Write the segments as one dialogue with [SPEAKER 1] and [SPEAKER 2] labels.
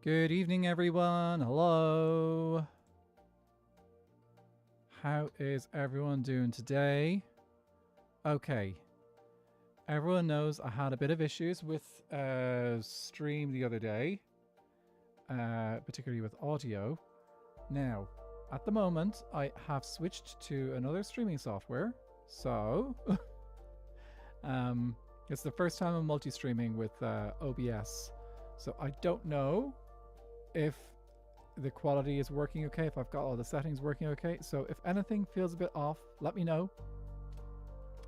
[SPEAKER 1] Good evening, everyone. Hello. How is everyone doing today? Okay. Everyone knows I had a bit of issues with stream the other day, particularly with audio. Now, at the moment, I have switched to another streaming software. So, it's the first time I'm multi-streaming with OBS. So I don't know if the quality is working okay, if I've got all the settings working okay. So if anything feels a bit off, let me know.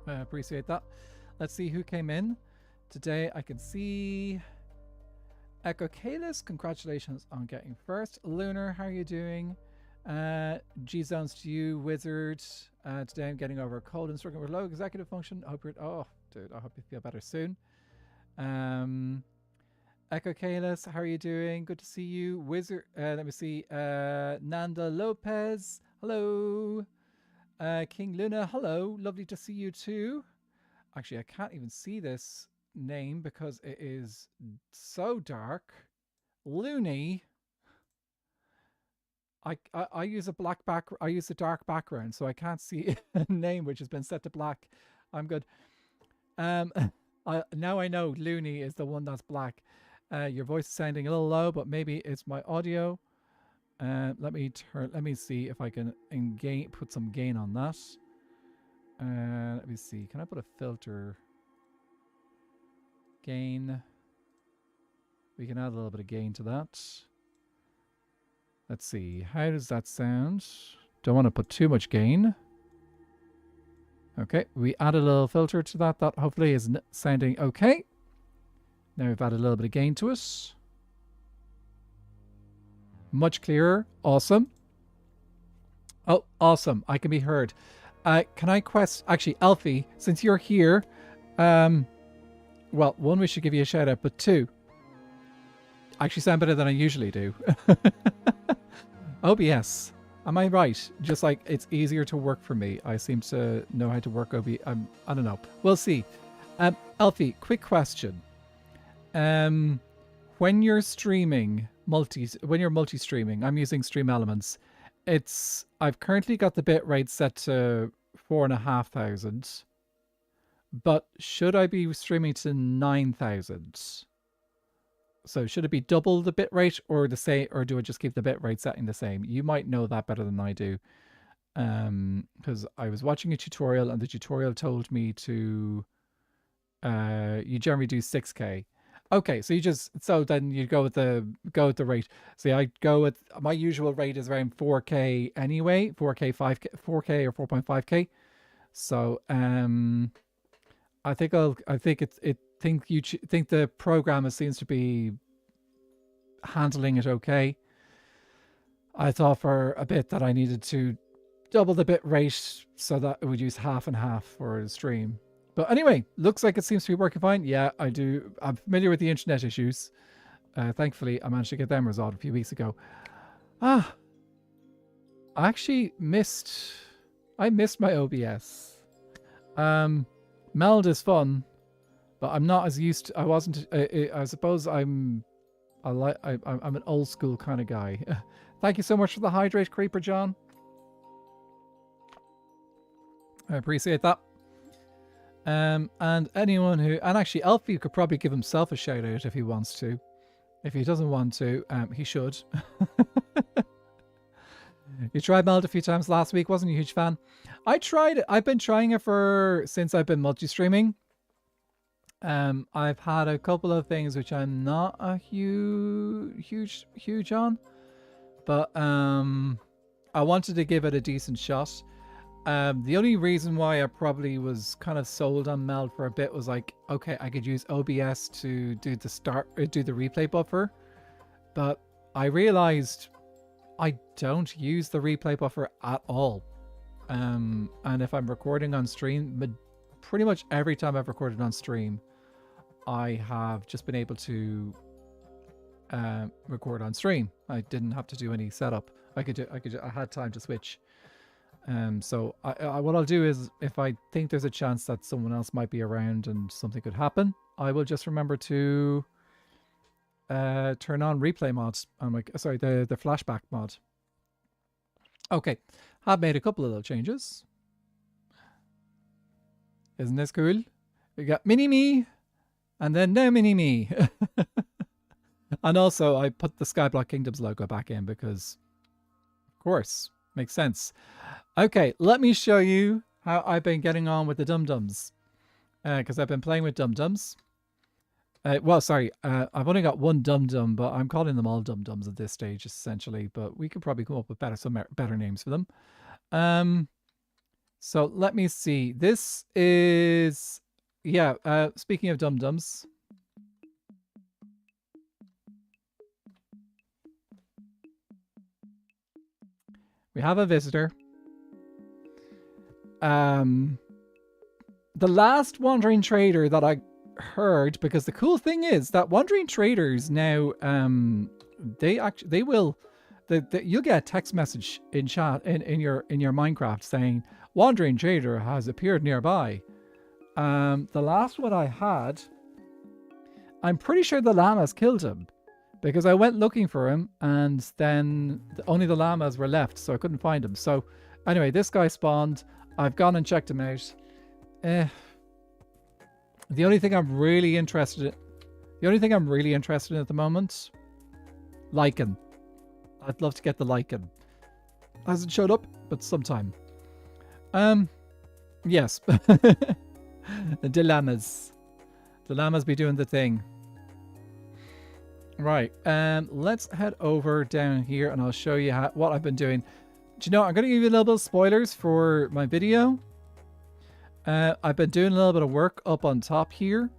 [SPEAKER 1] I appreciate that. Let's see who came in. Today I can see Echo Kalis, congratulations on getting first. Lunar, how are you doing? G-Zones to you, Wizard. Today I'm getting over a cold and struggling with low executive function. Hope you're, oh, dude, I hope you feel better soon. Echo Kalis, how are you doing? Good to see you. Wizard, let me see. Nanda Lopez, hello. King Luna, hello. Lovely to see you too. Actually, I can't even see this name because it is so dark. Looney. I use a black I use a dark background, so I can't see a name which has been set to black. I'm good. Now I know Looney is the one that's black. Your voice is sounding a little low, but maybe it's my audio. Let me see if I can put some gain on that. Let me see. Can I put a filter? Gain. We can add a little bit of gain to that. Let's see. How does that sound? Don't want to put too much gain. Okay, we add a little filter to that. That hopefully is sounding okay. Now we've added a little bit of gain to us. Much clearer. Awesome. Oh, awesome. I can be heard. Can I actually, Alfie, since you're here, well, one, we should give you a shout out, but two, actually sound better than I usually do. OBS. Am I right? Just like it's easier to work for me. I seem to know how to work OBS. I don't know. We'll see. Alfie, quick question. When you're streaming when you're multi-streaming, I'm using Stream Elements. I've currently got the bit rate set to 4,500, but should I be streaming to 9,000? So should it be double the bit rate or the same, or do I just keep the bit rate setting the same? You might know that better than I do. Because I was watching a tutorial and the tutorial told me to you generally do 6K. Okay, so then you go with the rate. See, I go with my usual rate is around 4K anyway, 4K, 5K, 4K or 4.5K. So I think the programmer seems to be handling it okay. I thought for a bit that I needed to double the bit rate so that it would use half and half for the stream. But anyway, looks like it seems to be working fine. Yeah, I do. I'm familiar with the internet issues. Thankfully, I managed to get them resolved a few weeks ago. I actually missed my OBS. Meld is fun, but I'm not as used to, I wasn't, I suppose I'm an old school kind of guy. Thank you so much for the hydrate, Creeper John. I appreciate that. And anyone and actually Alfie could probably give himself a shout out if he wants to. If he doesn't want to, he should. You tried Meld a few times last week, wasn't you a huge fan? I tried it. I've been trying it since I've been multi-streaming. I've had a couple of things which I'm not a huge on, but I wanted to give it a decent shot. The only reason why I probably was kind of sold on Meld for a bit was like, okay, I could use OBS to do the replay buffer, but I realized I don't use the replay buffer at all. And if I'm recording on stream, pretty much every time I've recorded on stream, I have just been able to record on stream. I didn't have to do any setup. I had time to switch. So what I'll do is, if I think there's a chance that someone else might be around and something could happen, I will just remember to turn on replay mod. I'm like, sorry, the flashback mod. Okay, I've made a couple of little changes. Isn't this cool? We got mini me, and then no mini me. And also, I put the Skyblock Kingdoms logo back in because, of course, makes sense. Okay, let me show you how I've been getting on with the Dum Dums. Because I've been playing with Dum Dums. Well, sorry, I've only got one Dum Dum, but I'm calling them all Dum Dums at this stage, essentially. But we could probably come up with better names for them. So let me see. This is, yeah, speaking of Dum Dums. We have a visitor. The last wandering trader that I heard, because the cool thing is that wandering traders now, you'll get a text message in chat in your Minecraft saying wandering trader has appeared nearby. The last one I had, I'm pretty sure the llamas killed him. Because I went looking for him, and then only the llamas were left, so I couldn't find him. So, anyway, this guy spawned. I've gone and checked him out. The only thing I'm really interested in... at the moment... Lichen. I'd love to get the lichen. Hasn't showed up, but sometime. Yes. The llamas. The llamas be doing the thing. Right, let's head over down here and I'll show you what I've been doing. Do you know, I'm going to give you a little bit of spoilers for my video. I've been doing a little bit of work up on top here.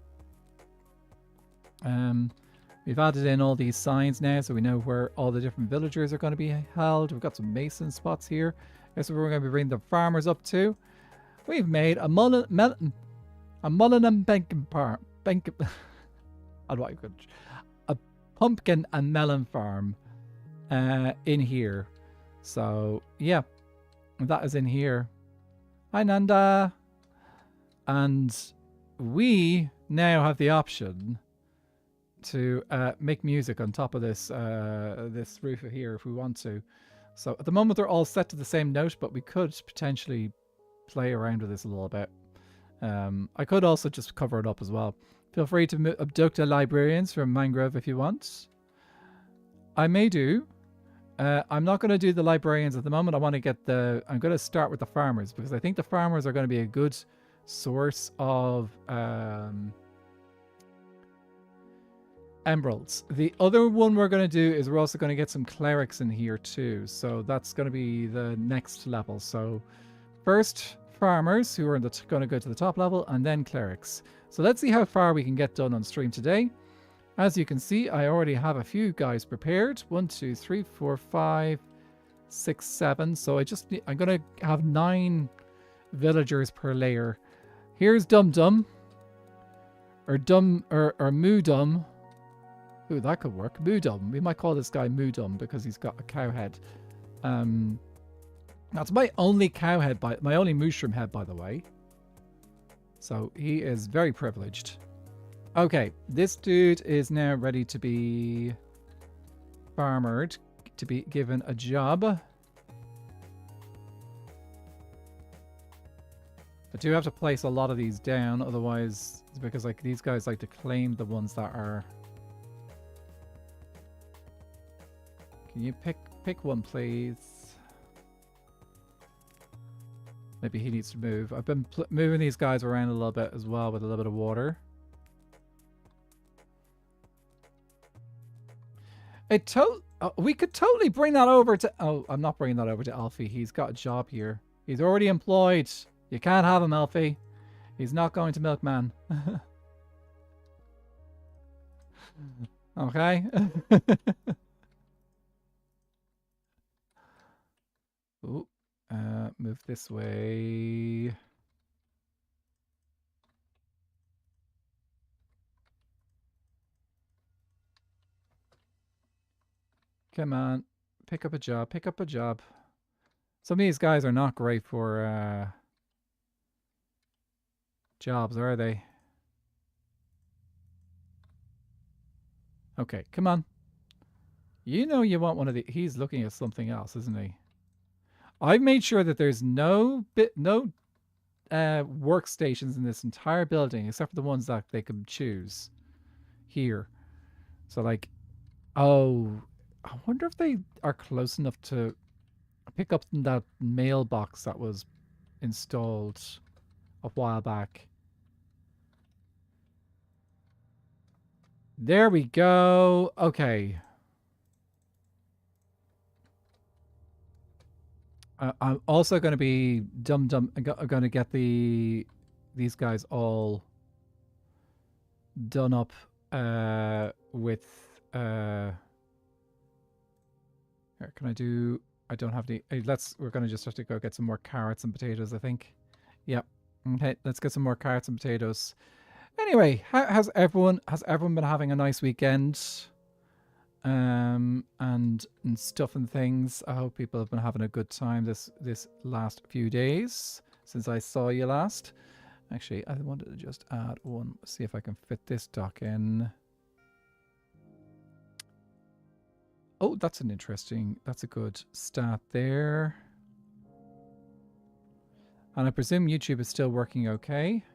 [SPEAKER 1] We've added in all these signs now so we know where all the different villagers are going to be held. We've got some mason spots here. That's where we're going to be bringing the farmers up to. We've made a mullen and banking farm. How do I put it? Pumpkin and melon farm in here. So yeah, that is in here. Hi Nanda. And we now have the option to make music on top of this this roof here if we want to. So at the moment they're all set to the same note, but we could potentially play around with this a little bit. I could also just cover it up as well. Feel free to abduct the librarians from Mangrove if you want. I may do. I'm not going to do the librarians at the moment. I want to get I'm going to start with the farmers because I think the farmers are going to be a good source of emeralds. The other one we're going to do is we're also going to get some clerics in here too. So that's going to be the next level. So first farmers who are going to go to the top level and then clerics. So let's see how far we can get done on stream today. As you can see, I already have a few guys prepared. 1, 2, 3, 4, 5, 6, 7. So I'm going to have 9 villagers per layer. Here's Dum Dum. Or Moo Dum. Ooh, that could work. Moo Dum. We might call this guy Moo Dum because he's got a cow head. That's my only cow head, my only mushroom head, by the way. So he is very privileged. Okay, this dude is now ready to be farmered, to be given a job. I do have to place a lot of these down, otherwise, it's because like these guys like to claim the ones that are. Can you pick one, please? Maybe he needs to move. I've been moving these guys around a little bit as well with a little bit of water. We could totally bring that over to... Oh, I'm not bringing that over to Alfie. He's got a job here. He's already employed. You can't have him, Alfie. He's not going to Milkman. Okay. Ooh. Move this way. Come on. Pick up a job. Pick up a job. Some of these guys are not great for jobs, are they? Okay, come on. You know you want one of the... He's looking at something else, isn't he? I've made sure that there's no workstations in this entire building except for the ones that they can choose here. So like, oh, I wonder if they are close enough to pick up that mailbox that was installed a while back. There we go. Okay. I'm also going to be I'm going to get these guys all done up with here, can I do... I don't have the... we're going to just have to go get some more carrots and potatoes, I think. Yep. Okay, let's get some more carrots and potatoes. Anyway, has everyone been having a nice weekend? And stuff and things. I hope people have been having a good time this last few days since I saw you last. Actually, I wanted to just add one, see if I can fit this dock in. Oh, that's a good stat there. And I presume YouTube is still working okay.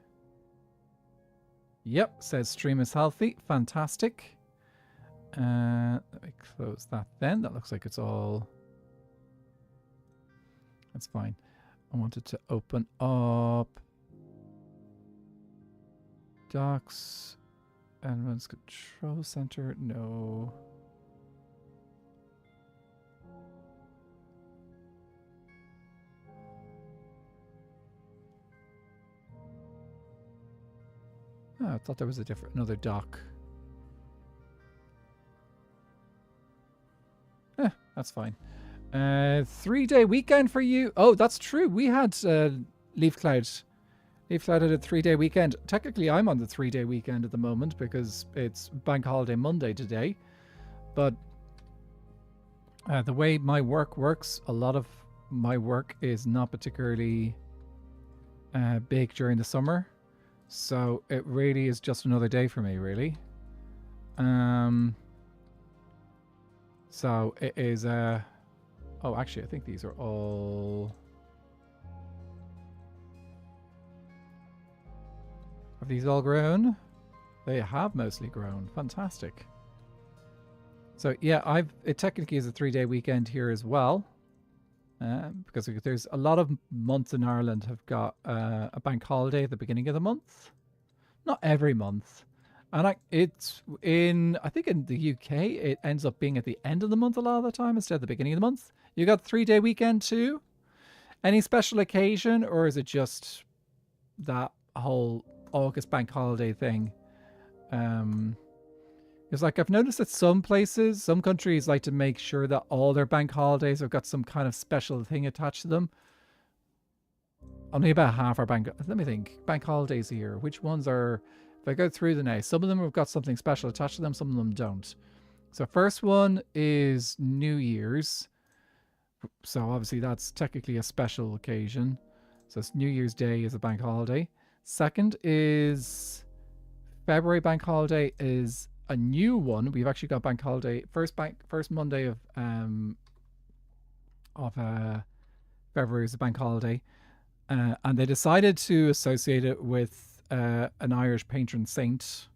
[SPEAKER 1] Yep, says stream is healthy. Fantastic. Let me close that then. That looks like it's all... That's fine. I wanted to open up docks and runs control center. No. Oh, I thought there was another dock. That's fine. 3-day weekend for you. Oh, that's true. We had Leaf Cloud. Leaf Cloud had a 3-day weekend. Technically, I'm on the 3-day weekend at the moment because it's Bank Holiday Monday today. But the way my work works, a lot of my work is not particularly big during the summer. So it really is just another day for me, really. So it is... oh, actually, I think these are all... Have these all grown? They have mostly grown. Fantastic. So yeah, it technically is a 3-day weekend here as well. Because there's a lot of months in Ireland have got a bank holiday at the beginning of the month. Not every month. And I think in the UK, it ends up being at the end of the month a lot of the time instead of the beginning of the month. You got 3-day weekend too? Any special occasion, or is it just that whole August bank holiday thing? Because like I've noticed that some places, some countries like to make sure that all their bank holidays have got some kind of special thing attached to them. Only about half our bank... Let me think. Bank holidays here. Which ones are... If I go through the now, some of them have got something special attached to them, some of them don't. So first one is New Year's. So obviously that's technically a special occasion. So it's New Year's Day is a bank holiday. Second is February bank holiday is a new one. We've actually got bank holiday first Monday of February is a bank holiday. And they decided to associate it with an Irish patron saint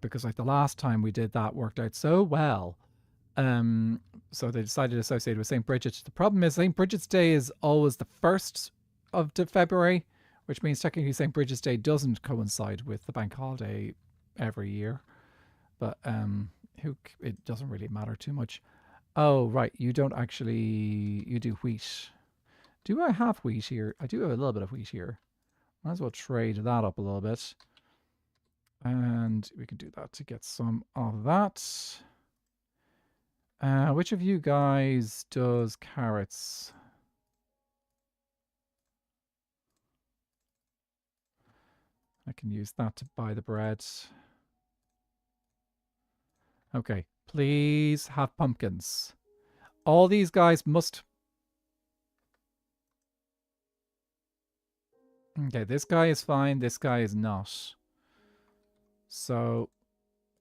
[SPEAKER 1] because like the last time we did that worked out so well. So they decided to associate it with St. Bridget. The problem is St. Bridget's Day is always the 1st of February, which means technically St. Bridget's Day doesn't coincide with the bank holiday every year. But it doesn't really matter too much. Oh, right. You don't actually... You do wheat. Do I have wheat here? I do have a little bit of wheat here. Might as well trade that up a little bit. And we can do that to get some of that. Which of you guys does carrots? I can use that to buy the bread. Okay, please have pumpkins. All these guys must... Okay, this guy is fine. This guy is not. So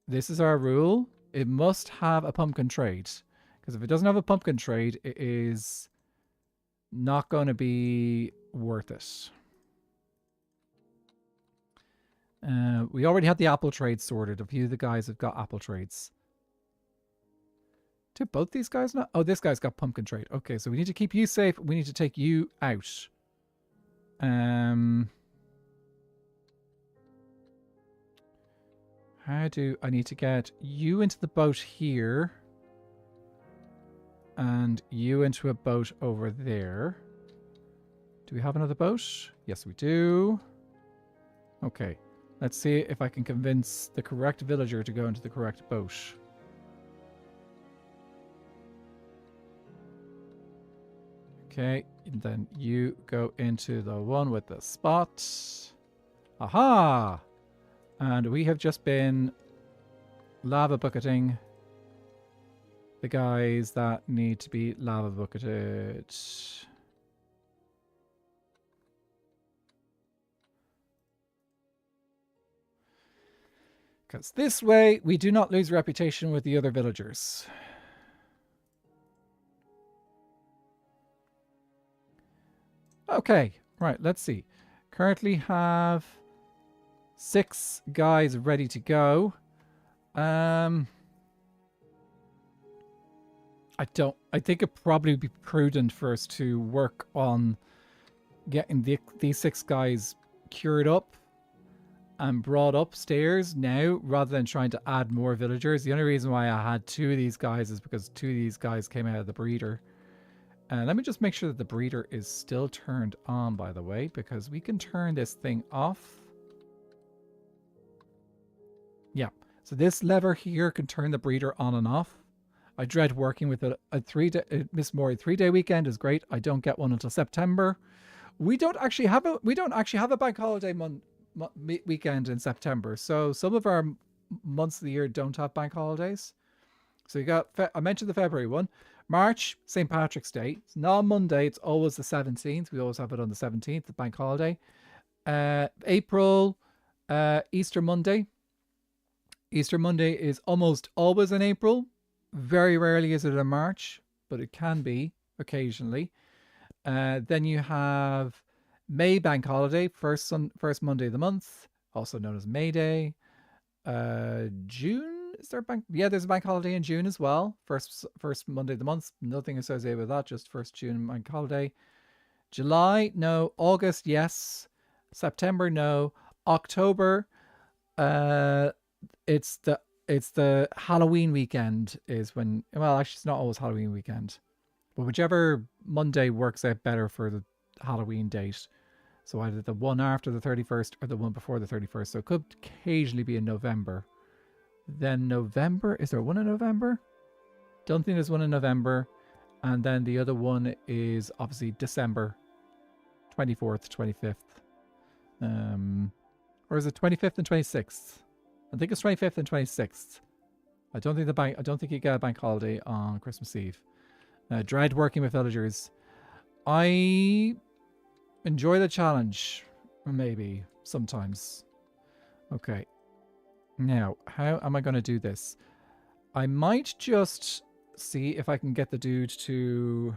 [SPEAKER 1] this is our rule. It must have a pumpkin trade. Because if it doesn't have a pumpkin trade, it is not going to be worth it. We already had the apple trade sorted. A few of the guys have got apple trades. Do both these guys not? Oh, this guy's got pumpkin trade. Okay, so we need to keep you safe. We need to take you out. How do I need to get you into the boat here? And you into a boat over there. Do we have another boat? Yes, we do. Okay. Let's see if I can convince the correct villager to go into the correct boat. Okay, and then you go into the one with the spot. Aha! And we have just been lava bucketing the guys that need to be lava bucketed. Because this way we do not lose reputation with the other villagers. Okay, right, let's see. Currently have 6 guys ready to go. I think it probably would be prudent for us to work on getting these 6 guys cured up and brought upstairs now, rather than trying to add more villagers. The only reason why I had 2 of these guys is because 2 of these guys came out of the breeder. And let me just make sure that the breeder is still turned on, by the way, because we can turn this thing off. Yeah, so this lever here can turn the breeder on and off. I dread working with it. A 3-day weekend is great. I don't get one until September. We don't actually have a bank holiday weekend in September. So some of our months of the year don't have bank holidays. So you got, I mentioned the February one. March, St. Patrick's Day. It's not on Monday. It's always the 17th. We always have it on the 17th, the bank holiday. April, Easter Monday. Easter Monday is almost always in April. Very rarely is it in March, but it can be occasionally. Then you have May bank holiday, first Monday of the month, also known as May Day. June, is there a bank? Yeah, there's a bank holiday in June as well. First Monday of the month, nothing associated with that, just first June bank holiday. July, no. August, yes. September, no. October, it's the Halloween weekend is when, well, actually it's not always Halloween weekend, but whichever Monday works out better for the Halloween date. So either the one after the 31st or the one before the 31st. So it could occasionally be in November. Then November, is there one in November? Don't think there's one in November. And then the other one is obviously December 24th, 25th. Or is it 25th and 26th? I think it's 25th and 26th. I don't think you get a bank holiday on Christmas Eve. Dread working with villagers. I enjoy the challenge, maybe sometimes. Okay. Now, how am I going to do this? I might just see if I can get the dude to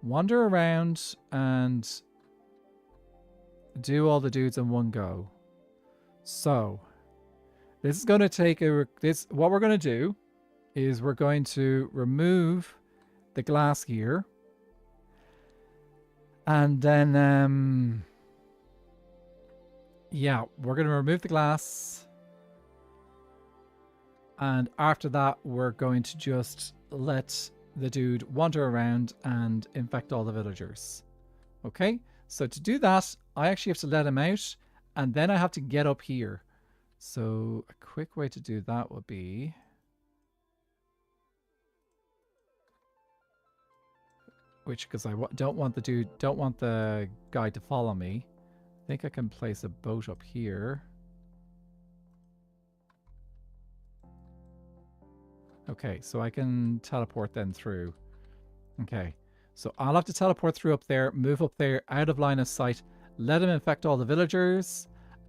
[SPEAKER 1] wander around and do all the dudes in one go. So, this is going to take what we're going to do is we're going to remove the glass here. And then, yeah, we're going to remove the glass. And after that, we're going to just let the dude wander around and infect all the villagers. Okay, so to do that, I actually have to let him out. And then I have to get up here. So a quick way to do that would be... because I don't want the guy to follow me. I think I can place a boat up here. Okay, so I can teleport then through. Okay, so I'll have to teleport through up there, move up there, out of line of sight, let him infect all the villagers,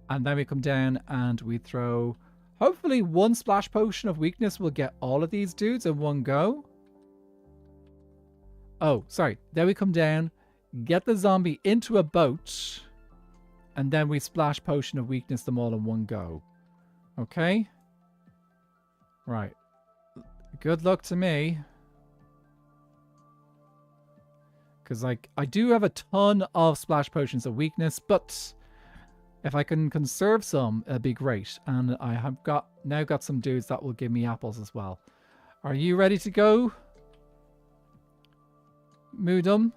[SPEAKER 1] and then we come down and we throw Hopefully one splash potion of weakness will get all of these dudes in one go. Oh, sorry. Then we come down, get the zombie into a boat, and then we splash potion of weakness them all in one go. Okay? Right. Good luck to me. Because like I do have a ton of splash potions of weakness, but if I can conserve some, it'd be great. And I have now got some dudes that will give me apples as well. Are you ready to go? Moodum?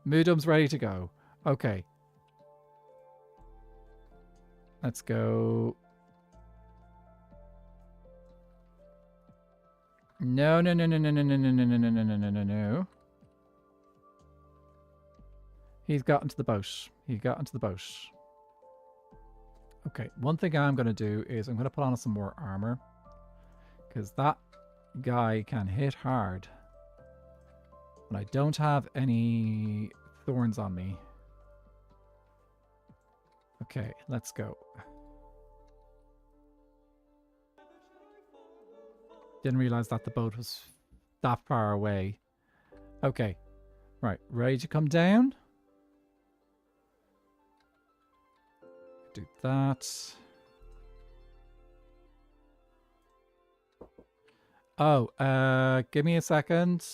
[SPEAKER 1] Moodum's ready to go. Okay. Let's go. No, no, no, no, no, no, no, no, no, no, no, no, no, no, no. He's got into the boat. He got into the boat. Okay, one thing I'm going to do is I'm going to put on some more armor. Because that guy can hit hard. And I don't have any thorns on me. Okay, let's go. Didn't realize that the boat was that far away. Okay, right, ready to come down? Do that. Oh, give me a second.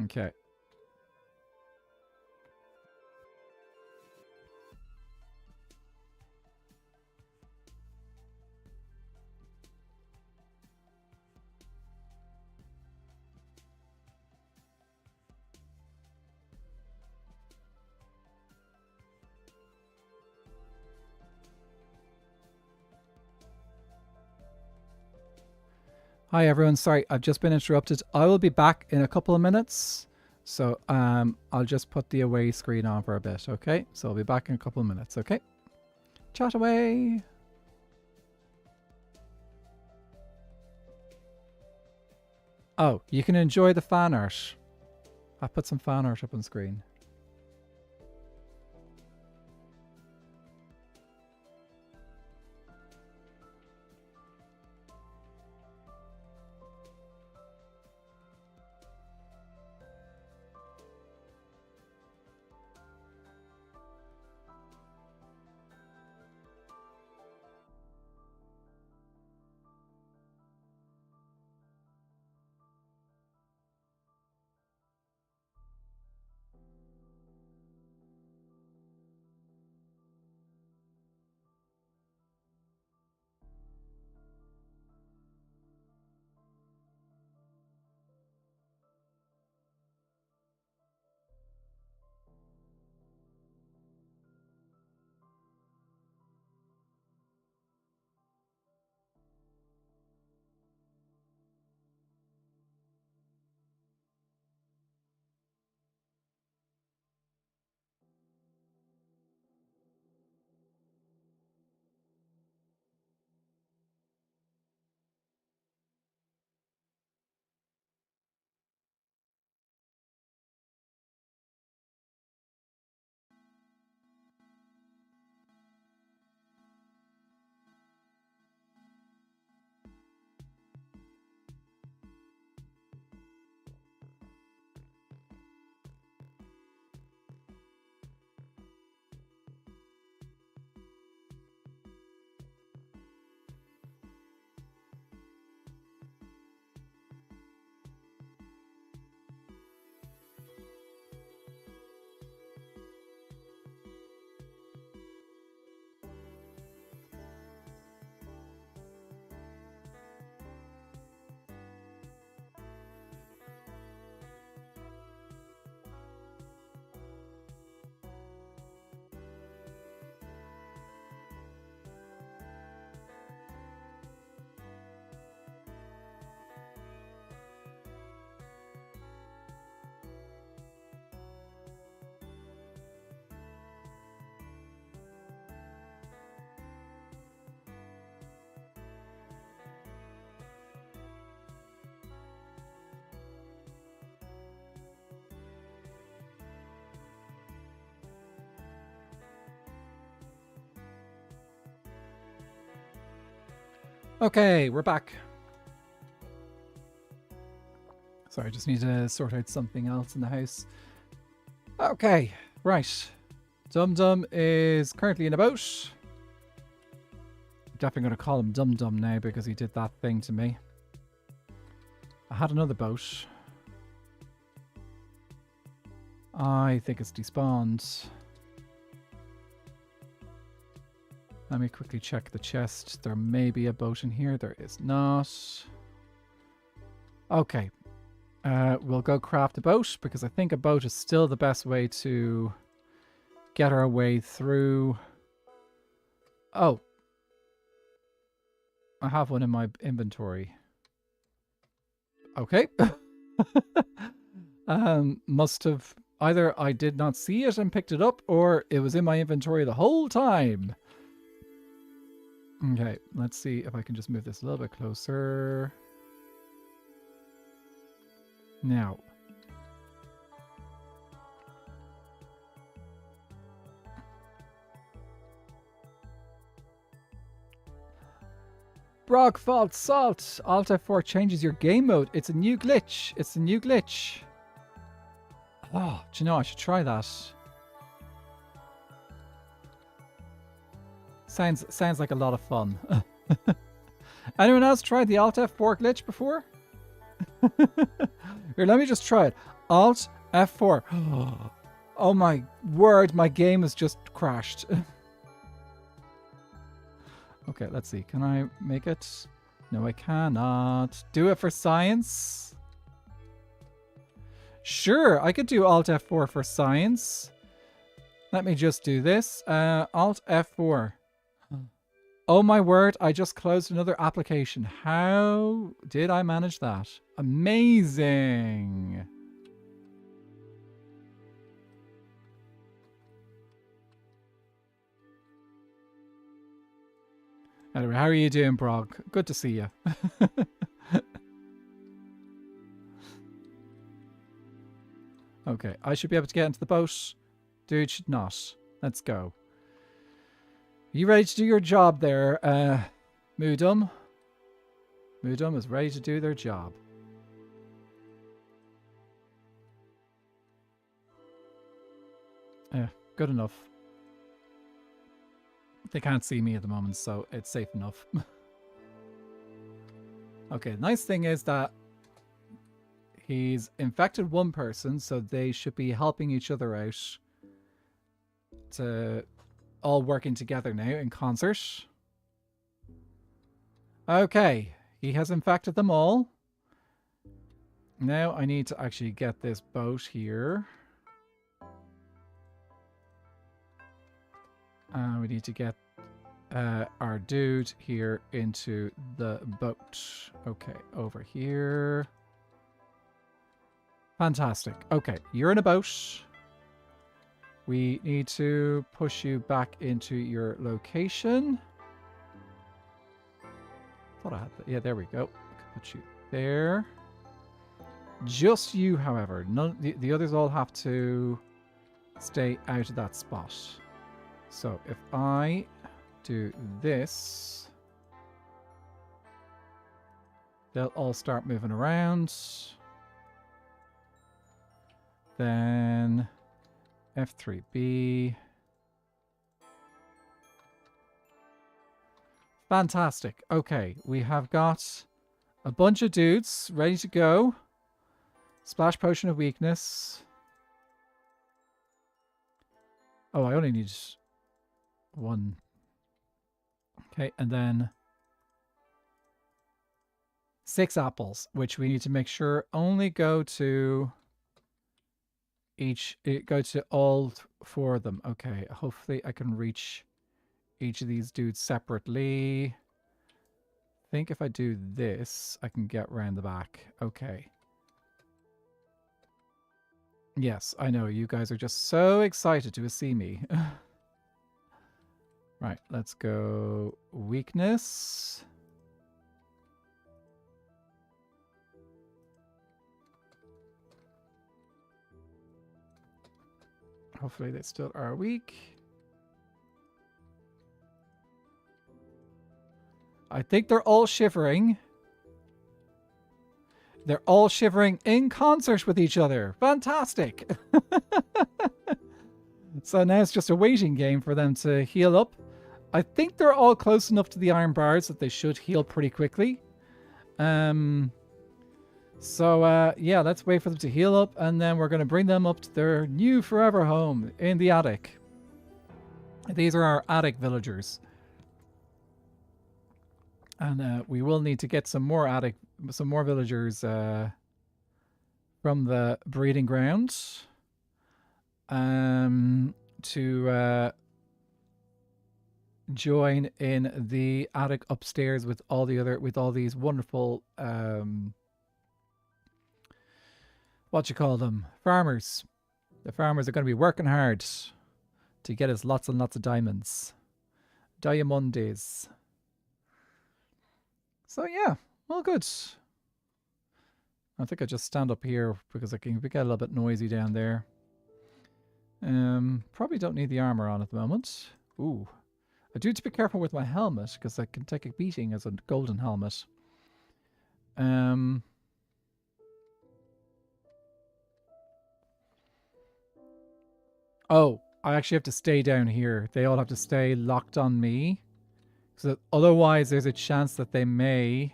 [SPEAKER 1] Okay. Hi everyone, sorry, I've just been interrupted. I will be back in a couple of minutes. So I'll just put the away screen on for a bit, okay? So I'll be back in a couple of minutes, okay? Chat away! Oh, you can enjoy the fan art. I put some fan art up on screen. Okay, we're back. Sorry, I just need to sort out something else in the house. Okay, right. Dum Dum is currently in a boat. I'm definitely going to call him Dum Dum now because he did that thing to me. I had another boat. I think it's despawned. Let me quickly check the chest. There may be a boat in here. There is not. Okay. We'll go craft a boat because I think a boat is still the best way to get our way through. Oh. I have one in my inventory. Okay. Must have either I did not see it and picked it up or it was in my inventory the whole time. Okay, let's see if I can just move this a little bit closer. Now. Brock Fault Salt. Alt F4 changes your game mode. It's a new glitch. It's a new glitch. Oh, do you know, I should try that. Sounds like a lot of fun. Anyone else tried the Alt F4 glitch before? Here, let me just try it. Alt F4. Oh my word, my game has just crashed. Okay, let's see. Can I make it? No, I cannot. Do it for science? Sure, I could do Alt F4 for science. Let me just do this. Alt F4. Oh my word, I just closed another application. How did I manage that? Amazing. Anyway, how are you doing, Brog? Good to see you. Okay, I should be able to get into the boat. Dude should not. Let's go. Are you ready to do your job there, Moodum? Moodum is ready to do their job. Yeah, good enough. They can't see me at the moment, so it's safe enough. Okay, the nice thing is that he's infected one person, so they should be helping each other out to all working together now in concert. Okay, he has infected them all. Now I need to actually get this boat here. We need to get our dude here into the boat. Okay, over here. Fantastic. Okay, you're in a boat. We need to push you back into your location. Thought I had that. Yeah, there we go. Put you there. Just you, however. None. The others all have to stay out of that spot. So if I do this, they'll all start moving around. Then F3B. Fantastic. Okay, we have got a bunch of dudes ready to go. Splash Potion of Weakness. Oh, I only need one. Okay, and then 6 apples, which we need to make sure only go to all 4 of them. Okay, hopefully I can reach each of these dudes separately. I think if I do this, I can get around the back. Okay. Yes, I know. You guys are just so excited to see me. Right, let's go weakness. Hopefully they still are weak. I think they're all shivering. They're all shivering in concert with each other. Fantastic. So now it's just a waiting game for them to heal up. I think they're all close enough to the iron bars that they should heal pretty quickly. Yeah, let's wait for them to heal up, and then we're going to bring them up to their new forever home in the attic. These are our attic villagers. And we will need to get some more villagers from the breeding ground to join in the attic upstairs with all these wonderful what you call them, farmers. The farmers are going to be working hard to get us lots and lots of diamonds. Diamondes. So yeah, all good. I think I just stand up here because it can get a little bit noisy down there. Probably don't need the armor on at the moment. Ooh. I do have to be careful with my helmet because I can take a beating as a golden helmet. Oh, I actually have to stay down here. They all have to stay locked on me. So otherwise there's a chance that they may...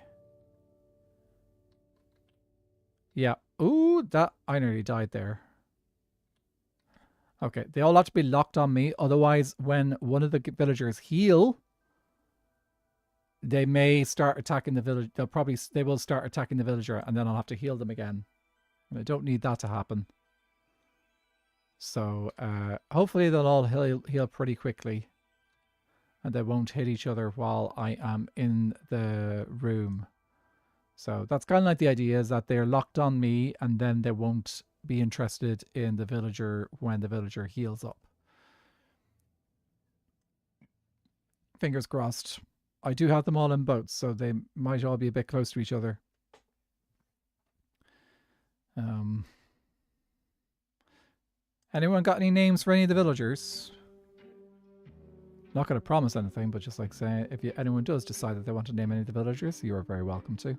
[SPEAKER 1] Yeah. Ooh, I nearly died there. Okay, they all have to be locked on me. Otherwise, when one of the villagers heal, they may start attacking the village. They will start attacking the villager, and then I'll have to heal them again. And I don't need that to happen. So hopefully they'll all heal pretty quickly, and they won't hit each other while I am in the room. So that's kind of like the idea, is that they're locked on me, and then they won't be interested in the villager when the villager heals up. Fingers crossed. I do have them all in boats, so they might all be a bit close to each other. Anyone got any names for any of the villagers? Not going to promise anything, but just like saying, if anyone does decide that they want to name any of the villagers, you are very welcome to.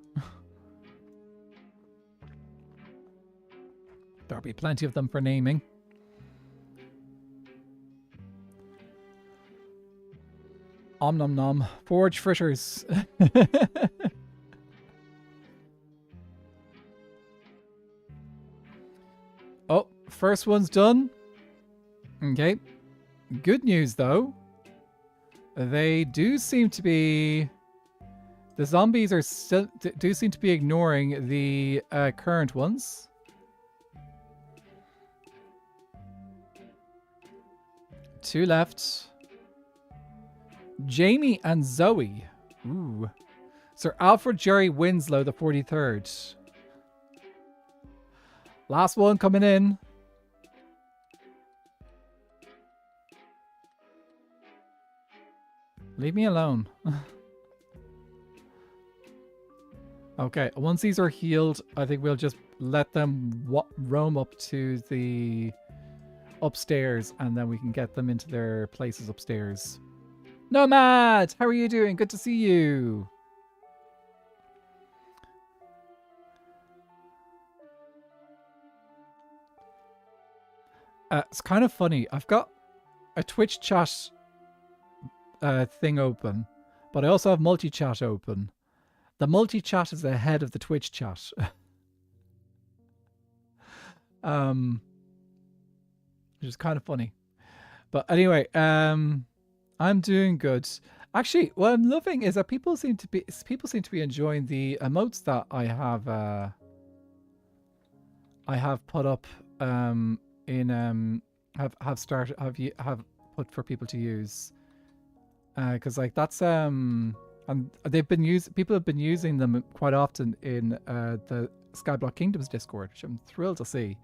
[SPEAKER 1] There'll be plenty of them for naming. Om nom nom. Forge fritters. Oh, first one's done. Okay. Good news, though. They do seem to be... The zombies are still, do seem to be ignoring the current ones. Two left. Jamie and Zoe. Ooh. Sir Alfred Jerry Winslow, the 43rd. Last one coming in. Leave me alone. Okay, once these are healed, I think we'll just let them roam up to the upstairs, and then we can get them into their places upstairs. Nomad, how are you doing? Good to see you. It's kind of funny. I've got a Twitch chat thing open, but I also have multi-chat open. The multi-chat is ahead of the Twitch chat. Which is kind of funny. But anyway, I'm doing good. Actually, what I'm loving is that people seem to be enjoying the emotes that I have put up have put for people to use. Because like that's and people have been using them quite often in the Skyblock Kingdoms Discord, which I'm thrilled to see.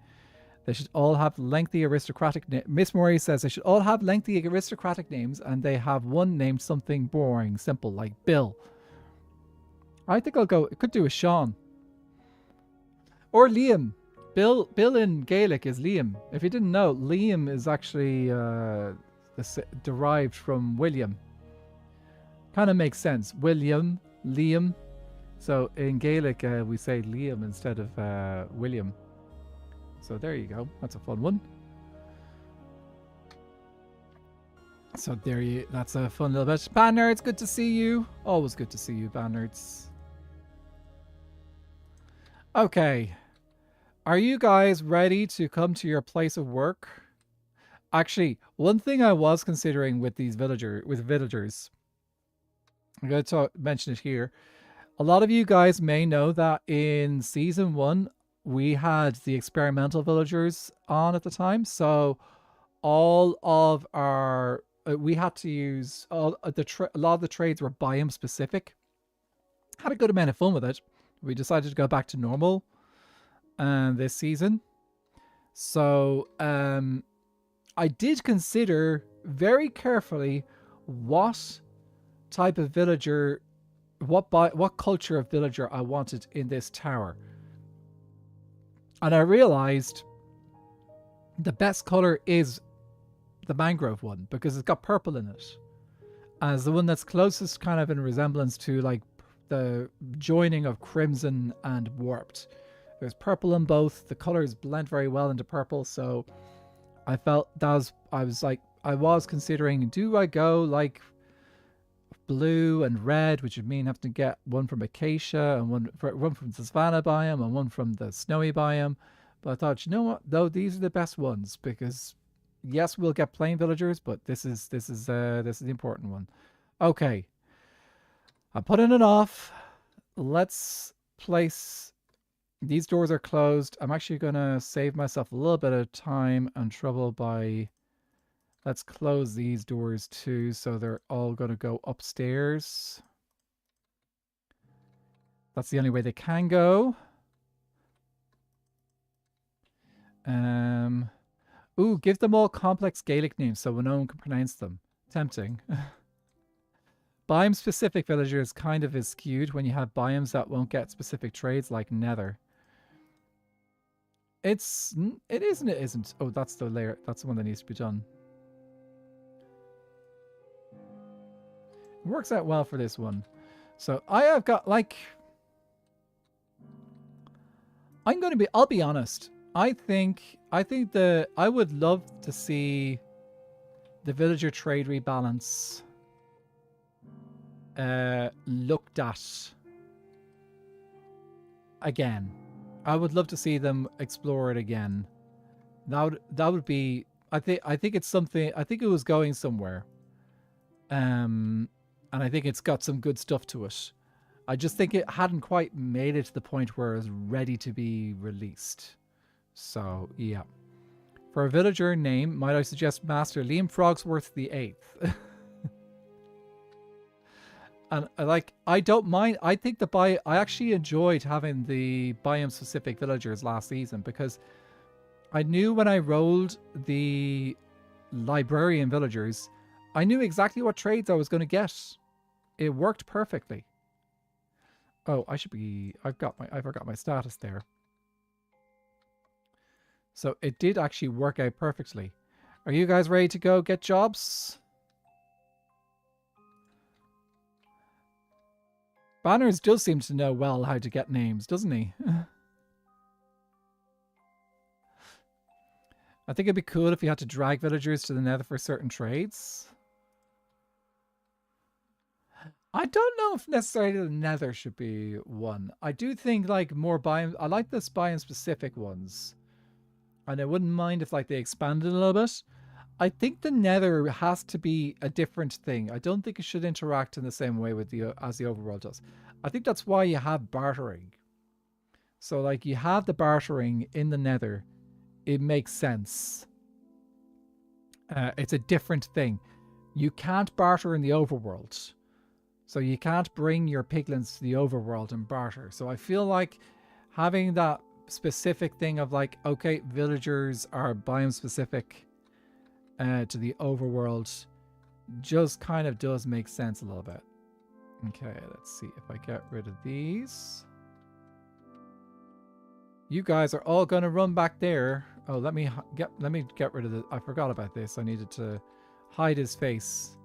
[SPEAKER 1] They should all have lengthy aristocratic names. Miss Murray says they should all have lengthy aristocratic names, and they have one named something boring, simple, like Bill. I think I'll go. It could do with Sean or Liam. Bill in Gaelic is Liam. If you didn't know, Liam is actually derived from William. Kind of makes sense. William, Liam. So in Gaelic, we say Liam instead of William. So there you go. That's a fun one. So that's a fun little bit. Banner, it's good to see you. Always good to see you, Bannerds. Okay. Are you guys ready to come to your place of work? Actually, one thing I was considering with these villagers, I'm going to mention it here. A lot of you guys may know that in season 1, we had the experimental villagers on at the time. So all of our we had to use a lot of the trades were biome specific. Had a good amount of fun with it. We decided to go back to normal this season. So I did consider very carefully what type of villager, what culture of villager I wanted in this tower. And I realized the best color is the mangrove one because it's got purple in it. As the one that's closest kind of in resemblance to like the joining of crimson and warped. There's purple in both. The colors blend very well into purple. So I felt I was considering, do I go like blue and red, which would mean having to get one from acacia and one from the savanna biome and one from the snowy biome. But I thought, you know what? Though these are the best ones because yes, we'll get plain villagers, but this is the important one. Okay, I'm putting it off. Let's place. These doors are closed. I'm actually gonna save myself a little bit of time and trouble by. Let's close these doors too, so they're all gonna go upstairs. That's the only way they can go. Ooh, give them all complex Gaelic names so no one can pronounce them. Tempting. Biome-specific villagers kind of is skewed when you have biomes that won't get specific trades like Nether. It isn't. Oh, that's the layer. That's the one that needs to be done. It works out well for this one. So I have got like... I'll be honest. I think I would love to see the villager trade rebalance looked at again. I would love to see them explore it again. That would be I think it's something. I think it was going somewhere. And I think it's got some good stuff to it. I just think it hadn't quite made it to the point where it was ready to be released. So, yeah. For a villager name, might I suggest Master Liam Frogsworth the 8th? And I don't mind. I think I actually enjoyed having the biome-specific villagers last season because I knew when I rolled the librarian villagers, I knew exactly what trades I was going to get. It worked perfectly. Oh, I forgot my status there. So it did actually work out perfectly. Are you guys ready to go get jobs? Banners does seem to know well how to get names, doesn't he? I think it'd be cool if you had to drag villagers to the Nether for certain trades. I don't know if necessarily the Nether should be one. I do think like more biome. I like the biome specific ones. And I wouldn't mind if like they expanded a little bit. I think the Nether has to be a different thing. I don't think it should interact in the same way with as the overworld does. I think that's why you have bartering. So like you have the bartering in the Nether. It makes sense. It's a different thing. You can't barter in the overworld. So you can't bring your piglins to the overworld and barter. So I feel like having that specific thing of like, okay, villagers are biome specific to the overworld just kind of does make sense a little bit. Okay, let's see if I get rid of these. You guys are all going to run back there. Oh, let me get rid of the... I forgot about this. I needed to hide his face.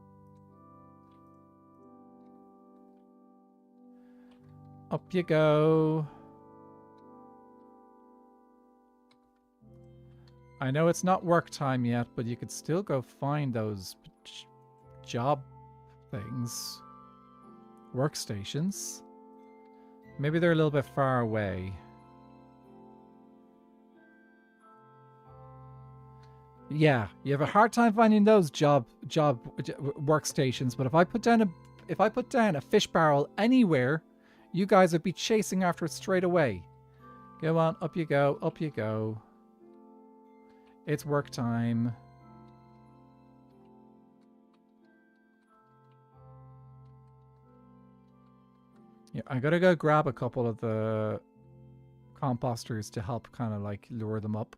[SPEAKER 1] Up you go. I know it's not work time yet, but you could still go find those job things. Workstations. Maybe they're a little bit far away. Yeah, you have a hard time finding those job workstations, but if I put down a fish barrel anywhere, you guys would be chasing after it straight away. Go on, up you go, up you go. It's work time. Yeah, I gotta go grab a couple of the composters to help kind of like lure them up.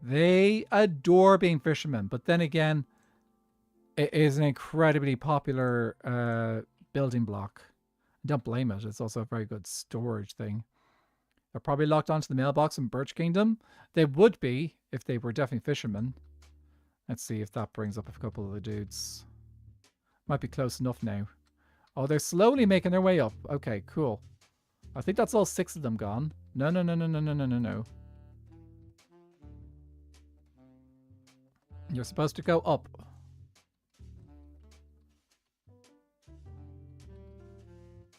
[SPEAKER 1] They adore being fishermen, but then again, it is an incredibly popular building block. Don't blame it. It's also a very good storage thing. They're probably locked onto the mailbox in Birch Kingdom. They would be if they were definitely fishermen. Let's see if that brings up a couple of the dudes. Might be close enough now. Oh, they're slowly making their way up. Okay, cool. I think that's all 6 of them gone. No, no, no, no, no, no, no, no, no. You're supposed to go up.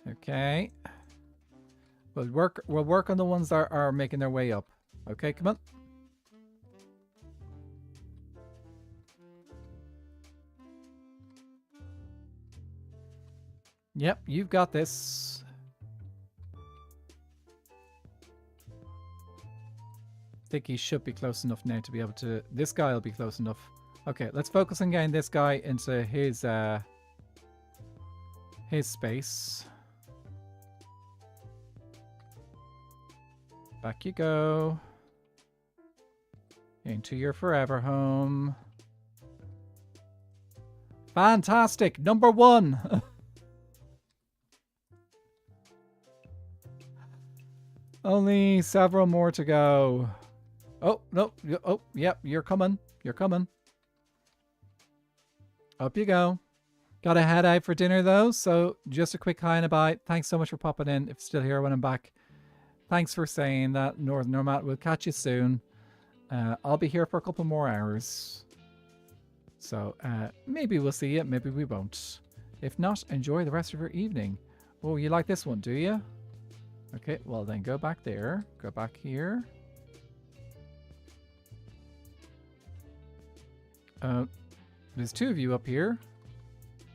[SPEAKER 1] Okay. We'll work on the ones that are making their way up. Okay, come on. Yep, you've got this. I think he should be close enough now to be able to... This guy will be close enough. Okay, let's focus on getting this guy into his space. Back you go. Into your forever home. Fantastic! Number 1! Only several more to go. Oh, no. Oh, yep, you're coming. You're coming. Up you go. Gotta head out for dinner, though, so just a quick hi and a bye. Thanks so much for popping in. If you're still here when I'm back. Thanks for saying that, Northern Nomad. We'll catch you soon. I'll be here for a couple more hours. So, maybe we'll see you. Maybe we won't. If not, enjoy the rest of your evening. Oh, you like this one, do you? Okay, well then go back there. Go back here. There's 2 of you up here.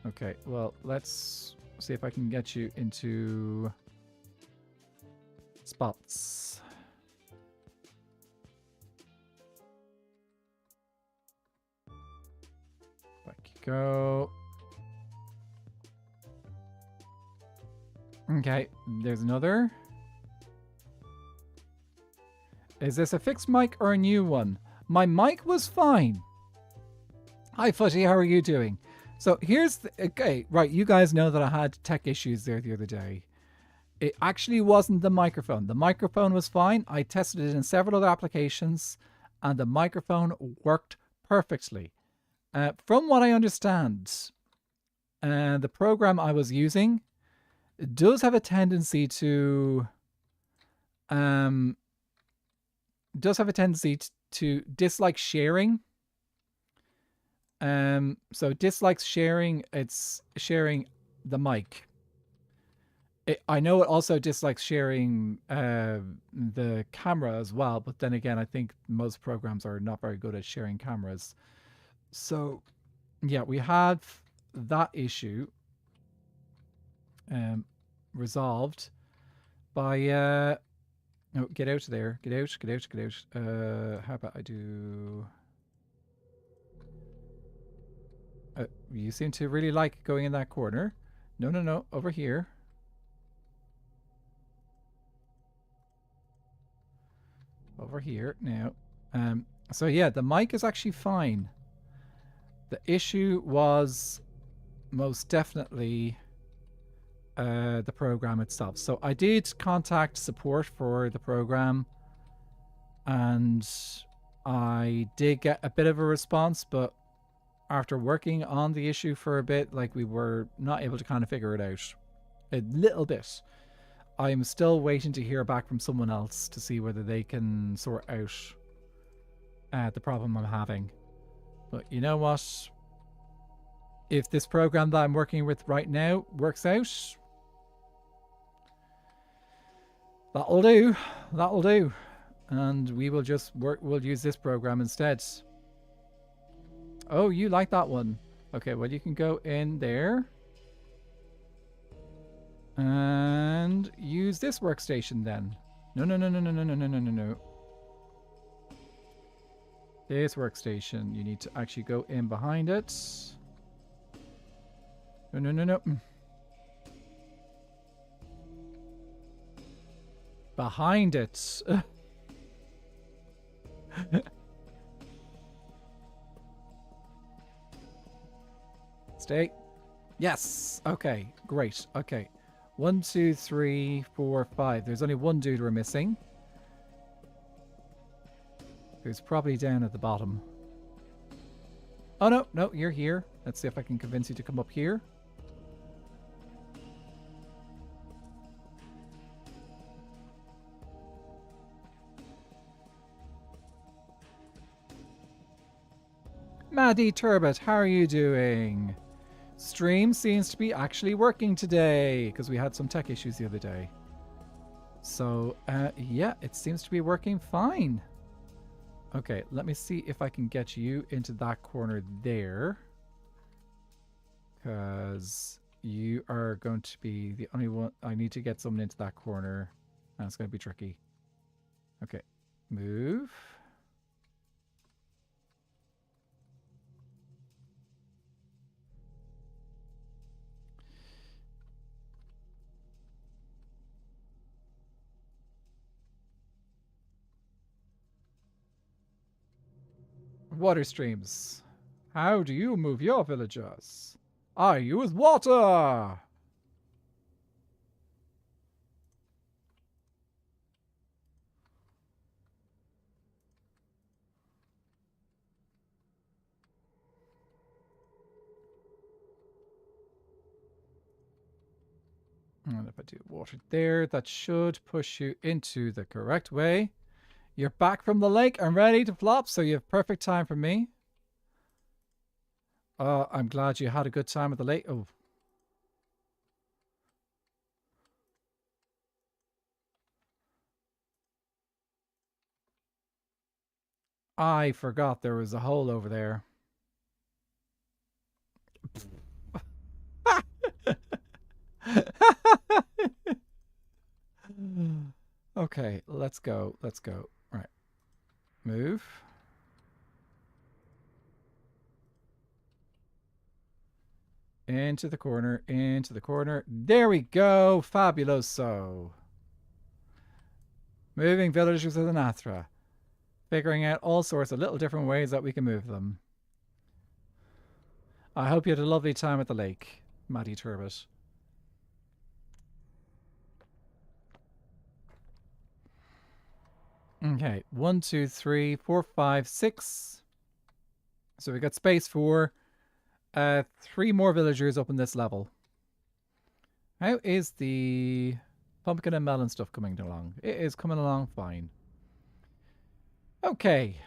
[SPEAKER 1] Okay, well, let's see if I can get you into spots. Back you go. Okay, there's another. Is this a fixed mic or a new one? My mic was fine. Hi, Fuzzy, how are you doing? So here's the... Okay, right, you guys know that I had tech issues there the other day. It actually wasn't the microphone. The microphone was fine. I tested it in several other applications, and the microphone worked perfectly. From what I understand, the program I was using does have a tendency to... to dislike sharing. So it dislikes sharing. It's sharing the mic. I know it also dislikes sharing the camera as well, but then again, I think most programs are not very good at sharing cameras. So, yeah, we had that issue resolved by... oh, get out of there. Get out, get out, get out. How about I do... you seem to really like going in that corner. No, no, no. Over here. Over here now. So yeah, the mic is actually fine. The issue was most definitely the program itself. So I did contact support for the program, and I did get a bit of a response, but after working on the issue for a bit, like, we were not able to kind of figure it out. A little bit. I'm still waiting to hear back from someone else to see whether they can sort out the problem I'm having. But you know what? If this program that I'm working with right now works out, that'll do. That'll do. And we will just we'll use this program instead. Oh, you like that one. Okay, well, you can go in there and use this workstation then. No, no, no, no, no, no, no, no, no, no, no. This workstation. You need to actually go in behind it. No, no, no, no. Behind it. Stay. Yes. Okay. Great. Okay. 1, 2, 3, 4, 5. There's only one dude we're missing. Who's probably down at the bottom. Oh, no. No, you're here. Let's see if I can convince you to come up here. Maddie Turbot, how are you doing? Stream seems to be actually working today because we had some tech issues the other day. So, yeah, it seems to be working fine. Okay, let me see if I can get you into that corner there. Because you are going to be the only one. I need to get someone into that corner. That's going to be tricky. Okay, move. Water streams. How do you move your villagers? I use water! And if I do water there, that should push you into the correct way. You're back from the lake and ready to flop, so you have perfect time for me. I'm glad you had a good time at the lake. Oh. I forgot there was a hole over there. Okay, let's go. Let's go. Right. Move. Into the corner. Into the corner. There we go. Fabuloso. Moving villagers with an Athra. Figuring out all sorts of little different ways that we can move them. I hope you had a lovely time at the lake, Maddie Turbot. Okay, 1, 2, 3, 4, 5, 6. So we got space for 3 more villagers up in this level. How is the pumpkin and melon stuff coming along? It is coming along fine. Okay.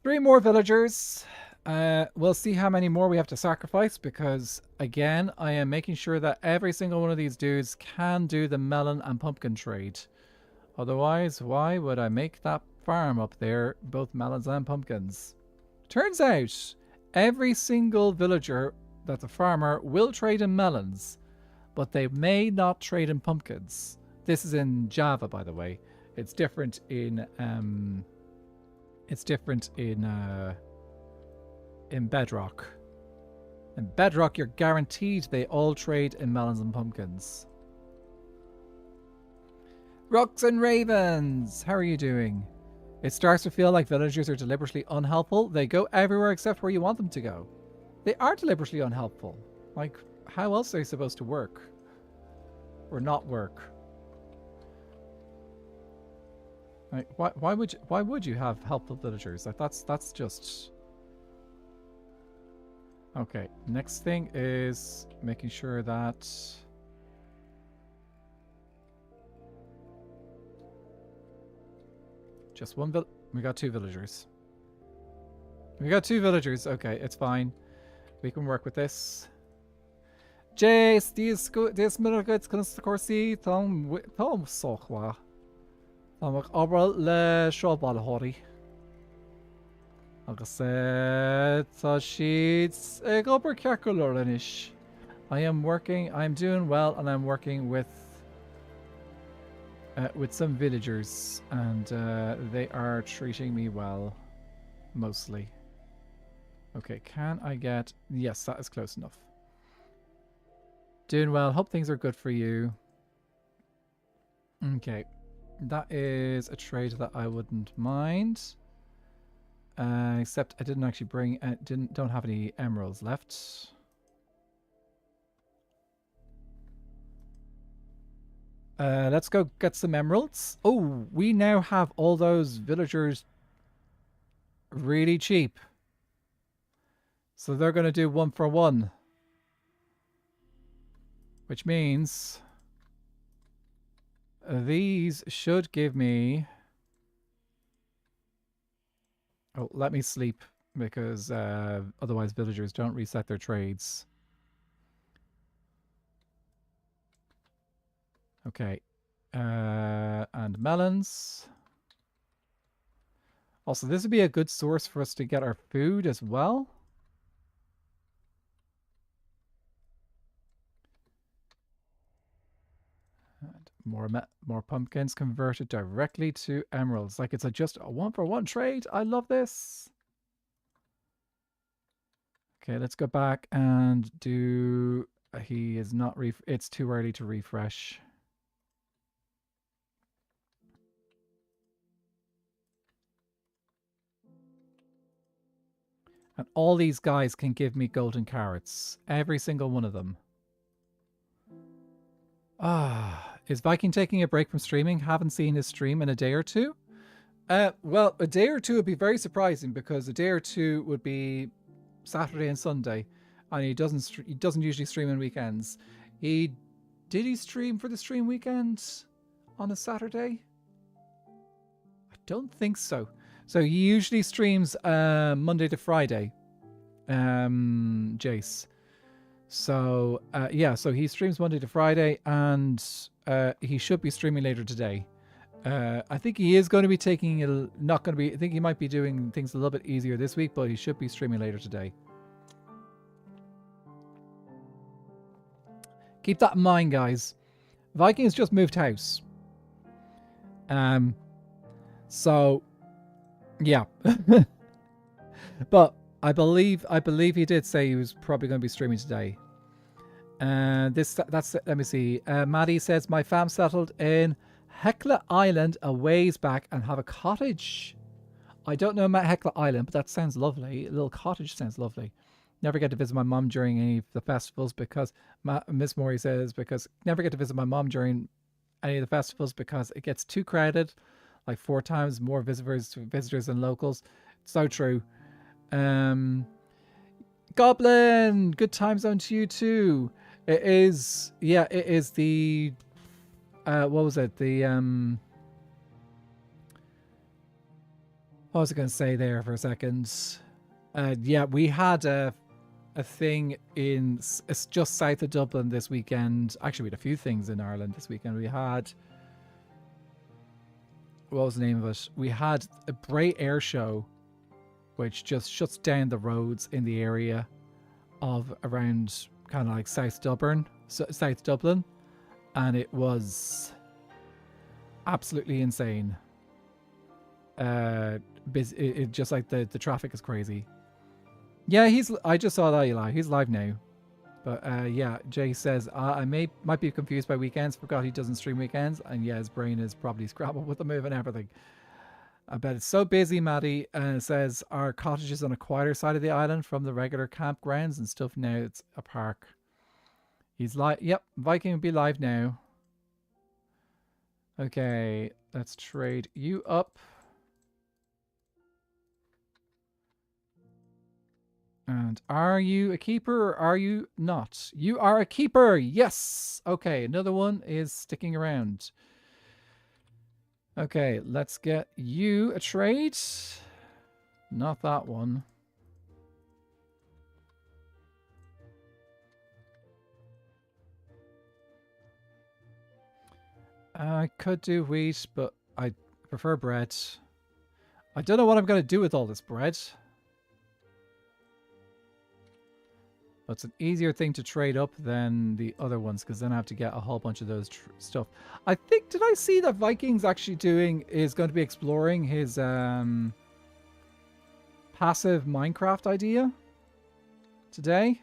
[SPEAKER 1] 3 more villagers. We'll see how many more we have to sacrifice because, again, I am making sure that every single one of these dudes can do the melon and pumpkin trade. Otherwise, why would I make that farm up there, both melons and pumpkins? Turns out, every single villager that's a farmer will trade in melons, but they may not trade in pumpkins. This is in Java, by the way. It's different in Bedrock. In Bedrock, you're guaranteed they all trade in melons and pumpkins. Rooks and Ravens, how are you doing? It starts to feel like villagers are deliberately unhelpful. They go everywhere except where you want them to go. They are deliberately unhelpful. Like, how else are they supposed to work? Or not work? Like, why would you have helpful villagers? Like, that's just... Okay, next thing is making sure that just one we got 2 villagers. We got 2 villagers. Okay, it's fine. We can work with this. Jace, these minutes can scorsi Tom sochwa. Tom obral le shobal hori. Agus tá sheets ag ober cearcoloranish. I am working, I'm doing well, and I'm working with some villagers, and they are treating me well, mostly. Okay, can I get... Yes, that is close enough. Doing well. Hope things are good for you. Okay. That is a trade that I wouldn't mind. Except I didn't actually bring... don't have any emeralds left. Let's go get some emeralds. Oh, we now have all those villagers really cheap. So they're going to do 1 for 1. Which means these should give me... Oh, let me sleep, because otherwise villagers don't reset their trades. Okay. And melons. Also, this would be a good source for us to get our food as well. And more pumpkins converted directly to emeralds. Like it's just a 1 for 1 trade. I love this. Okay, let's go back and do... He is not... It's too early to refresh. And all these guys can give me golden carrots. Every single one of them. Is Viking taking a break from streaming? Haven't seen his stream in a day or 2. Well, a day or 2 would be very surprising, because a day or 2 would be Saturday and Sunday, and he doesn't usually stream on weekends. Did he stream for the stream weekend on a Saturday? I don't think so. So he usually streams Monday to Friday. Jace. So yeah, so he streams Monday to Friday, and he should be streaming later today. I think he is going to be taking not going to be... I think he might be doing things a little bit easier this week, but he should be streaming later today. Keep that in mind, guys. Vikings just moved house. So yeah. But I believe he did say he was probably going to be streaming today. That's let me see. Maddie says my fam settled in Hecla Island a ways back and have a cottage. I don't know about Hecla Island, but that sounds lovely. A little cottage sounds lovely. Never get to visit my mom during any of the festivals because Miss Maury says never get to visit my mom during any of the festivals because it gets too crowded, like 4 times more visitors than locals. So true. Goblin, good time zone to you too. It is, yeah, it is the what was it? The what was I going to say there for a second? Yeah, we had a thing it's just south of Dublin this weekend. Actually, we had a few things in Ireland this weekend. We had, what was the name of it? We had a Bray Air Show, which just shuts down the roads in the area of around kind of like South Dublin, and it was absolutely insane. It just like the traffic is crazy. Yeah, I just saw that, Eli. He's live now. But yeah, Jay says I might be confused by weekends. Forgot he doesn't stream weekends, and yeah, his brain is probably scrambled with the move and everything. I bet it's so busy, Maddie. And it says our cottage is on a quieter side of the island from the regular campgrounds and stuff. Now it's a park. He's live. Yep, Viking will be live now. Okay, let's trade you up. And are you a keeper or are you not? You are a keeper. Yes. Okay, another one is sticking around. Okay, let's get you a trade. Not that one. I could do wheat, but I prefer bread. I don't know what I'm going to do with all this bread. But it's an easier thing to trade up than the other ones, because then I have to get a whole bunch of those stuff. I think, did I see that Vikings actually is going to be exploring his passive Minecraft idea today?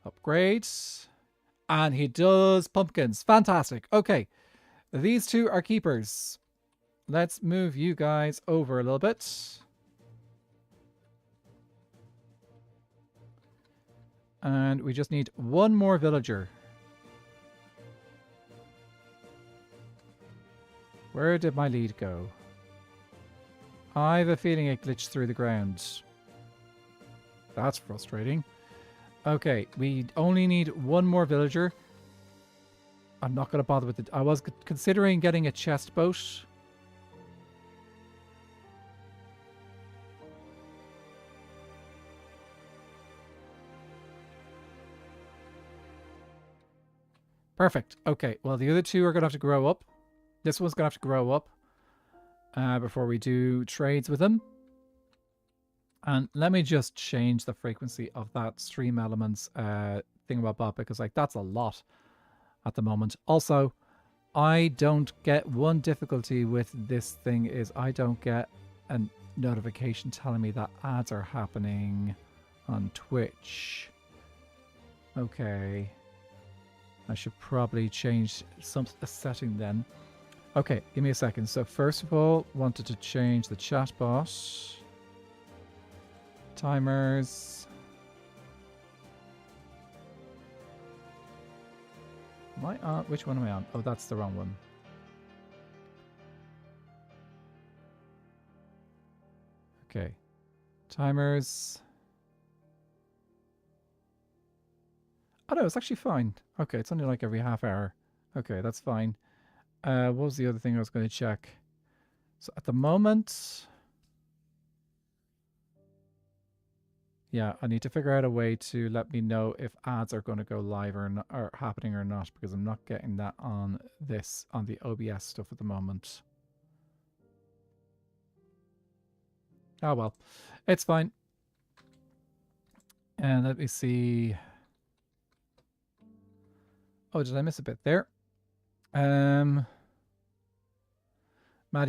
[SPEAKER 1] Upgrades. And he does pumpkins. Fantastic. Okay. These two are keepers. Let's move you guys over a little bit. And we just need one more villager. Where did my lead go? I have a feeling it glitched through the ground. That's frustrating. Okay, we only need one more villager. I'm not going to bother with it. I was considering getting a chest boat. Perfect. Okay, well, the other two are going to have to grow up. This one's going to have to grow up before we do trades with them. And let me just change the frequency of that stream elements thingamabob, because like that's a lot at the moment. Also, I don't get one difficulty with this thing is I don't get a notification telling me that ads are happening on Twitch. Okay. I should probably change a setting then. Okay, give me a second. So first of all, wanted to change the chatbot. Timers. Am I on? Which one am I on? Oh, that's the wrong one. Okay. Timers. Oh no, it's actually fine. Okay, it's only like every half hour. Okay, that's fine. What was the other thing I was going to check? So at the moment... Yeah, I need to figure out a way to let me know if ads are going to go live or not, or happening or not, because I'm not getting that on the OBS stuff at the moment. Oh well, it's fine. And let me see. Oh, did I miss a bit there? Maddie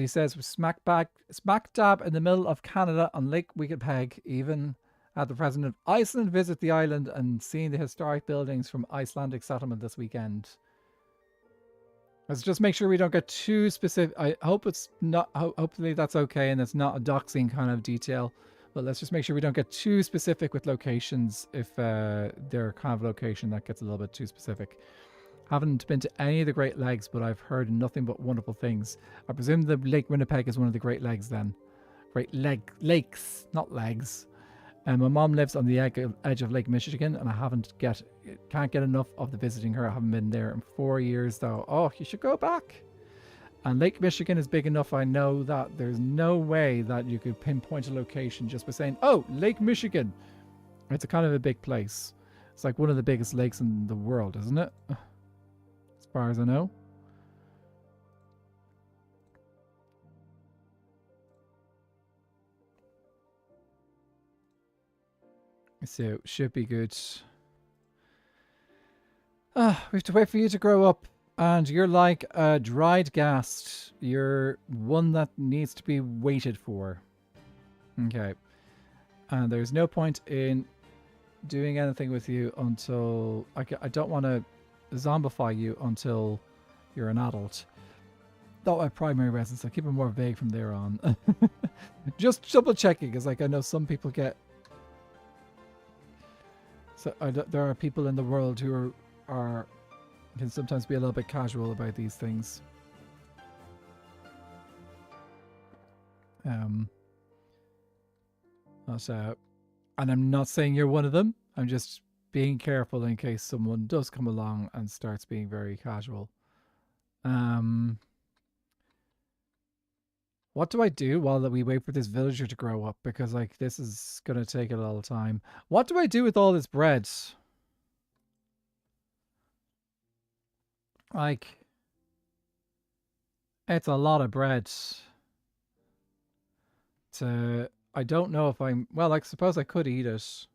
[SPEAKER 1] says we're smack dab in the middle of Canada on Lake Winnipeg. Even had the president of Iceland visit the island and seeing the historic buildings from Icelandic settlement this weekend. Let's just make sure we don't get too specific. I hope it's not. Hopefully that's okay and it's not a doxing kind of detail. But let's just make sure we don't get too specific with locations if they're kind of location that gets a little bit too specific. Haven't been to any of the Great Lakes, but I've heard nothing but wonderful things. I presume the Lake Winnipeg is one of the Great Lakes then. Lakes, not legs. And my mom lives on the edge of Lake Michigan, and I can't get enough of the visiting her. I haven't been there in 4 years though. Oh, you should go back. And Lake Michigan is big enough, I know, that there's no way that you could pinpoint a location just by saying, oh, Lake Michigan. It's a kind of a big place. It's like one of the biggest lakes in the world, isn't it? As far as I know. So, should be good. We have to wait for you to grow up. And you're like a dried ghast. You're one that needs to be waited for. Okay. And there's no point in doing anything with you until... I don't want to zombify you until you're an adult. Not my primary residence. I'll keep it more vague from there on. Just double checking, because like I know some people get... So there are people in the world who can sometimes be a little bit casual about these things. And I'm not saying you're one of them. I'm just being careful in case someone does come along and starts being very casual. What do I do while we wait for this villager to grow up? Because, like, this is going to take a lot of time. What do I do with all this bread? Like, it's a lot of bread. I don't know if I'm... Well, I suppose I could eat it.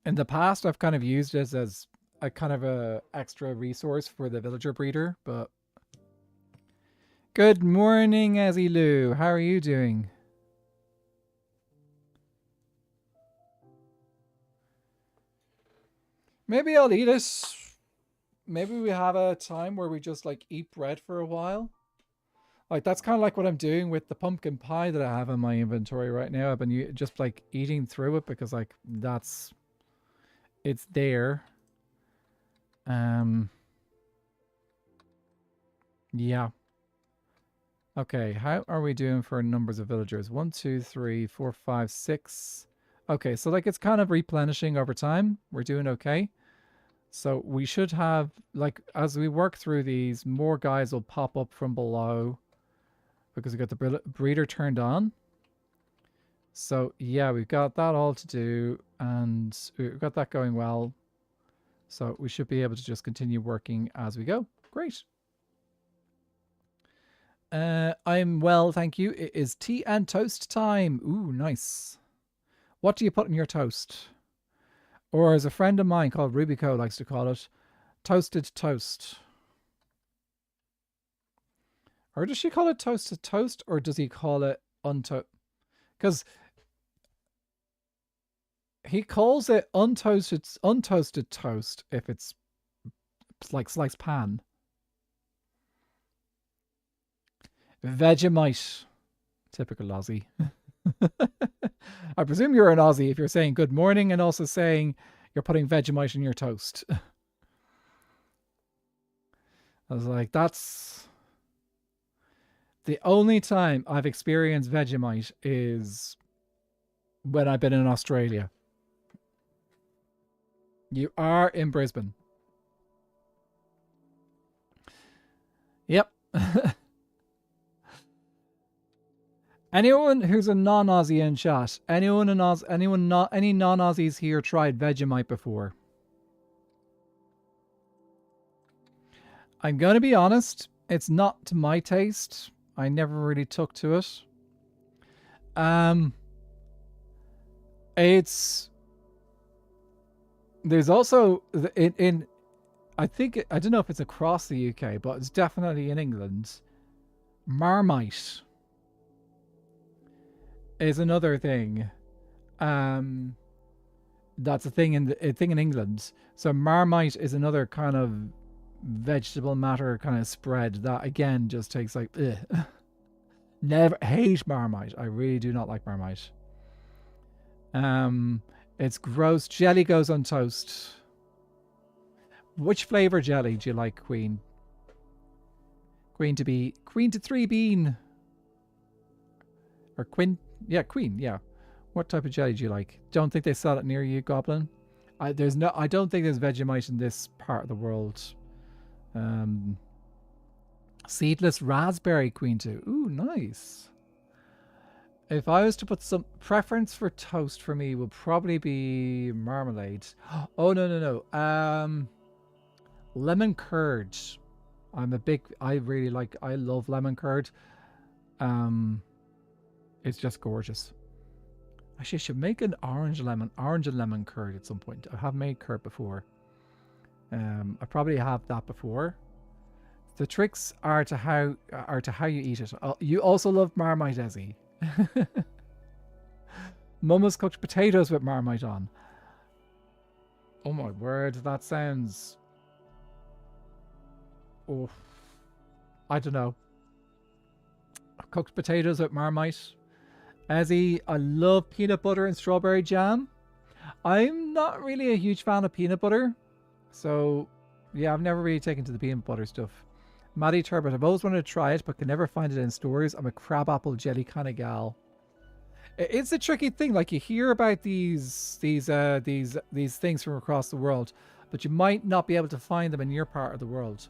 [SPEAKER 1] In the past, I've kind of used this as a kind of a extra resource for the villager breeder, but... Good morning, Azilu. How are you doing? Maybe I'll eat it. Maybe we have a time where we just, like, eat bread for a while. Like, that's kind of like what I'm doing with the pumpkin pie that I have in my inventory right now. I've been just, like, eating through it because, like, that's... It's there. Yeah. Okay, how are we doing for numbers of villagers? 1, 2, 3, 4, 5, 6. Okay, so, like, it's kind of replenishing over time. We're doing okay. So we should have, like, as we work through these, more guys will pop up from below because we got the breeder turned on. So yeah, we've got that all to do and we've got that going well. So we should be able to just continue working as we go. Great. I'm well, thank you. It is tea and toast time. Ooh, nice. What do you put in your toast? Or as a friend of mine called Rubico likes to call it, toasted toast. Or does she call it toasted toast, or does he call it untoasted? Because he calls it untoasted toast if it's like sliced pan. Vegemite. Typical Aussie. I presume you're an Aussie if you're saying good morning and also saying you're putting Vegemite in your toast. I was like, that's... The only time I've experienced Vegemite is when I've been in Australia. You are in Brisbane. Yep. Anyone who's a non-Aussie in chat, any non-Aussies here tried Vegemite before? I'm going to be honest, it's not to my taste. I never really took to it. There's also I think, I don't know if it's across the UK, but it's definitely in England. Marmite is another thing. That's a thing in England. So Marmite is another kind of vegetable matter kind of spread that again just takes like ugh. Never hate Marmite. I really do not like Marmite. It's gross. Jelly goes on toast. Which flavor jelly do you like, Queen? Queen to 3 bean. Or Queen. Yeah, Queen, yeah. What type of jelly do you like? Don't think they sell it near you, Goblin. I don't think there's Vegemite in this part of the world. Seedless raspberry, Queen 2. Ooh, nice. If I was to put some preference for toast for me would probably be marmalade. Oh, no. Lemon curd. I love lemon curd. It's just gorgeous. Actually, I should make an orange and lemon curd at some point. I have made curd before. I probably have that before. The tricks are to how you eat it. You also love Marmite, Ezzy. Mama's cooked potatoes with Marmite on. Oh my word, that sounds... Oh, I don't know. Cooked potatoes with Marmite. Ezzy, I love peanut butter and strawberry jam. I'm not really a huge fan of peanut butter. So, yeah, I've never really taken to the peanut butter stuff. Maddie Turbot, I've always wanted to try it, but can never find it in stores. I'm a crabapple jelly kind of gal. It's a tricky thing. Like, you hear about these things from across the world, but you might not be able to find them in your part of the world.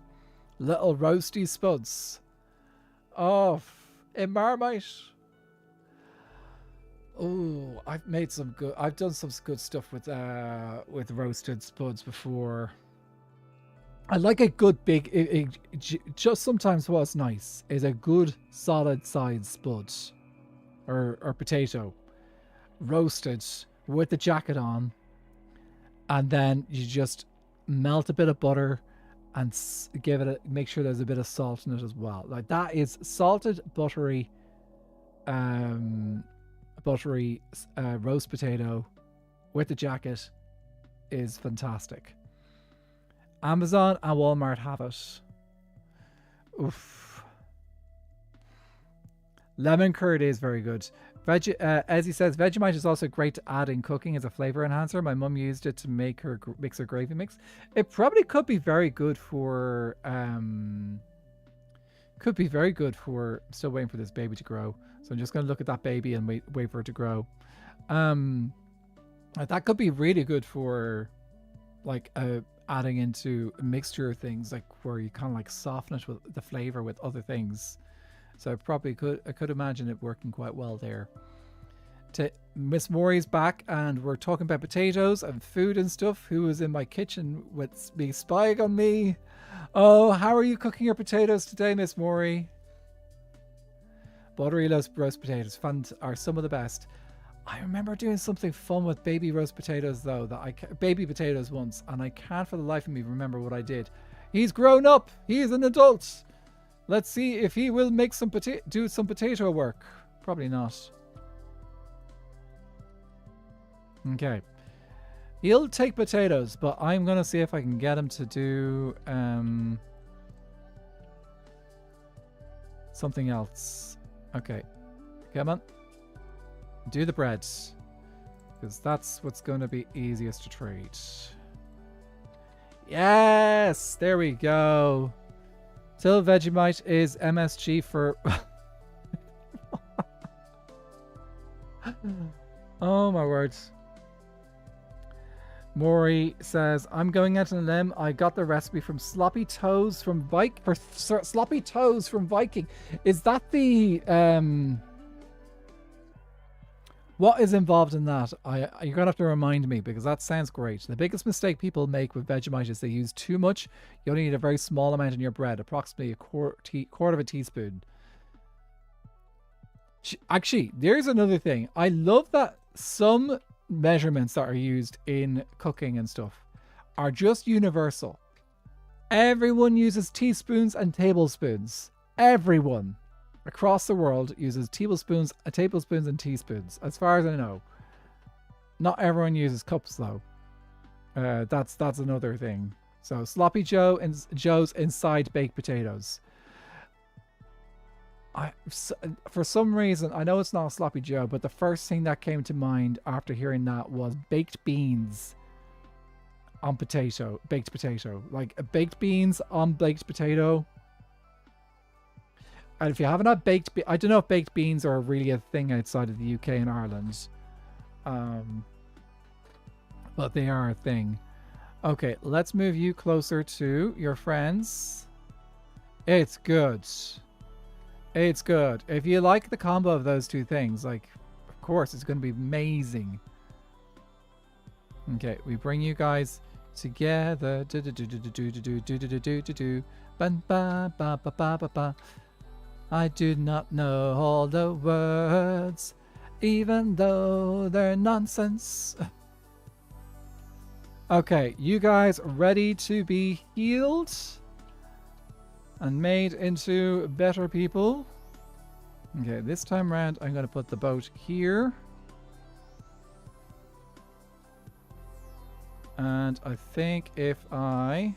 [SPEAKER 1] Little roasty spuds. Oh, in Marmite. Oh, I've done some good stuff with roasted spuds before. I like a good big. Just sometimes what's nice is a good solid sized spud, or potato, roasted with the jacket on, and then you just melt a bit of butter and make sure there's a bit of salt in it as well. Like, that is salted buttery roast potato with the jacket is fantastic. Amazon and Walmart have it. Oof. Lemon curd is very good. As he says, Vegemite is also great to add in cooking as a flavor enhancer. My mum used it to make her gravy mix. It probably could be very good for. Could be very good for. Still waiting for this baby to grow, so I'm just going to look at that baby and wait for it to grow. That could be really good for, like, adding into a mixture of things, like where you kind of like soften it with the flavor with other things. So I could imagine it working quite well there. Miss Maury's back, and we're talking about potatoes and food and stuff. Who is in my kitchen with me spying on me? Oh, how are you cooking your potatoes today, Miss Maury? Buttery roast potatoes are some of the best. I remember doing something fun with baby roast potatoes though, baby potatoes once, and I can't for the life of me remember what I did. He's grown up. He's an adult. Let's see if he will make do some potato work. Probably not. Okay. He'll take potatoes, but I'm going to see if I can get him to do something else. Okay. Come on. Do the bread. Because that's what's going to be easiest to trade. Yes! There we go. Till Vegemite is MSG for... Oh my words. Maury says, I'm going out on a limb. I got the recipe from Sloppy Toes from Sloppy Toes from Viking. Is that the... What is involved in that? You're going to have to remind me, because that sounds great. The biggest mistake people make with Vegemite is they use too much. You only need a very small amount in your bread, approximately a quarter of a teaspoon. Actually, there's another thing. I love that some measurements that are used in cooking and stuff are just universal. Everyone uses teaspoons and tablespoons. Everyone across the world uses tablespoons and teaspoons, as far as I know. Not everyone uses cups though. That's another thing. So Sloppy Joe's inside baked potatoes. For some reason, I know it's not a Sloppy Joe, but the first thing that came to mind after hearing that was baked beans on baked potato. Like baked beans on baked potato. And if you haven't had I don't know if baked beans are really a thing outside of the UK and Ireland. But they are a thing. Okay, let's move you closer to your friends. It's good. It's good. If you like the combo of those two things, like, of course, it's going to be amazing. Okay, we bring you guys together. I do not know all the words, even though they're nonsense. Okay, you guys ready to be healed and made into better people? Okay, this time around, I'm going to put the boat here. And I think if I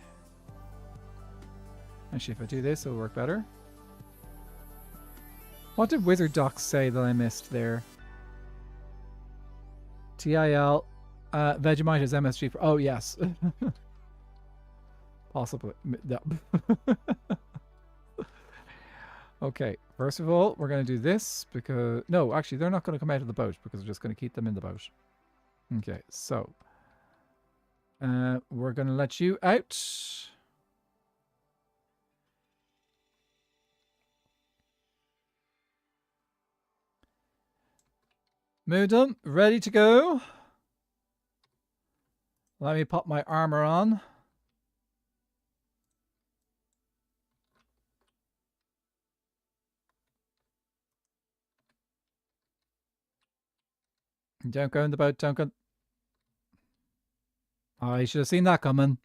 [SPEAKER 1] do this, it'll work better. What did Wizard Docs say that I missed there? TIL. Vegemite is MSG for... Oh, yes. Possibly. No. Okay, first of all, we're going to do this because... No, actually, they're not going to come out of the boat because we're just going to keep them in the boat. Okay, so... we're going to let you out. Moodum, ready to go. Let me pop my armor on. Don't go in the boat, don't go... I should have seen that coming.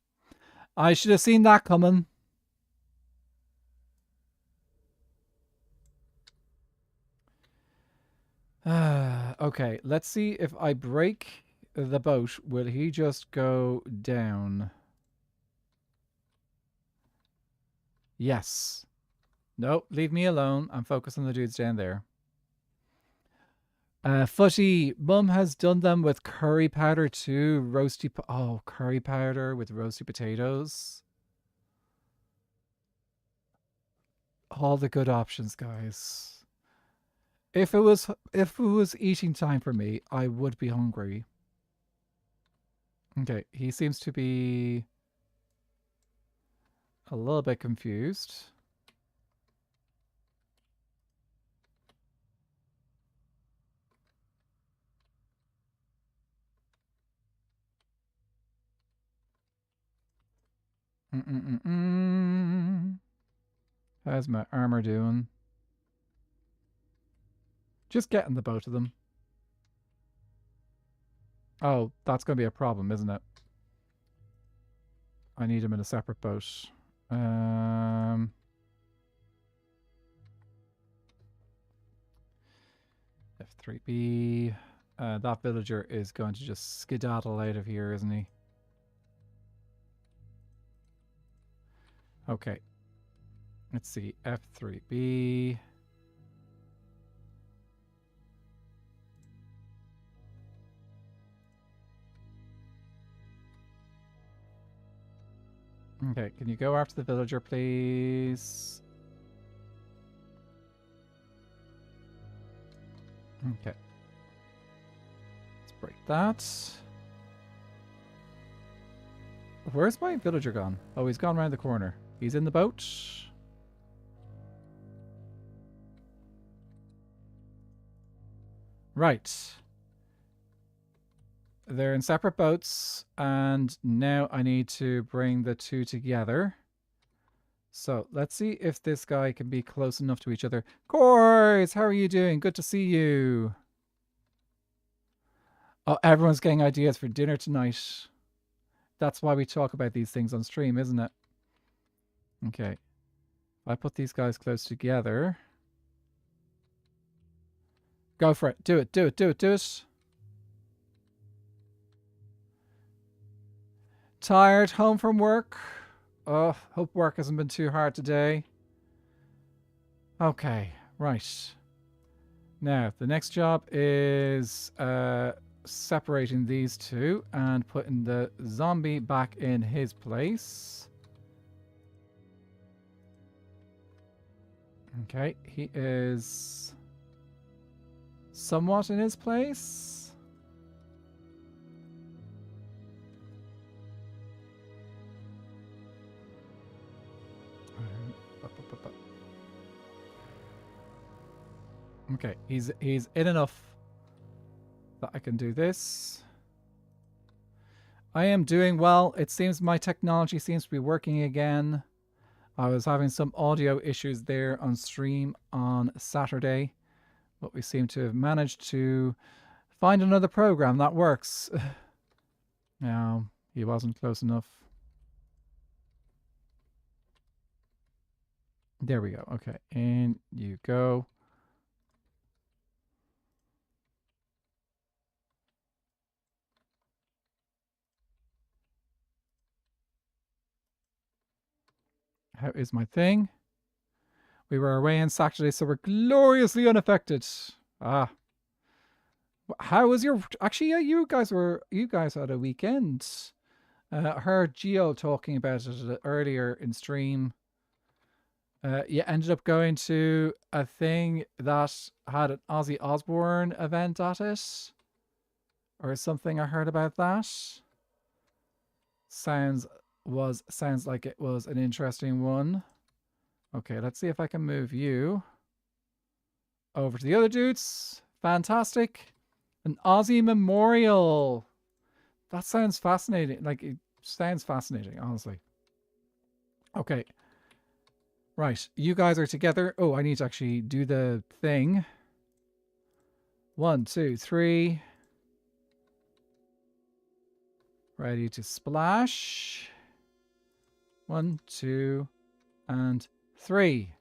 [SPEAKER 1] I should have seen that coming. Okay, let's see if I break the boat. Will he just go down? Yes. Nope, leave me alone. I'm focused on the dudes down there. Footy, Mum has done them with curry powder too. Roasty... Oh, curry powder with roasty potatoes. All the good options, guys. If it was eating time for me, I would be hungry. Okay, he seems to be a little bit confused. How's my armor doing? Just getting the both of them. Oh, that's going to be a problem, isn't it? I need him in a separate boat. F3B. That villager is going to just skedaddle out of here, isn't he? Okay. Let's see. F3B. Okay, can you go after the villager, please? Okay. Let's break that. Where's my villager gone? Oh, he's gone around the corner. He's in the boat. Right. They're in separate boats, and now I need to bring the two together. So let's see if this guy can be close enough to each other. Cors, how are you doing? Good to see you. Oh, everyone's getting ideas for dinner tonight. That's why we talk about these things on stream, isn't it? Okay. If I put these guys close together. Go for it. Do it, do it, do it, do it. Tired, home from work. Oh, hope work hasn't been too hard today. Okay, right. Now, the next job is separating these two and putting the zombie back in his place. Okay, he is somewhat in his place. Okay, he's in enough that I can do this. I am doing well. It seems my technology seems to be working again. I was having some audio issues there on stream on Saturday, but we seem to have managed to find another program that works. No, he wasn't close enough. There we go. Okay, in you go. How is my thing? We were away on Saturday, so we're gloriously unaffected. Ah. How was your... Actually, yeah, you guys had a weekend. I heard Gio talking about it earlier in stream. You ended up going to a thing that had an Ozzy Osbourne event at it, or something. I heard about that. Sounds like it was an interesting one. Okay, let's see if I can move you over to the other dudes. Fantastic. An Aussie memorial. That sounds fascinating. Like, it sounds fascinating, honestly. Okay. Right, you guys are together. Oh, I need to actually do the thing. 1, 2, 3. Ready to splash. 1, 2, and 3.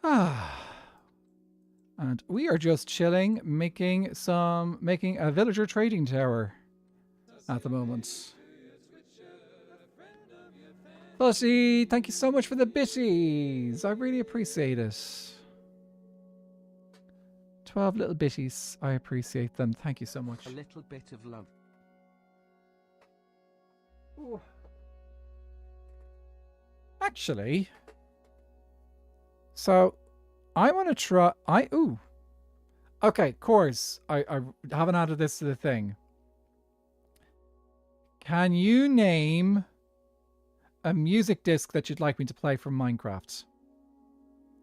[SPEAKER 1] Ah. And we are just chilling, making a villager trading tower at the moment. Bushy, thank you so much for the bitties. I really appreciate it. 12 little bitties. I appreciate them. Thank you so much.
[SPEAKER 2] A little bit of love.
[SPEAKER 1] Ooh. Actually, so I want to try. Okay, cores. I haven't added this to the thing. Can you name a music disc that you'd like me to play from Minecraft?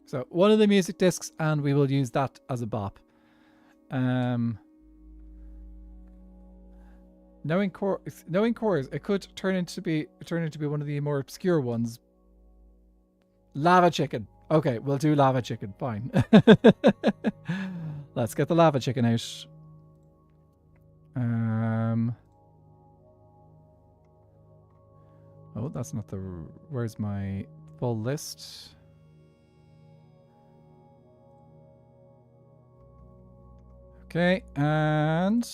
[SPEAKER 1] So one of the music discs, and we will use that as a bop. Knowing cores, it could turn into be one of the more obscure ones. Lava chicken. Okay, we'll do lava chicken. Fine. Let's get the lava chicken out. Oh, that's not the... Where's my full list? Okay, and...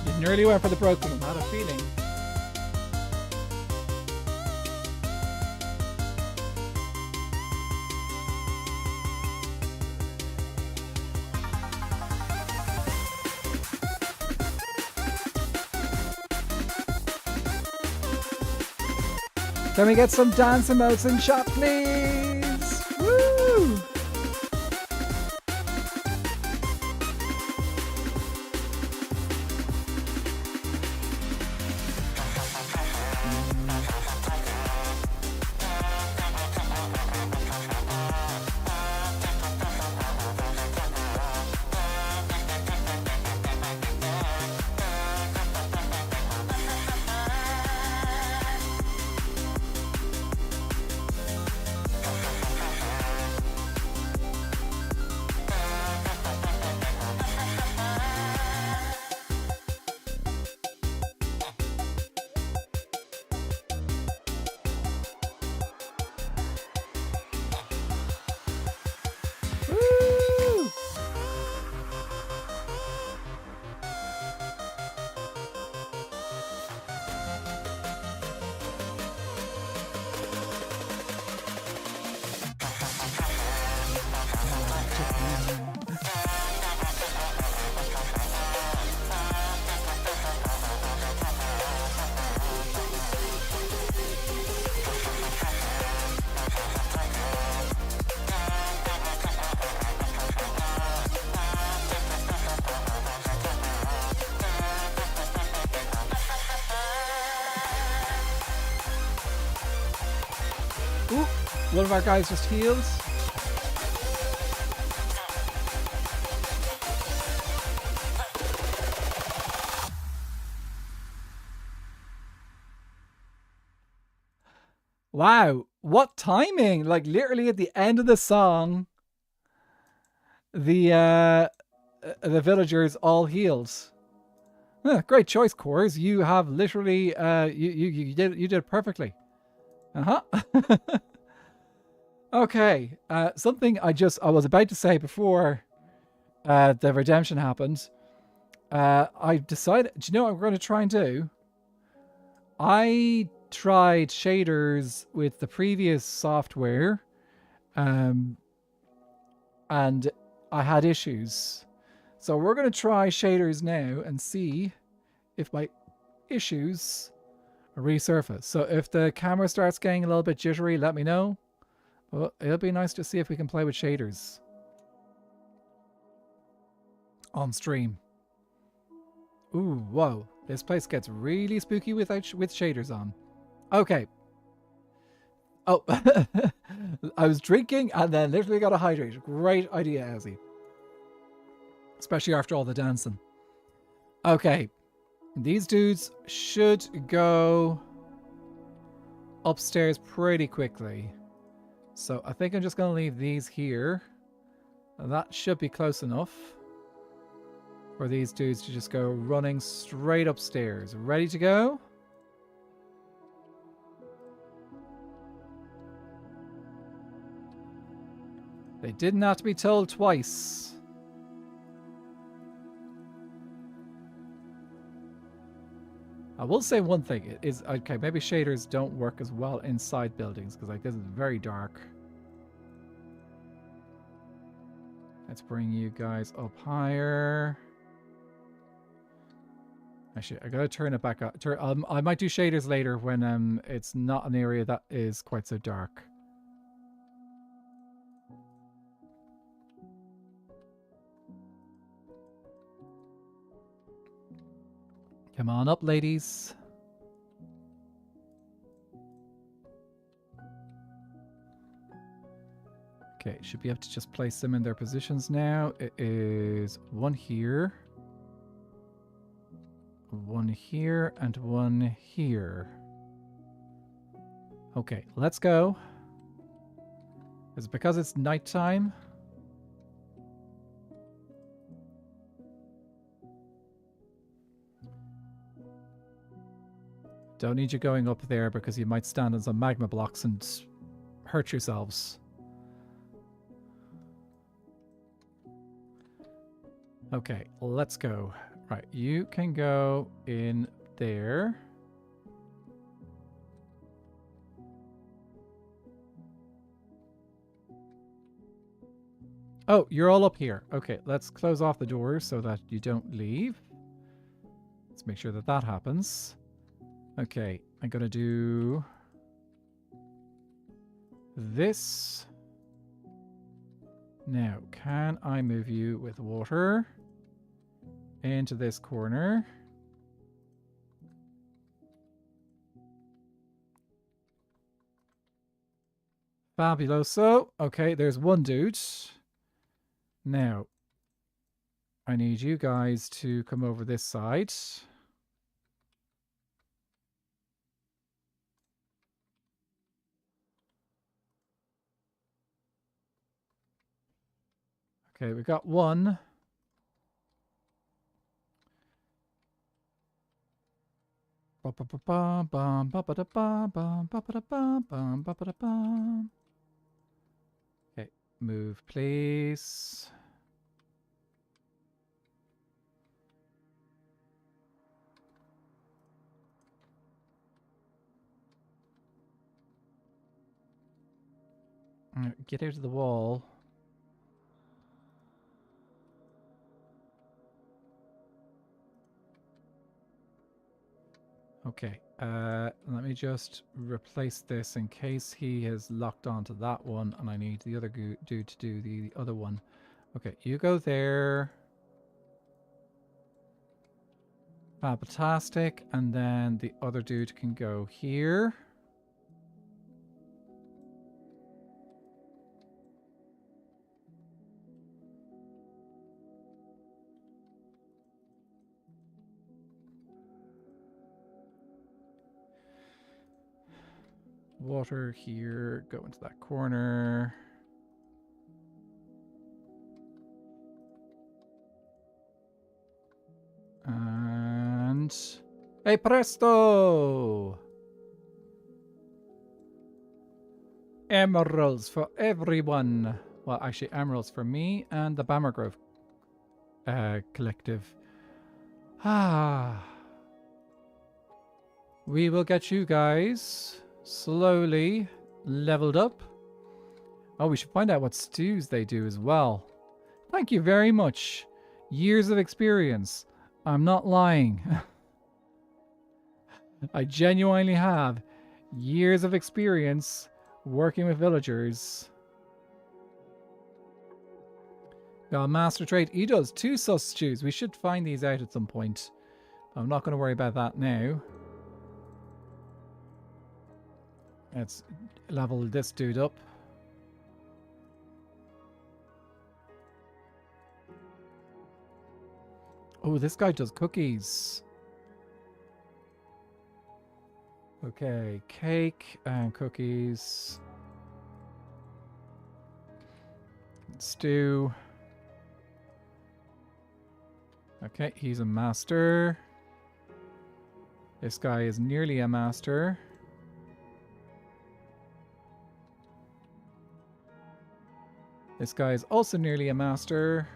[SPEAKER 1] You nearly went for the broken one. I had a feeling. Can we get some dance emotes in chat, please? Woo! One of our guys just healed. Wow, what timing! Like literally at the end of the song, the villagers all healed. Great choice, Cores. You have literally you did it perfectly. Okay, something I was about to say before the redemption happened. I decided, do you know what I'm going to try and do? I tried shaders with the previous software, and I had issues. So we're going to try shaders now and see if my issues resurface. So if the camera starts getting a little bit jittery, let me know. Well, it'll be nice to see if we can play with shaders on stream. Ooh, whoa. This place gets really spooky with shaders on. Okay. Oh, I was drinking and then literally got a hydrate. Great idea, Ozzy. Especially after all the dancing. Okay. These dudes should go upstairs pretty quickly. So I think I'm just going to leave these here. That should be close enough for these dudes to just go running straight upstairs. Ready to go? They didn't have to be told twice. I will say one thing. It is okay, maybe shaders don't work as well inside buildings because like this is very dark. Let's bring you guys up higher. Actually, I gotta turn it back up. I might do shaders later when it's not an area that is quite so dark. Come on up, ladies. Okay, should be able to just place them in their positions now. It is one here, and one here. Okay, let's go. Is it because it's nighttime? Don't need you going up there because you might stand on some magma blocks and hurt yourselves. Okay, let's go. Right, you can go in there. Oh, you're all up here. Okay, let's close off the doors so that you don't leave. Let's make sure that that happens. Okay, I'm gonna do this. Now, can I move you with water into this corner? Fabuloso. Okay, there's one dude. Now, I need you guys to come over this side. Okay, we got one. Okay, move, please. Get out of the wall. Okay, let me just replace this in case he has locked onto that one and I need the other dude to do the other one. Okay, you go there. Fantastic. And then the other dude can go here. Water here, go into that corner. And hey presto! Emeralds for everyone. Well, actually emeralds for me and the Bammer Grove collective. We will get you guys slowly leveled up. Oh, we should find out what stews they do as well. Thank you very much. Years of experience. I'm not lying. I genuinely have years of experience working with villagers. Got a master trait. He does 2 sus stews. We should find these out at some point. I'm not going to worry about that now. Let's level this dude up. Oh, this guy does cookies. Okay, cake and cookies. Stew. Okay, he's a master. This guy is nearly a master. This guy is also nearly a master.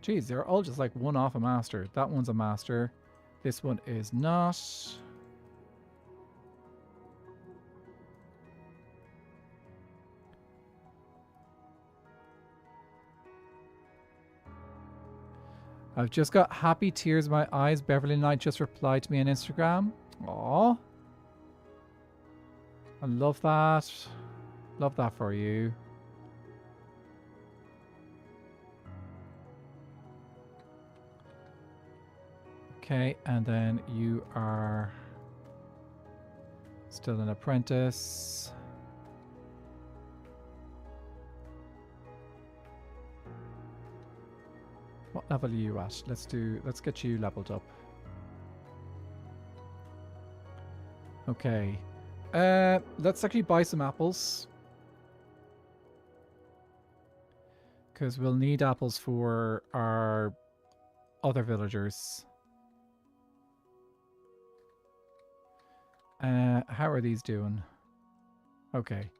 [SPEAKER 1] Geez, they're all just like one off a master. That one's a master. This one is not. I've just got happy tears in my eyes. Beverly Knight just replied to me on Instagram. Aww. I love that. Love that for you. Okay, and then you are still an apprentice. What level are you at? Let's get you leveled up. Okay. Let's actually buy some apples. Because we'll need apples for our other villagers. How are these doing? Okay.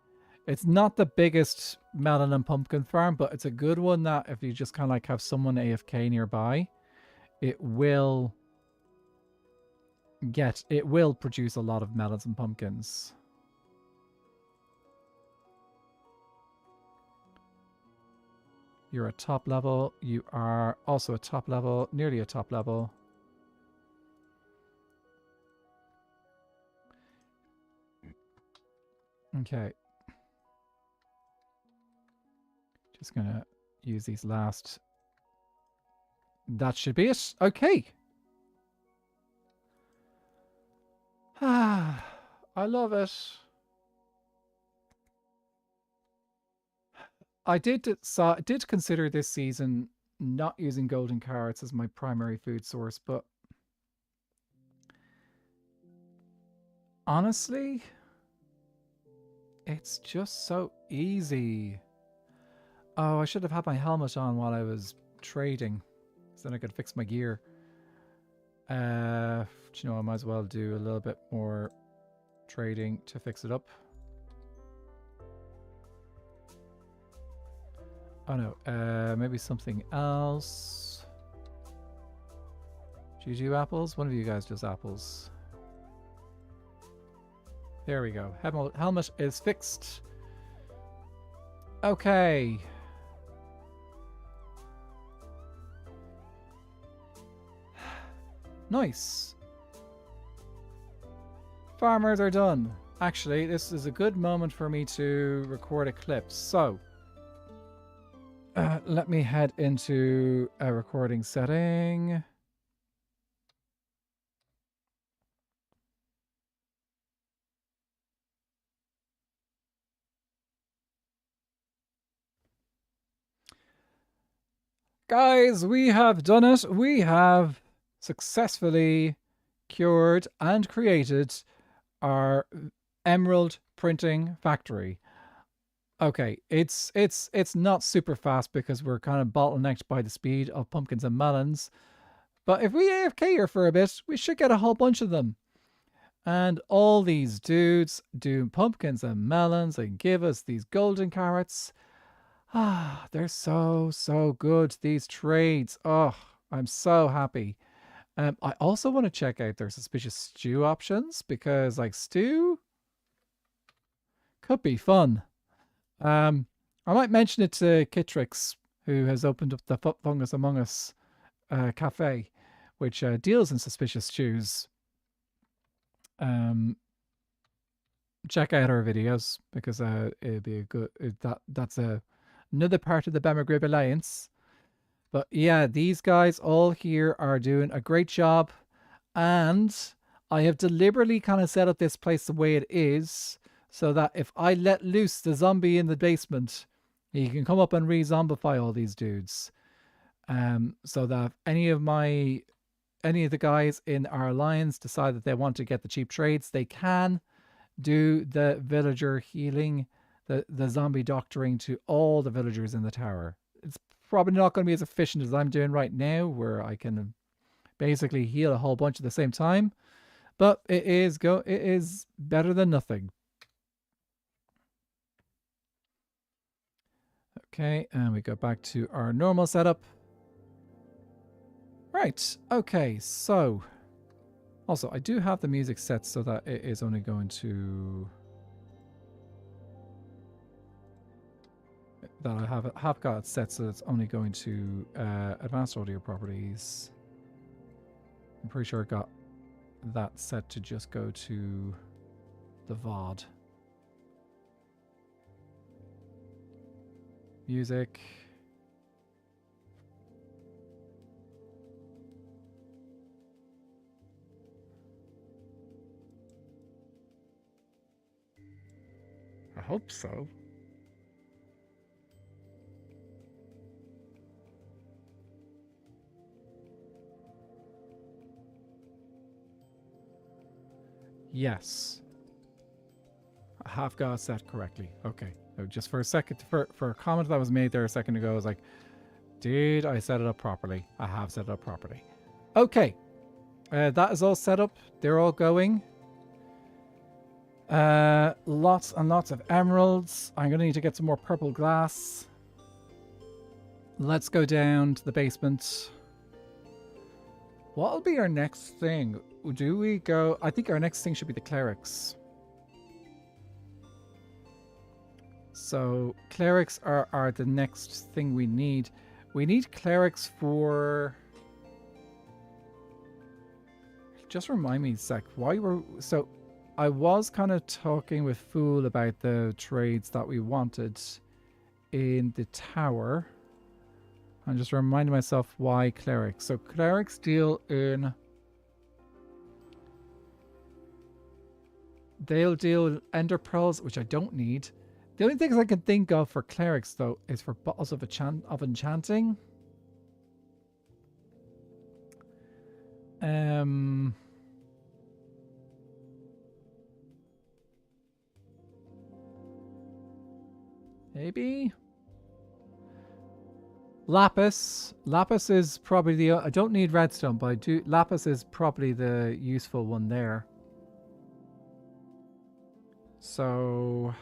[SPEAKER 1] It's not the biggest melon and pumpkin farm, but it's a good one that if you just kind of like have someone AFK nearby, it will produce a lot of melons and pumpkins. You're a top level. You are also a top level, nearly a top level. Okay. Just gonna use these last. That should be it. Okay. Ah, I love it. I did consider this season not using golden carrots as my primary food source, but honestly, it's just so easy. Oh, I should have had my helmet on while I was trading, so then I could fix my gear. You know, I might as well do a little bit more trading to fix it up. Oh no, maybe something else. Do you do apples? One of you guys does apples. There we go. Helmet is fixed. Okay. Nice. Farmers are done. Actually, this is a good moment for me to record a clip. So, let me head into a recording setting. Guys, we have done it. We have successfully cured and created our emerald printing factory. Okay, it's not super fast because we're kind of bottlenecked by the speed of pumpkins and melons. But if we AFK here for a bit, we should get a whole bunch of them. And all these dudes do pumpkins and melons and give us these golden carrots. Ah, they're so good, these trades. Oh, I'm so happy. I also want to check out their suspicious stew options because, like, stew could be fun. I I might mention it to Kitrix, who has opened up the Fungus Among Us cafe, which deals in suspicious stews. Check out our videos because it'd be a good that's another part of the Bemagrib Alliance. But yeah, these guys all here are doing a great job, and I have deliberately kind of set up this place the way it is so that if I let loose the zombie in the basement, he can come up and re-zombify all these dudes. So that if any of the guys in our alliance decide that they want to get the cheap trades, they can do the villager healing, the zombie doctoring to all the villagers in the tower. It's probably not going to be as efficient as I'm doing right now, where I can basically heal a whole bunch at the same time, but it is better than nothing. Okay, and we go back to our normal setup. Right, okay, so also I do have the music set so that it is only going to that I have got it set so it's only going to advanced audio properties. I'm pretty sure I got that set to just go to the VOD. Music. I hope so. Yes. I have got it set correctly. Okay. So just for a second, for a comment that was made there a second ago, I was like, did I set it up properly? I have set it up properly. Okay. That is all set up. They're all going. Lots and lots of emeralds. I'm going to need to get some more purple glass. Let's go down to the basement. What'll be our next thing? Do we go... I think our next thing should be the clerics. So clerics are the next thing we need. We need clerics for... Just remind me, Zach, why were... So I was kind of talking with Fool about the trades that we wanted in the tower. I'm just reminding myself why clerics. So clerics deal in... They'll deal in ender pearls, which I don't need. The only things I can think of for clerics, though, is for bottles of enchanting. Maybe? Lapis. Lapis is probably the... I don't need redstone, but I do... Lapis is probably the useful one there. So...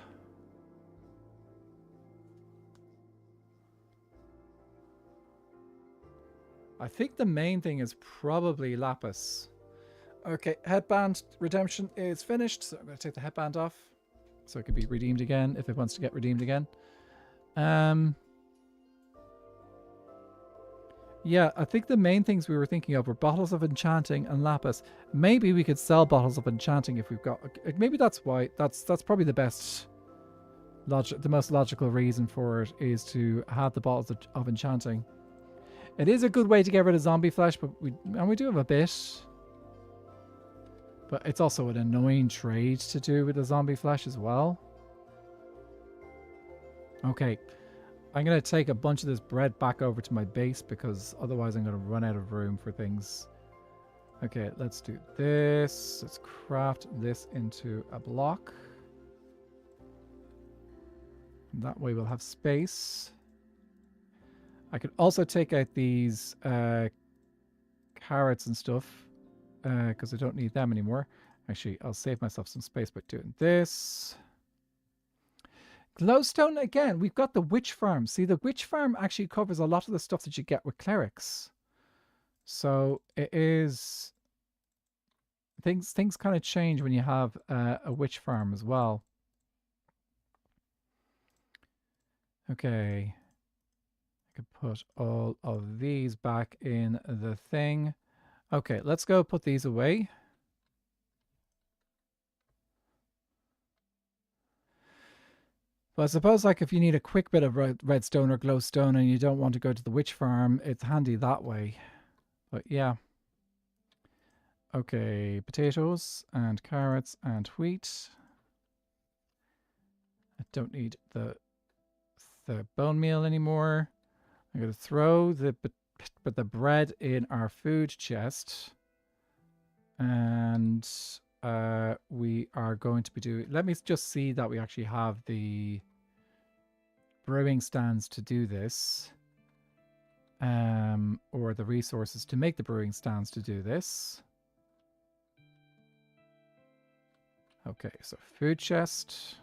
[SPEAKER 1] I think the main thing is probably lapis. Okay, headband redemption is finished, so I'm going to take the headband off so it can be redeemed again if it wants to get redeemed again. Yeah, I think the main things we were thinking of were bottles of enchanting and lapis. Maybe we could sell bottles of enchanting if we've got... Maybe that's why... That's probably the best... the most logical reason for it is to have the bottles of enchanting. It is a good way to get rid of zombie flesh, but we do have a bit. But it's also an annoying trade to do with the zombie flesh as well. Okay. I'm going to take a bunch of this bread back over to my base because otherwise I'm going to run out of room for things. Okay, let's do this. Let's craft this into a block. That way we'll have space. I could also take out these carrots and stuff because I don't need them anymore. Actually, I'll save myself some space by doing this. Glowstone again. We've got the witch farm. See, the witch farm actually covers a lot of the stuff that you get with clerics. So it is... Things kind of change when you have a witch farm as well. Okay. I could put all of these back in the thing. Okay, let's go put these away. But I suppose, like, if you need a quick bit of redstone or glowstone and you don't want to go to the witch farm, it's handy that way. But yeah. Okay, potatoes and carrots and wheat. I don't need the bone meal anymore. I'm going to throw the bread in our food chest. And we are going to be doing... Let me just see that we actually have the brewing stands to do this. Or the resources to make the brewing stands to do this. Okay, so food chest.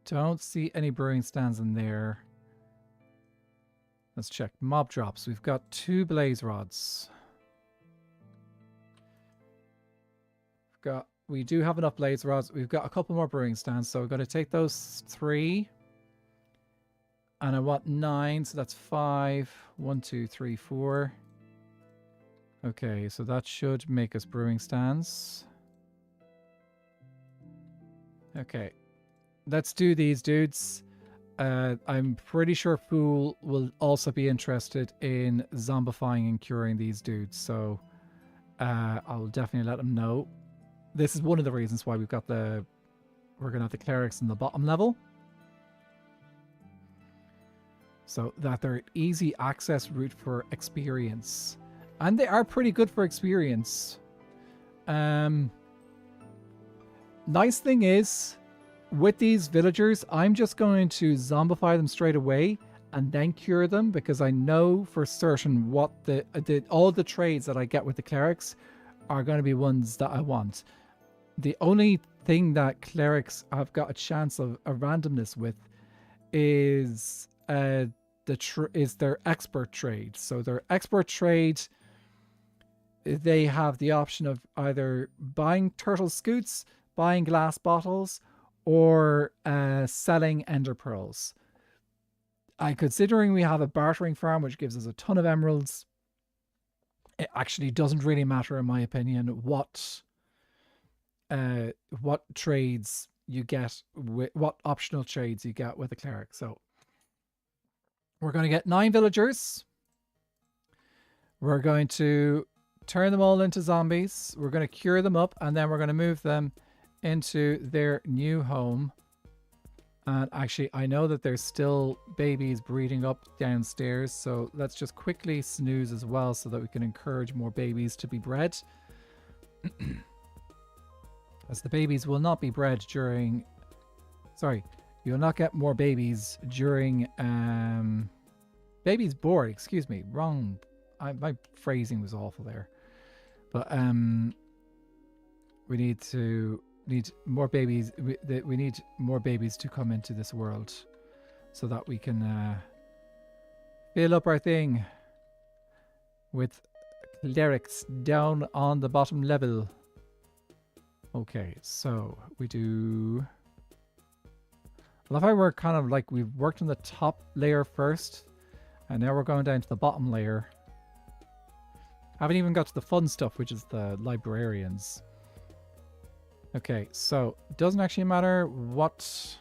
[SPEAKER 1] Don't see any brewing stands in there. Let's check. Mob drops. We've got 2 blaze rods. We do have enough blaze rods. We've got a couple more brewing stands, so we're going to take those 3. And I want 9, so that's 5. 1, 2, 3, 4. Okay, so that should make us brewing stands. Okay. Let's do these dudes. I'm pretty sure Fool will also be interested in zombifying and curing these dudes, so I'll definitely let him know. This is one of the reasons why we're gonna have the clerics in the bottom level, so that they're an easy access route for experience, and they are pretty good for experience. Nice thing is, with these villagers, I'm just going to zombify them straight away and then cure them, because I know for certain what all the trades that I get with the clerics are going to be ones that I want. The only thing that clerics have got a chance of a randomness with is their expert trade. So their expert trade, they have the option of either buying turtle scoots, buying glass bottles, or selling ender pearls. Considering we have a bartering farm which gives us a ton of emeralds, it actually doesn't really matter, in my opinion, what trades you get, what optional trades you get with a cleric. So we're going to get 9 villagers. We're going to turn them all into zombies. We're going to cure them up, and then we're going to move them into their new home. And actually, I know that there's still babies breeding up downstairs, so let's just quickly snooze as well so that we can encourage more babies to be bred. As the babies will not be bred during... Sorry, you'll not get more babies during... Babies born, excuse me, wrong. My phrasing was awful there. But we need more babies. We need more babies to come into this world so that we can fill up our thing with clerics down on the bottom level. Okay, so we do... I love how we're kind of like, we've worked on the top layer first, and now we're going down to the bottom layer. Haven't even got to the fun stuff, which is the librarians. Okay, so it doesn't actually matter what...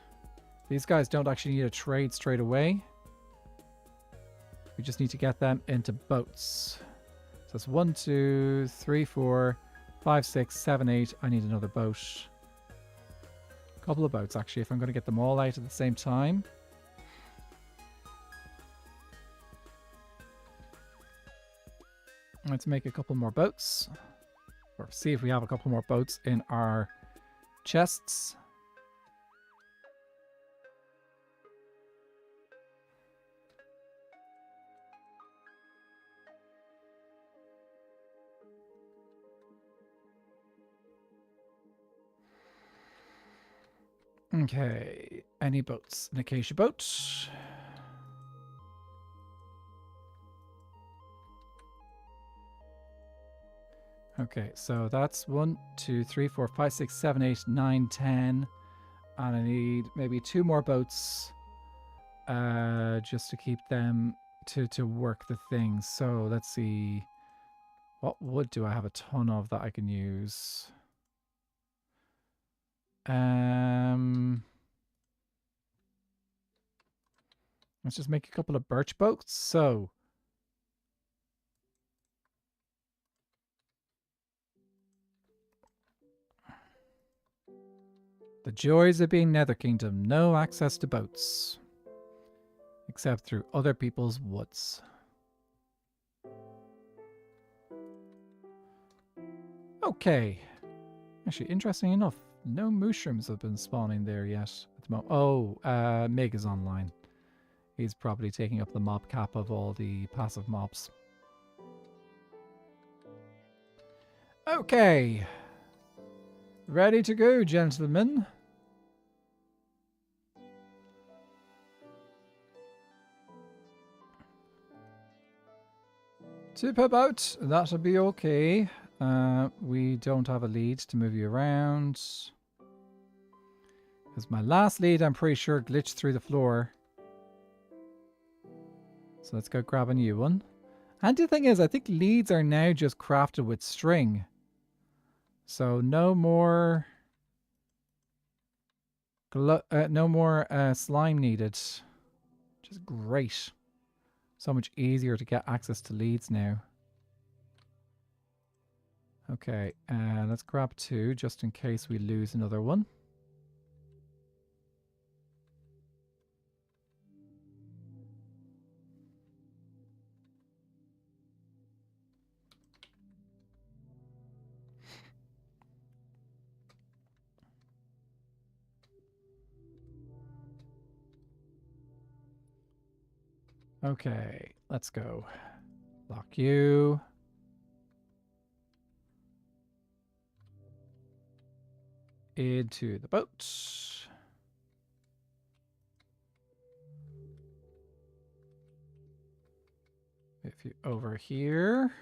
[SPEAKER 1] These guys don't actually need a trade straight away. We just need to get them into boats. So it's 1, 2, 3, 4, 5, 6, 7, 8. I need another boat. A couple of boats, actually, if I'm going to get them all out at the same time. Let's make a couple more boats. Or see if we have a couple more boats in our chests. Okay, any boats? An acacia boat. Okay, so that's 1, 2, 3, 4, 5, 6, 7, 8, 9, 10. And I need maybe 2 more boats just to keep them to work the thing. So let's see. What wood do I have a ton of that I can use? Let's just make a couple of birch boats. So the joys of being Nether Kingdom. No access to boats. Except through other people's woods. Okay. Actually, interesting enough, no mushrooms have been spawning there yet at the moment. Oh, Mig is online. He's probably taking up the mob cap of all the passive mobs. Okay. Ready to go, gentlemen. Tip about. That'll be okay. We don't have a lead to move you around. Because my last lead, I'm pretty sure, glitched through the floor. So let's go grab a new one. And the thing is, I think leads are now just crafted with string. So no more... no more slime needed. Which is great. So much easier to get access to leads now. Okay, let's grab 2 just in case we lose another one. Okay, let's go. Lock you. Into the boat. If you over here.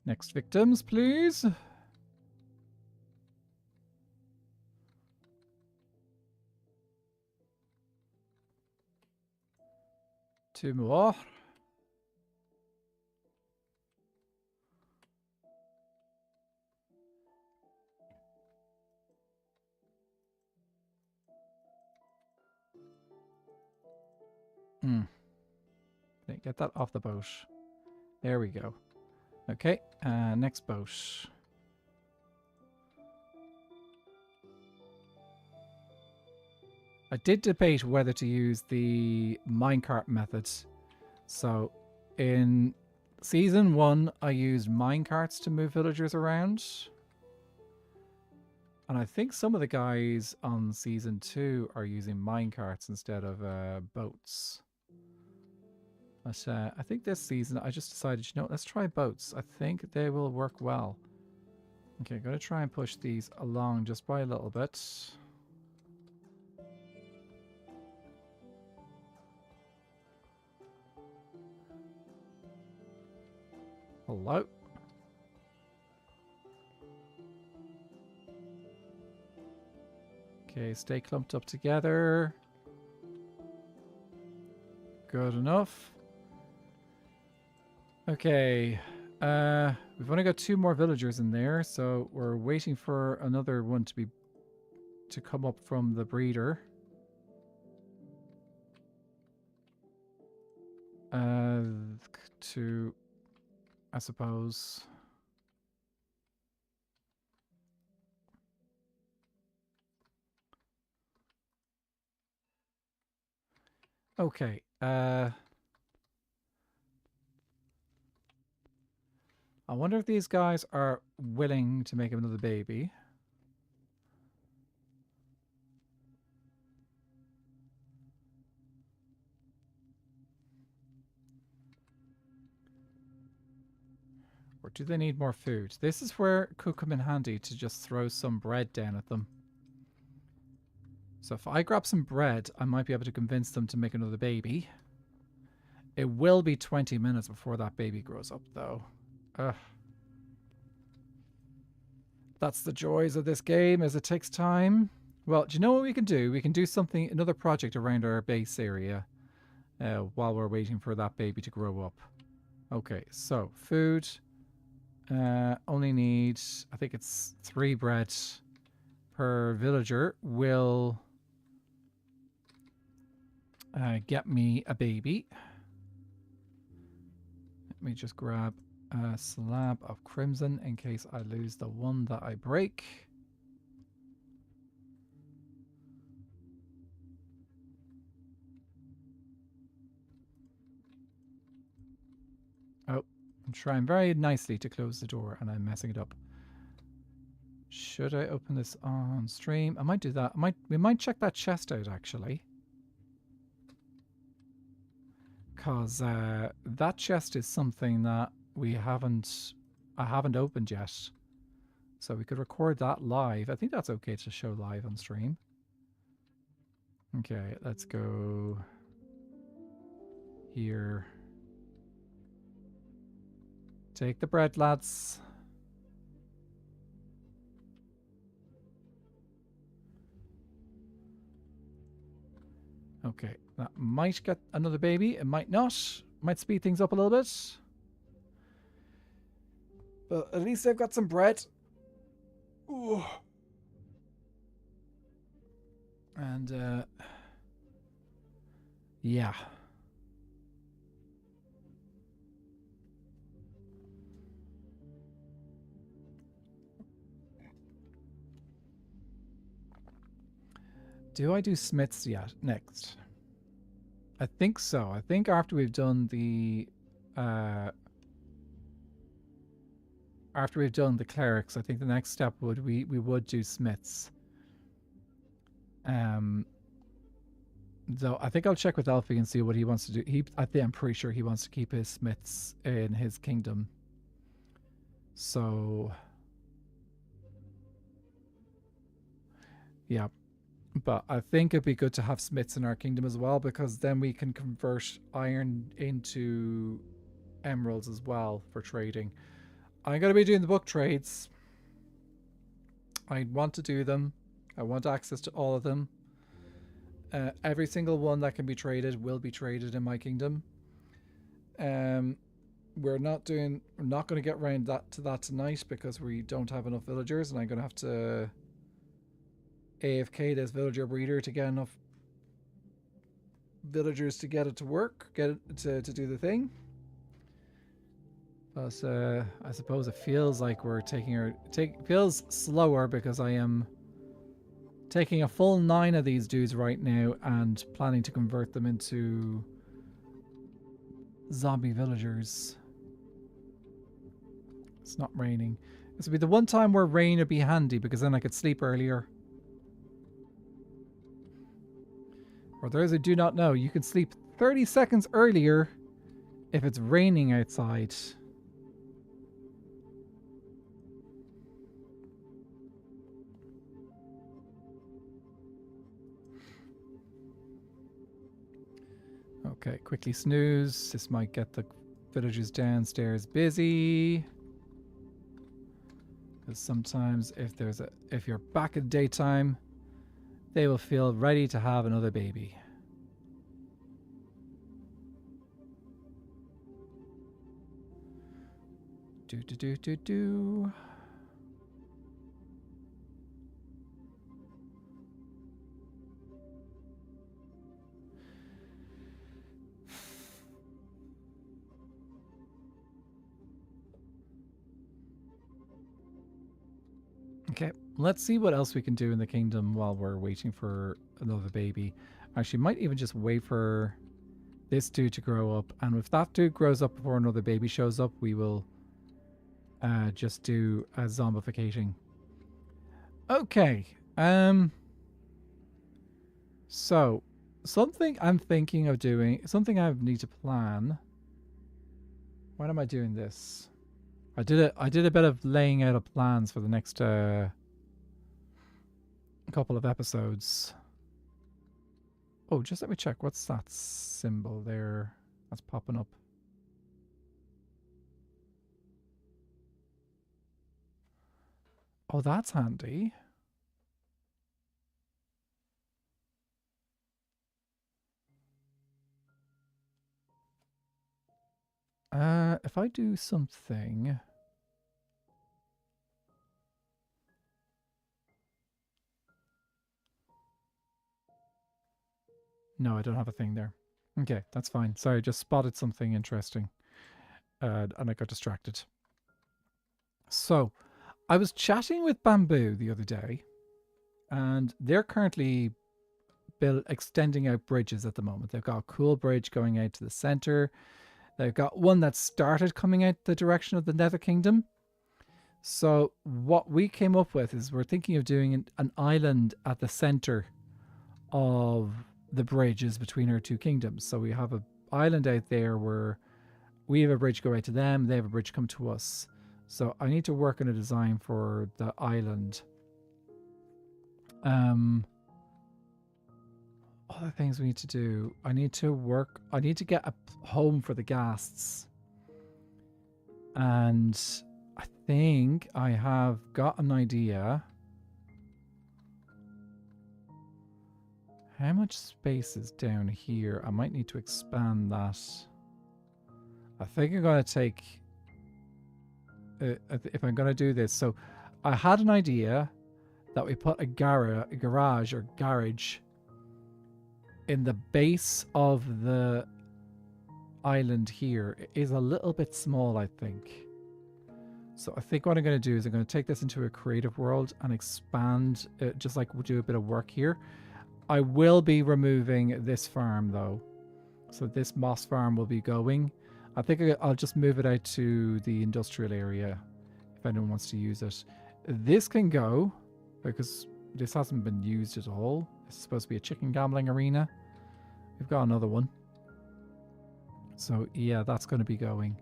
[SPEAKER 1] Next victims, please. Two more. Get that off the boat. There we go. Okay, next boat. I did debate whether to use the minecart method. So, in Season 1, I used minecarts to move villagers around. And I think some of the guys on Season 2 are using minecarts instead of boats. But I think this season I just decided, you know what, let's try boats. I think they will work well. Okay, I'm going to try and push these along just by a little bit. Hello. Okay, stay clumped up together. Good enough. Okay, we've only got 2 more villagers in there, so we're waiting for another one to come up from the breeder. To, I suppose. Okay, I wonder if these guys are willing to make another baby. Or do they need more food? This is where it could come in handy to just throw some bread down at them. So if I grab some bread, I might be able to convince them to make another baby. It will be 20 minutes before that baby grows up, though. Ugh. That's the joys of this game, as it takes time. Well, do you know what we can do? We can do something, another project around our base area while we're waiting for that baby to grow up. Okay, so food. Only need, I think it's 3 bread per villager will get me a baby. Let me just grab a slab of crimson in case I lose the one that I break. Oh, I'm trying very nicely to close the door and I'm messing it up. Should I open this on stream? I might do that. We might check that chest out actually. Because that chest is something that I haven't opened yet. So we could record that live. I think that's okay to show live on stream. Okay, let's go here. Take the bread, lads. Okay, that might get another baby. It might not. Might speed things up a little bit. But at least I've got some bread. Ooh. And, yeah. Do I do smiths yet? Next. I think so. I think after we've done the clerics, I think the next step would we would do smiths. Though I think I'll check with Alfie and see what he wants to do. I'm pretty sure he wants to keep his smiths in his kingdom. So yeah. But I think it'd be good to have smiths in our kingdom as well, because then we can convert iron into emeralds as well for trading. I'm going to be doing the book trades. I want to do them. I want access to all of them. Every single one that can be traded will be traded in my kingdom. We're not going to get around to that tonight because we don't have enough villagers, and I'm going to have to AFK this villager breeder to get enough villagers to get it to work, get it to do the thing. Plus, I suppose it feels like we're feels slower because I am taking a full 9 of these dudes right now and planning to convert them into zombie villagers. It's not raining. This would be the one time where rain would be handy because then I could sleep earlier. For those who do not know, you can sleep 30 seconds earlier if it's raining outside. Okay, quickly snooze. This might get the villagers downstairs busy. Because sometimes if you're back in daytime, they will feel ready to have another baby. Do. Okay, let's see what else we can do in the kingdom while we're waiting for another baby. Actually, might even just wait for this dude to grow up. And if that dude grows up before another baby shows up, we will just do a zombification. Okay. So, something I'm thinking of doing, something I need to plan. When am I doing this? I did a bit of laying out of plans for the next couple of episodes. Oh, just let me check. What's that symbol there? That's popping up. Oh, that's handy. If I do something... No, I don't have a thing there. Okay, that's fine. Sorry, I just spotted something interesting. And I got distracted. So, I was chatting with Bamboo the other day, and they're currently extending out bridges at the moment. They've got a cool bridge going out to the center. They've got one that started coming out the direction of the Nether Kingdom. So what we came up with is we're thinking of doing an island at the center of the bridges between our two kingdoms. So we have an island out there where we have a bridge go out to them, they have a bridge come to us. So I need to work on a design for the island. Other things we need to do. I need to get a home for the ghasts. And I think I have got an idea. How much space is down here? I might need to expand that. I think I'm going to take... if I'm going to do this. So I had an idea that we put a garage in the base of the island here. It is a little bit small, I think. So I think what I'm going to do is I'm going to take this into a creative world and expand it, just like we'll do a bit of work here. I will be removing this farm though. So this moss farm will be going. I think I'll just move it out to the industrial area if anyone wants to use it. This can go because this hasn't been used at all. It's supposed to be a chicken gambling arena. We've got another one. So yeah, that's going to be going.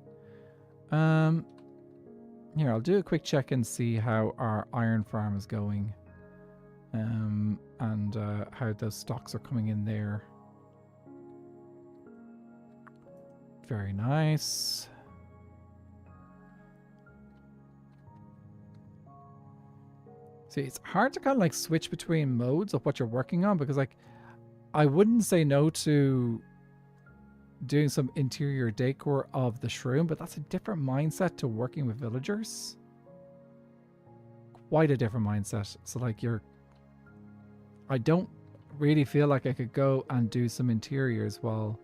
[SPEAKER 1] Here, I'll do a quick check and see how our iron farm is going. And how those stocks are coming in there. Very nice. See, it's hard to kind of like switch between modes of what you're working on because like I wouldn't say no to doing some interior decor of the shroom, but that's a different mindset to working with villagers. Quite a different mindset. So like I don't really feel like I could go and do some interiors while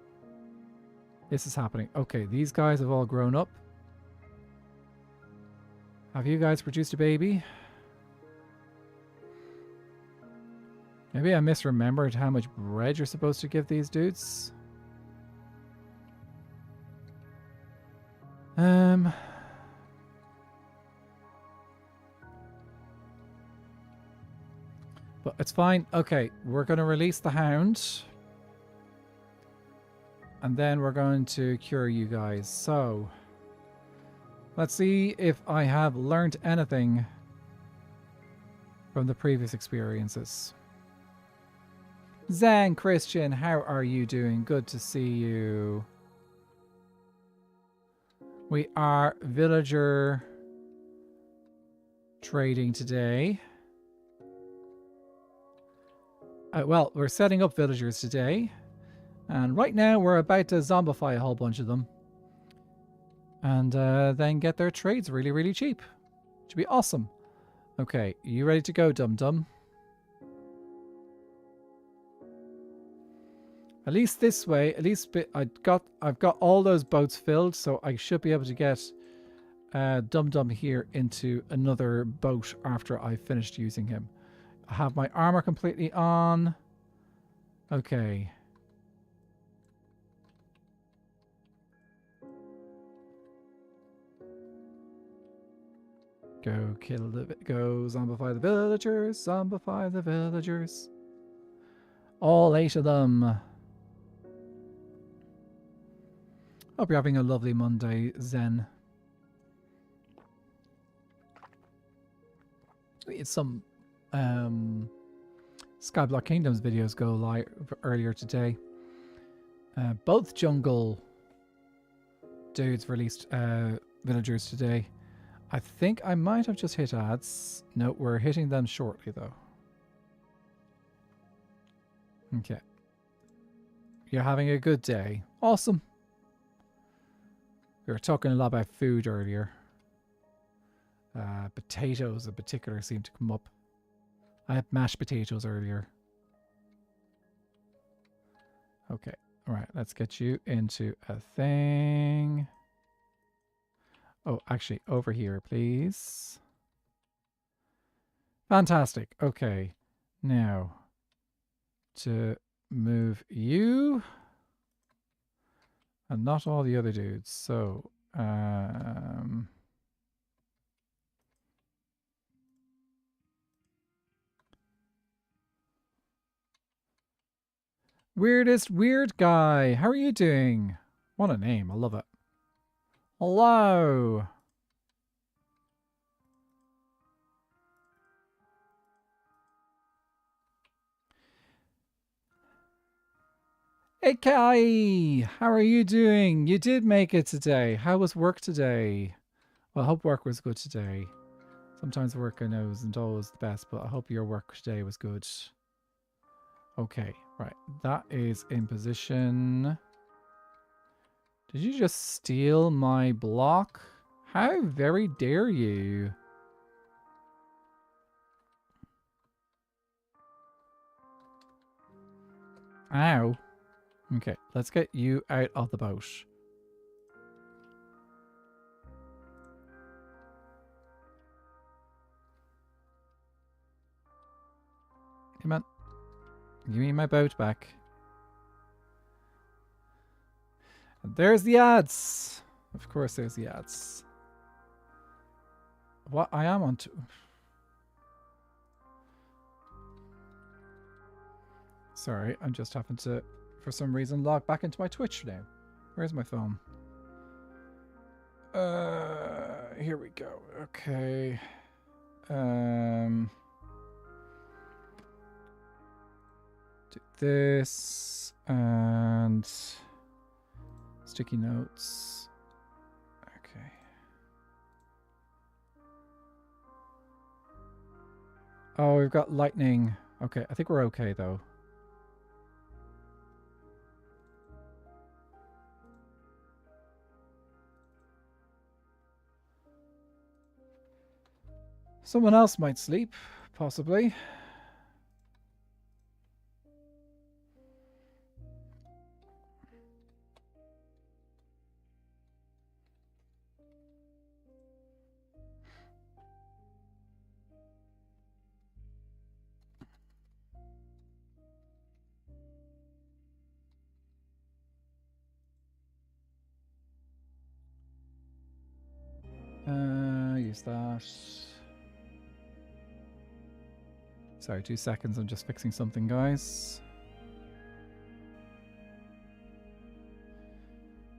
[SPEAKER 1] this is happening. Okay, these guys have all grown up. Have you guys produced a baby? Maybe I misremembered how much bread you're supposed to give these dudes. But it's fine. Okay, we're going to release the hound. And then we're going to cure you guys. So, let's see if I have learned anything from the previous experiences. Zen Christian, how are you doing? Good to see you. We are villager trading today. Well, we're setting up villagers today. And right now we're about to zombify a whole bunch of them. And then get their trades really, really cheap. Should be awesome. Okay, you ready to go, Dum Dum? At least this way, at least I've got all those boats filled, so I should be able to get Dum Dum here into another boat after I finished using him. I have my armor completely on. Okay. Go go zombify the villagers, zombify the villagers. All 8 of them. Hope you're having a lovely Monday, Zen. It's some Skyblock Kingdoms videos go live earlier today. Both jungle dudes released villagers today. I think I might have just hit ads. No, we're hitting them shortly though. Okay. You're having a good day. Awesome. We were talking a lot about food earlier. Potatoes in particular seem to come up. I had mashed potatoes earlier. Okay. All right. Let's get you into a thing. Oh, actually, over here, please. Fantastic. Okay. Now, to move you and not all the other dudes. So, weirdest weird guy. How are you doing? What a name. I love it. Hello. Hey Kai, how are you doing? You did make it today. How was work today? Well, I hope work was good today. Sometimes work I know isn't always the best, but I hope your work today was good. Okay, right. That is in position. Did you just steal my block? How very dare you? Ow. Okay, let's get you out of the boat. Come on. Give me my boat back. And there's the ads. Of course there's the ads. What I am on to... Sorry, I'm just having to, for some reason, log back into my Twitch now. Where's my phone? Here we go. Okay. Do this and sticky notes. Okay. Oh, we've got lightning. Okay, I think we're okay though. Someone else might sleep, possibly. Use that. Sorry, 2 seconds. I'm just fixing something, guys.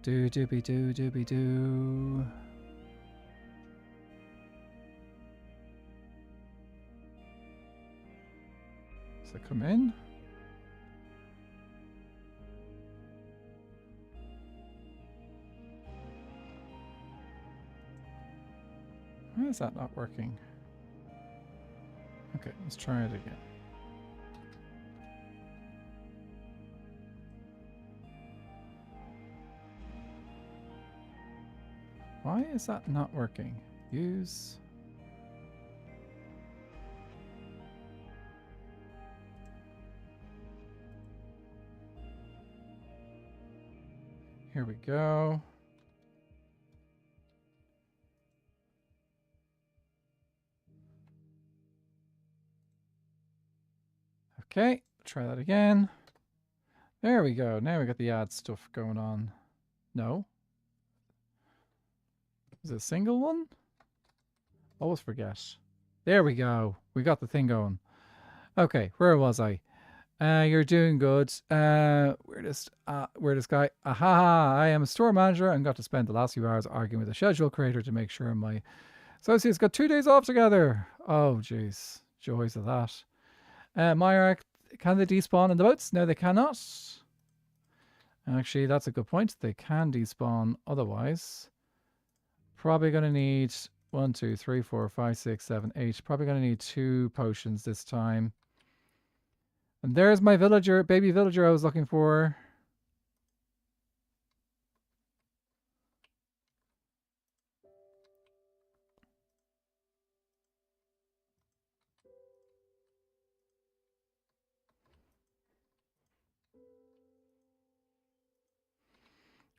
[SPEAKER 1] Do dooby doo dooby doo. Does it come in? Why is that not working? Okay, let's try it again. Why is that not working? Use. Here we go. Okay, try that again. There we go. Now we got the ad stuff going on. No. Is it a single one? Always forget. There we go. We got the thing going. Okay, where was I? You're doing good. Weirdest guy. Aha! I am a store manager and got to spend the last few hours arguing with the schedule creator to make sure my associates got 2 days off together. Oh, jeez. Joys of that. Myra, can they despawn in the boats? No, they cannot. Actually, that's a good point. They can despawn otherwise. Probably going to need 1, 2, 3, 4, 5, 6, 7, 8. Probably going to need 2 potions this time. And there's my villager, baby villager I was looking for.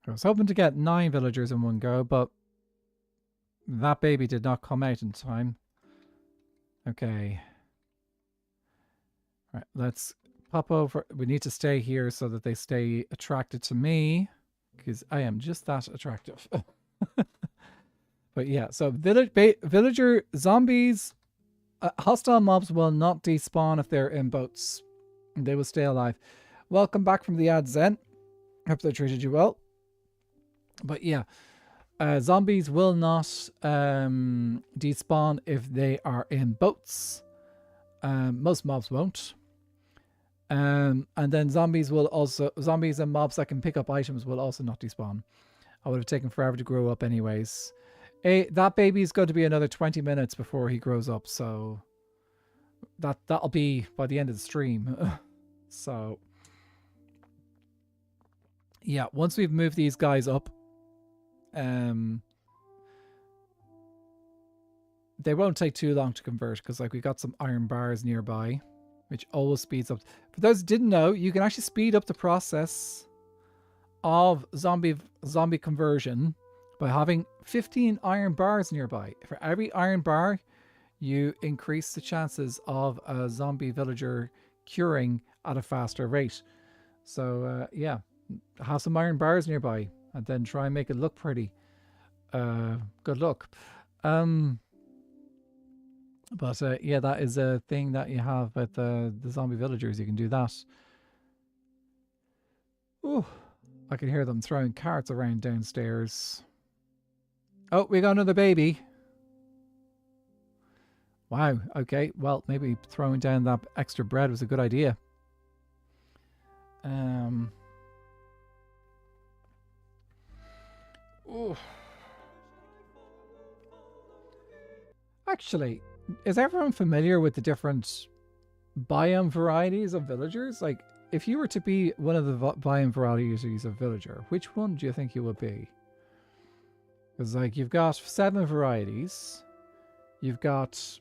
[SPEAKER 1] I was hoping to get 9 villagers in one go, but that baby did not come out in time. Okay. All right, let's pop over. We need to stay here so that they stay attracted to me, because I am just that attractive. But yeah, so villager zombies, hostile mobs will not despawn if they're in boats. They will stay alive. Welcome back from the ad, Zen. Hope they treated you well. But yeah, zombies will not despawn if they are in boats. Most mobs won't. And then zombies and mobs that can pick up items will also not despawn. I would have taken forever to grow up anyways. That baby is going to be another 20 minutes before he grows up, so that'll be by the end of the stream. So yeah, once we've moved these guys up, they won't take too long to convert, because like we got some iron bars nearby, which always speeds up. For those who didn't know, you can actually speed up the process of zombie conversion by having 15 iron bars nearby. For every iron bar, you increase the chances of a zombie villager curing at a faster rate. So yeah, have some iron bars nearby and then try and make it look pretty. Good luck. But yeah, that is a thing that you have with the zombie villagers. You can do that. Ooh, I can hear them throwing carts around downstairs. Oh, we got another baby. Wow, okay. Well, maybe throwing down that extra bread was a good idea. Ooh. Actually, is everyone familiar with the different biome varieties of villagers? Like, if you were to be one of the biome varieties of villager, which one do you think you would be? Because, like, you've got 7 varieties. You've got...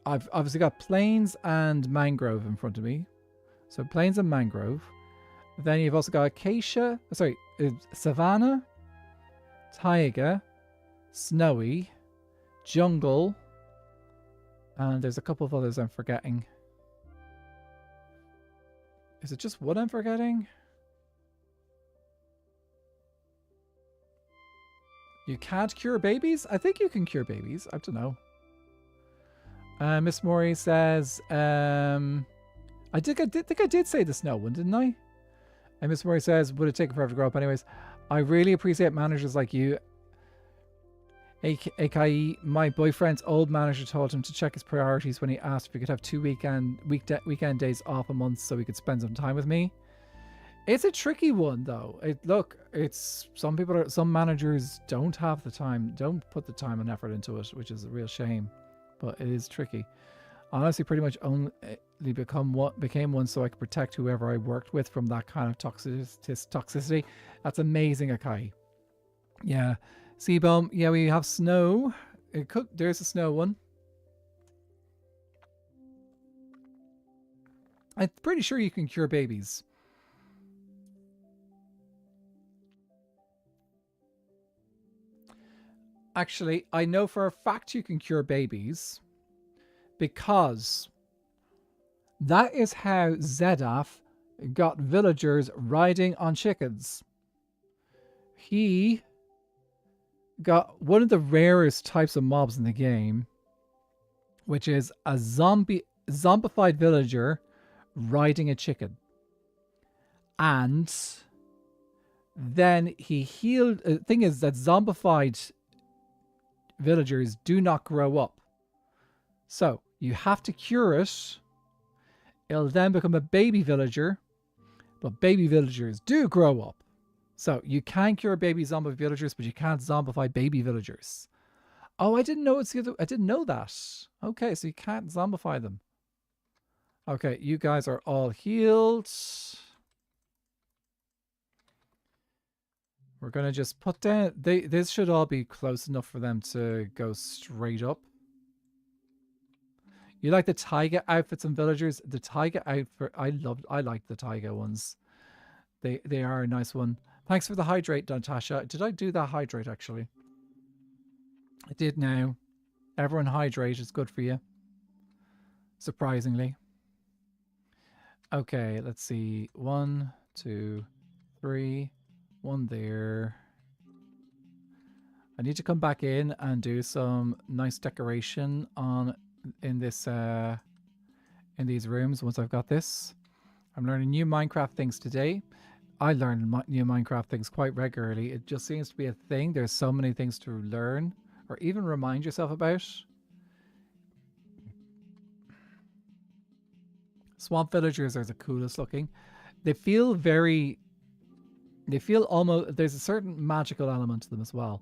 [SPEAKER 1] I've obviously got plains and mangrove in front of me. So, plains and mangrove. Then you've also got acacia... Sorry, savanna, taiga, snowy, jungle, and there's a couple of others I'm forgetting. Is it just one I'm forgetting? You can't cure babies? I think you can cure babies. I don't know. Miss Mori says, I think I did say the snow one, didn't I? And Miss Mori says, would it take forever to grow up anyways? I really appreciate managers like you. AKE, my boyfriend's old manager told him to check his priorities when he asked if he could have 2 weekend days off a month so he could spend some time with me. It's a tricky one though. Look, it's some managers don't have the time, don't put the time and effort into it, which is a real shame. But it is tricky. Honestly, pretty much only became one so I could protect whoever I worked with from that kind of toxicity. That's amazing, Akai. Yeah. Seabum, yeah, we have snow. There's a snow one. I'm pretty sure you can cure babies. Actually, I know for a fact you can cure babies because that is how Zedaf got villagers riding on chickens. He got one of the rarest types of mobs in the game, which is a zombified villager riding a chicken. And then he healed... The thing is that zombified villagers do not grow up. So you have to cure it. It'll then become a baby villager. But baby villagers do grow up. So you can cure baby zombie villagers, but you can't zombify baby villagers. Oh, I didn't know it's the other. I didn't know that. Okay, so you can't zombify them. Okay, you guys are all healed. We're gonna just put down. This should all be close enough for them to go straight up. You like the taiga outfits and villagers? The taiga outfit, I like the taiga ones. They are a nice one. Thanks for the hydrate, Natasha. Did I do that hydrate actually? I did now. Everyone hydrate, it's good for you. Surprisingly. Okay, let's see. 1, 2, 3. 1 there. I need to come back in and do some nice decoration in these rooms once I've got this. I'm learning new Minecraft things today. I learn new Minecraft things quite regularly. It just seems to be a thing. There's so many things to learn or even remind yourself about. Swamp villagers are the coolest looking. They feel almost, there's a certain magical element to them as well.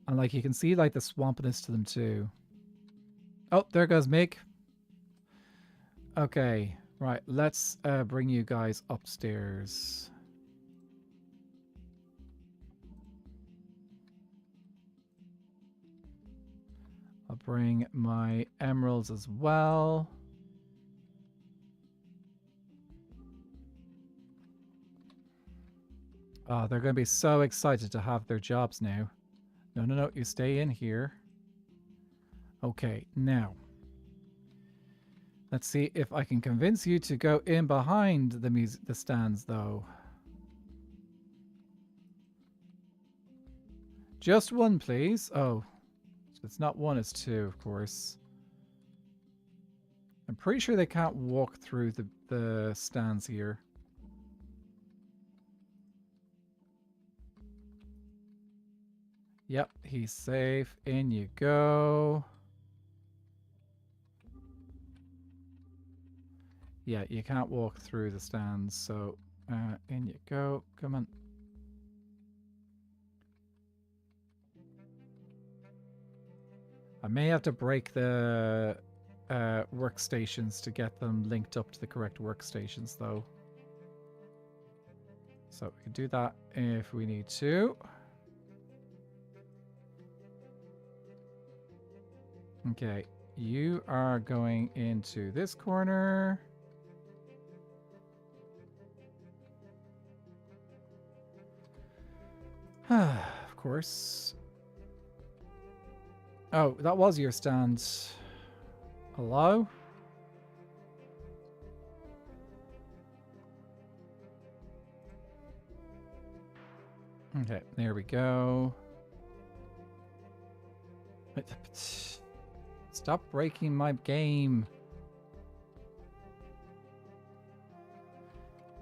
[SPEAKER 1] And like you can see like the swampiness to them too. Oh, there goes Mig. Okay, right, let's bring you guys upstairs. I'll bring my emeralds as well. Oh, they're going to be so excited to have their jobs now. No, you stay in here. Okay, now. Let's see if I can convince you to go in behind the stands, though. Just one, please. Oh, so it's not one, it's two, of course. I'm pretty sure they can't walk through the stands here. Yep, he's safe. In you go. Yeah, you can't walk through the stands, so in you go. Come on. I may have to break the workstations to get them linked up to the correct workstations, though. So we can do that if we need to. Okay, you are going into this corner. Of course. Oh, that was your stand. Hello? Okay, there we go. Stop breaking my game.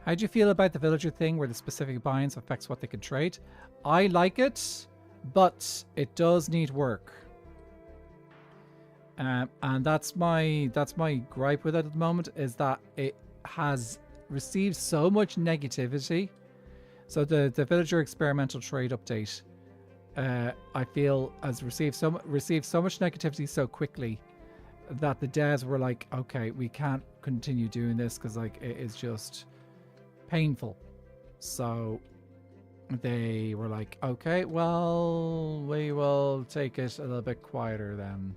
[SPEAKER 1] How do you feel about the villager thing where the specific biomes affects what they can trade? I like it, but it does need work. And that's my gripe with it at the moment, is that it has received so much negativity. So the villager experimental trade update, I feel has received so much negativity so quickly that the devs were like, okay, we can't continue doing this because like it is just painful. So they were like, okay, well, we will take it a little bit quieter then.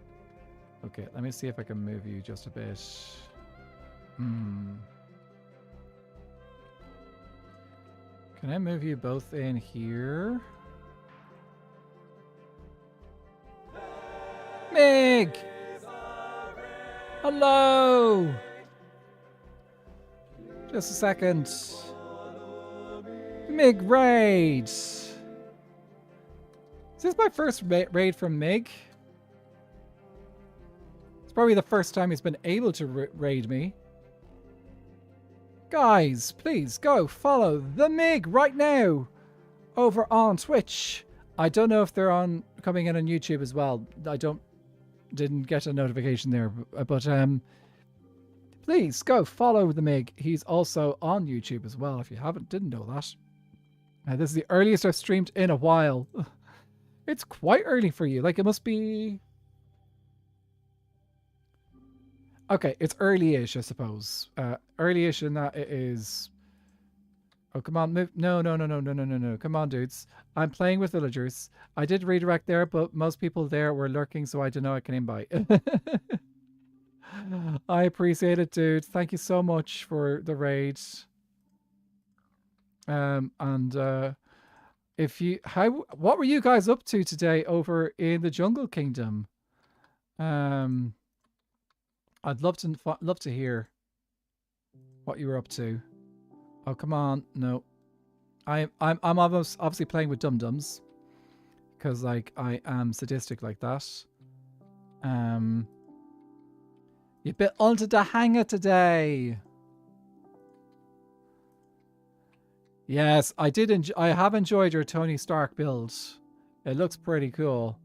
[SPEAKER 1] Okay, let me see if I can move you just a bit. Can I move you both in here? Mig! Hello! Just a second. Mig raid! Is this my first raid from Mig? It's probably the first time he's been able to raid me. Guys, please go follow the Mig right now over on Twitch. I don't know if they're coming in on YouTube as well. Didn't get a notification there, but Please go follow the Mig. He's also on YouTube as well, if you didn't know that. This is the earliest I've streamed in a while. It's quite early for you. Like, it must be... Okay, it's early-ish, I suppose. Early-ish in that it is... Oh, come on, move. No, no, no, no, no, no, no, no. Come on, dudes. I'm playing with villagers. I did redirect there, but most people there were lurking, so I don't know I can invite. I appreciate it, dude. Thank you so much for the raid. If you what were you guys up to today over in the Jungle Kingdom? I'd love to hear what you were up to. Oh, come on. No. I'm obviously playing with Dum Dums because like I am sadistic like that. You bit onto the hanger today. Yes, I did. I have enjoyed your Tony Stark build. It looks pretty cool.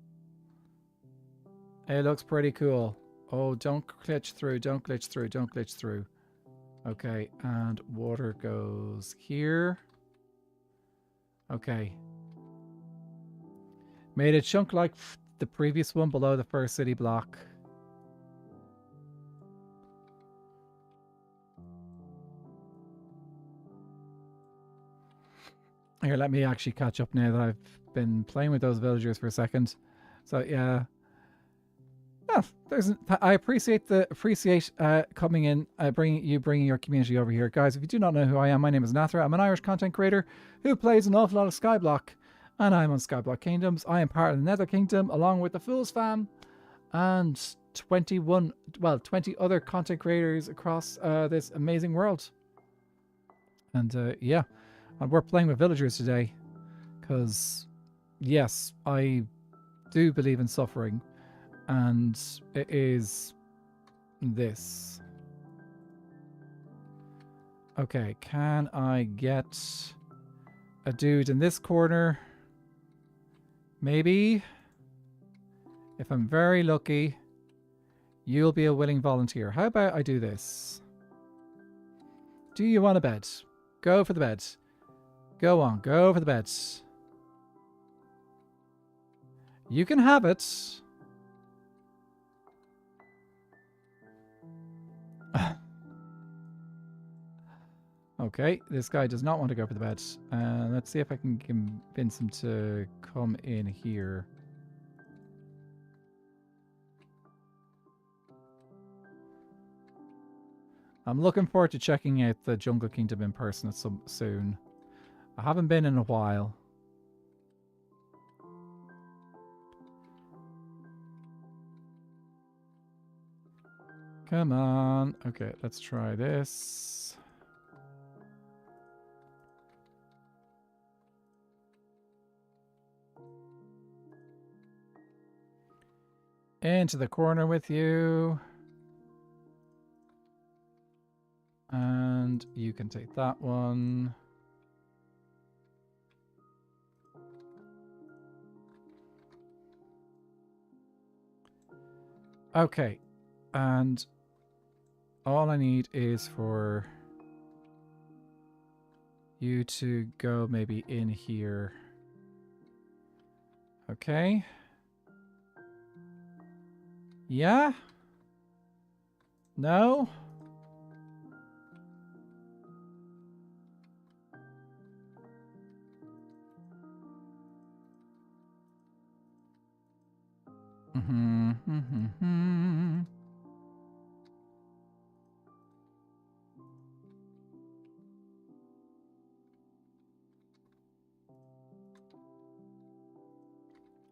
[SPEAKER 1] It looks pretty cool. Oh, don't glitch through. Don't glitch through. Don't glitch through. Okay, and water goes here. Okay. Made a chunk like the previous one below the first city block. Here, let me actually catch up now that I've been playing with those villagers for a second. So yeah. Oh, I appreciate coming in, bringing your community over here, guys. If you do not know who I am, my name is Nathra. I'm an Irish content creator who plays an awful lot of Skyblock, and I'm on Skyblock Kingdoms. I am part of the Nether Kingdom, along with the Fools fam, and 20 other content creators across this amazing world. And yeah, and we're playing with villagers today, because yes, I do believe in suffering. And it is this. Okay, can I get a dude in this corner? Maybe. If I'm very lucky, you'll be a willing volunteer. How about I do this? Do you want a bed? Go for the bed. Go on, go for the bed. You can have it. Okay, this guy does not want to go for the bed. Let's see if I can convince him to come in here. I'm looking forward to checking out the Jungle Kingdom in person soon. I haven't been in a while. Come on. Okay, let's try this. Into the corner with you. And you can take that one. Okay. And all I need is for you to go maybe in here. Okay. Yeah? No?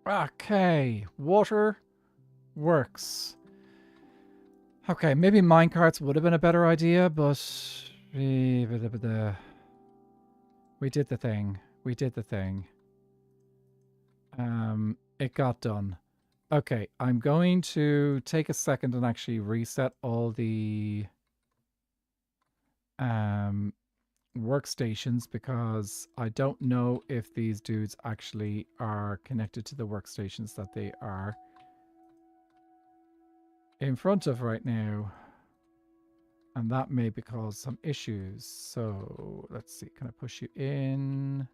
[SPEAKER 1] Okay, water works. Okay, maybe minecarts would have been a better idea, but we did the thing. We did the thing. It got done. Okay, I'm going to take a second and actually reset all the workstations, because I don't know if these dudes actually are connected to the workstations that they are in front of right now. And that may cause some issues. So let's see, can I push you in?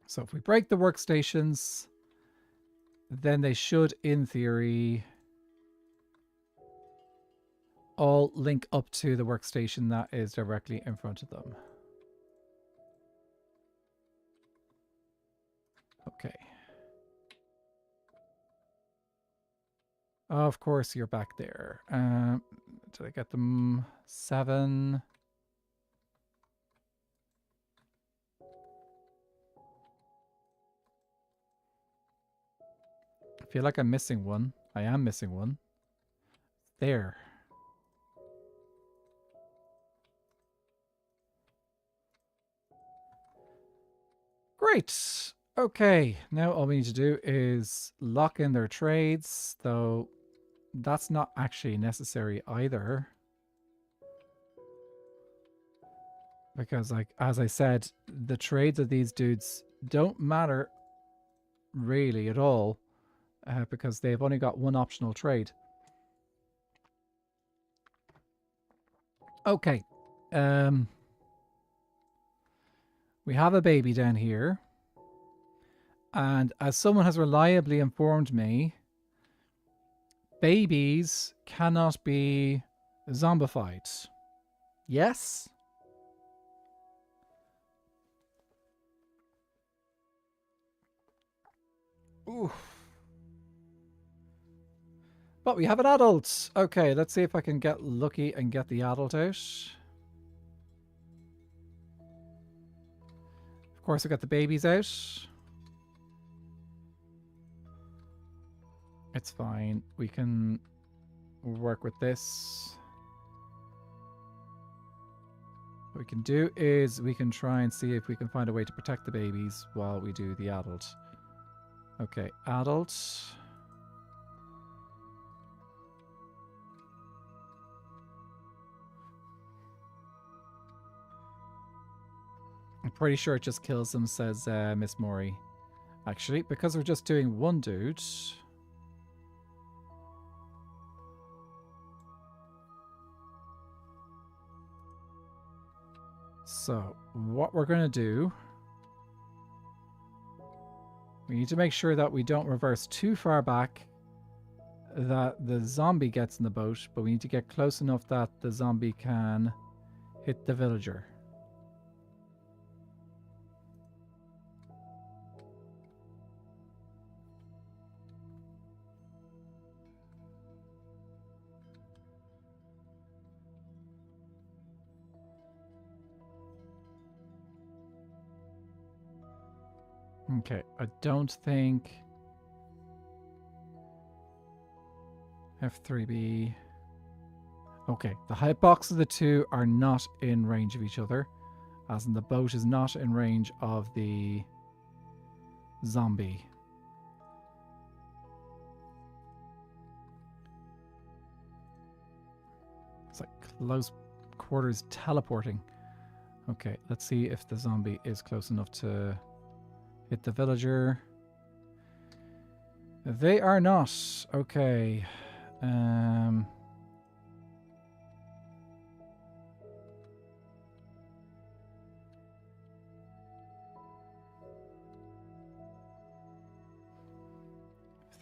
[SPEAKER 1] So if we break the workstations, then they should, in theory, all link up to the workstation that is directly in front of them. Okay. Of course, you're back there. Did I get them? 7. I feel like I'm missing one. I am missing one. There. Great. Okay, now all we need to do is lock in their trades, though that's not actually necessary either. Because, like, as I said, the trades of these dudes don't matter really at all, because they've only got one optional trade. Okay. We have a baby down here. And as someone has reliably informed me, babies cannot be zombified. Yes? Oof. But we have an adult. Okay, let's see if I can get lucky and get the adult out. Of course, I got the babies out. It's fine. We can work with this. What we can do is we can try and see if we can find a way to protect the babies while we do the adult. Okay, adult. I'm pretty sure it just kills them, says Miss Mori. Actually, because we're just doing one dude... So, what we're going to do... We need to make sure that we don't reverse too far back that the zombie gets in the boat, but we need to get close enough that the zombie can hit the villager. Okay, I don't think... F3B... Okay, the hitbox of the two are not in range of each other, as in the boat is not in range of the zombie. It's like close quarters teleporting. Okay, let's see if the zombie is close enough to hit the villager. They are not. Okay.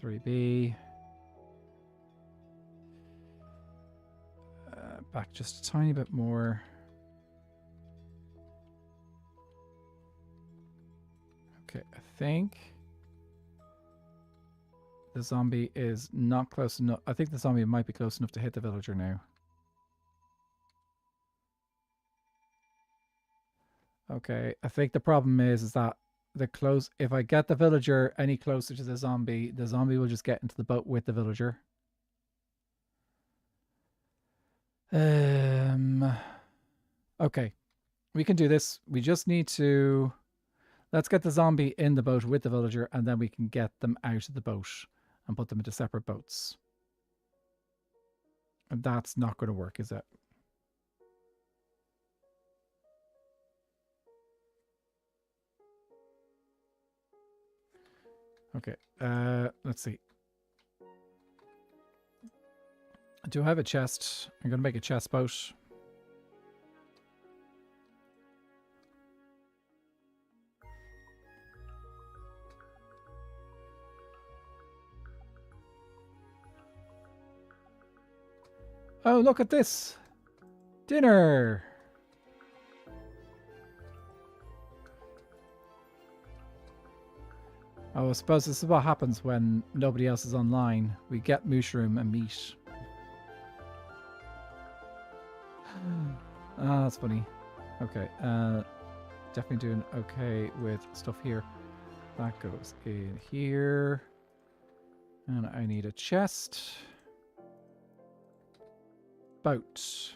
[SPEAKER 1] 3B. Back just a tiny bit more. Okay, I think the zombie is not close enough. I think the zombie might be close enough to hit the villager now. Okay, I think the problem is that if I get the villager any closer to the zombie will just get into the boat with the villager. Okay, we can do this. We just need to... Let's get the zombie in the boat with the villager, and then we can get them out of the boat and put them into separate boats. And that's not going to work, is it? Okay, let's see. Do I have a chest? I'm going to make a chest boat. Oh, look at this! Dinner! Oh, I suppose this is what happens when nobody else is online. We get mushroom and meat. Ah, that's funny. Okay, definitely doing okay with stuff here. That goes in here. And I need a chest. Boat.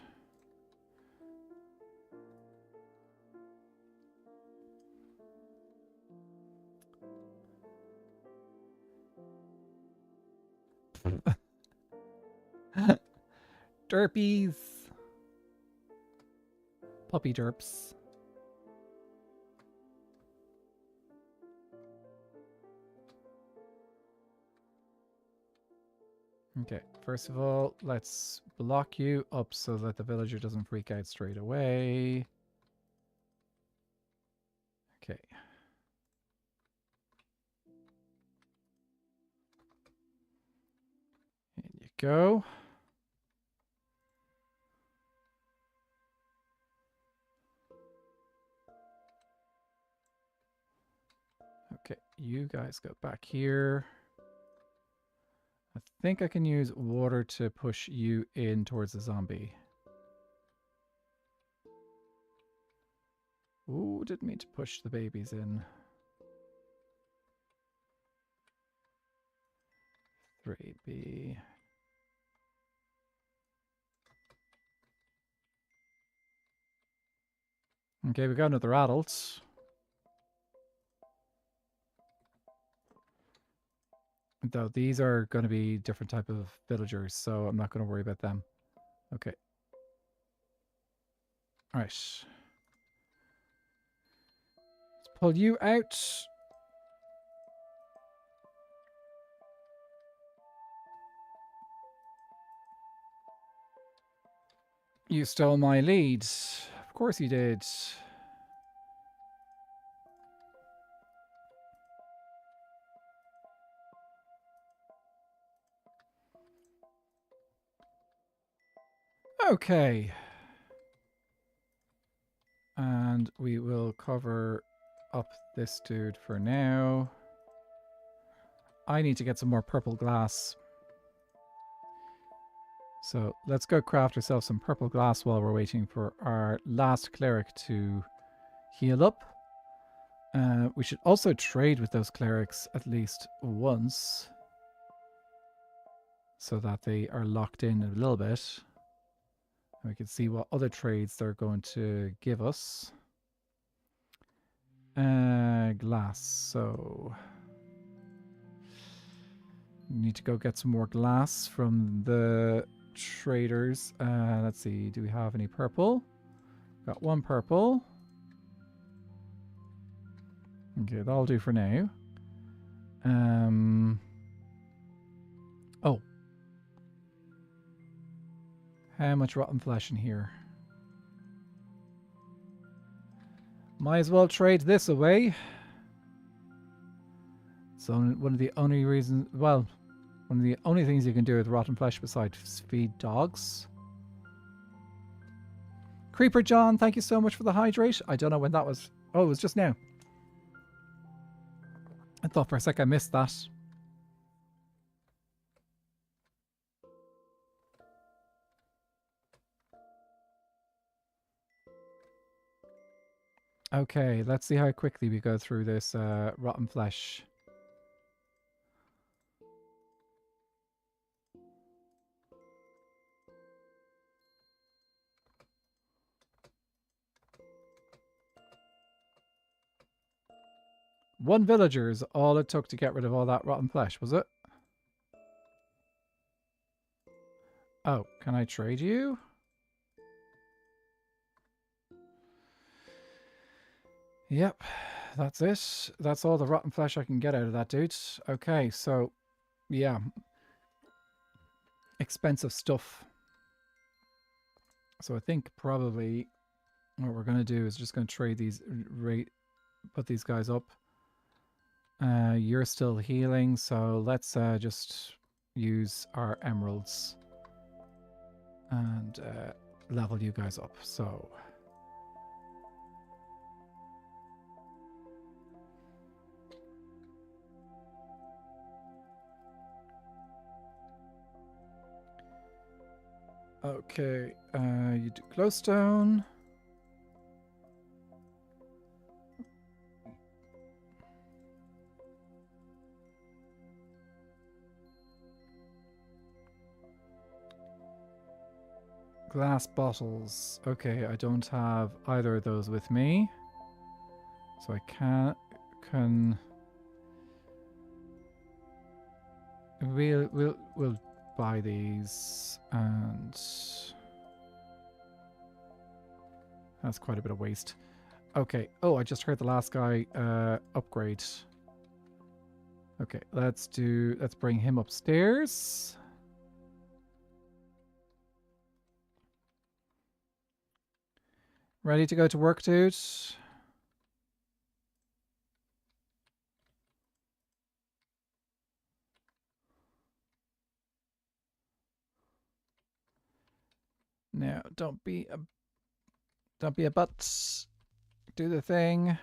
[SPEAKER 1] Derpies. Puppy derps. Okay, first of all, let's block you up so that the villager doesn't freak out straight away. Okay. In you go. Okay, you guys go back here. I think I can use water to push you in towards the zombie. Ooh, didn't mean to push the babies in. 3B. Okay, we got another adult. Though these are going to be different type of villagers, so I'm not going to worry about them. Okay. All right. Let's pull you out. You stole my lead. Of course you did. Okay. And we will cover up this dude for now. I need to get some more purple glass. So let's go craft ourselves some purple glass while we're waiting for our last cleric to heal up. We should also trade with those clerics at least once, so that they are locked in a little bit. And we can see what other trades they're going to give us. Glass. So need to go get some more glass from the traders. Let's see. Do we have any purple? Got one purple. Okay, that'll do for now. Oh. How much rotten flesh in here? Might as well trade this away. So one of the only reasons, well, one of the only things you can do with rotten flesh besides feed dogs. Creeper John, thank you so much for the hydrate. I don't know when that was. Oh, it was just now. I thought for a sec I missed that. Okay, let's see how quickly we go through this rotten flesh. One villager is all it took to get rid of all that rotten flesh, was it? Oh, can I trade you? Yep, that's it. That's all the rotten flesh I can get out of that dude. Okay, so, yeah. expensive stuff. So I think probably what we're going to do is just going to trade these, put these guys up. You're still healing, so let's just use our emeralds and level you guys up. So okay, you do glowstone. Glass bottles. Okay, I don't have either of those with me. So I can we'll buy these, and that's quite a bit of waste. Okay. Oh, I just heard the last guy upgrade. Okay, let's bring him upstairs. Ready to go to work, dude? Now, don't be a butt. Do the thing.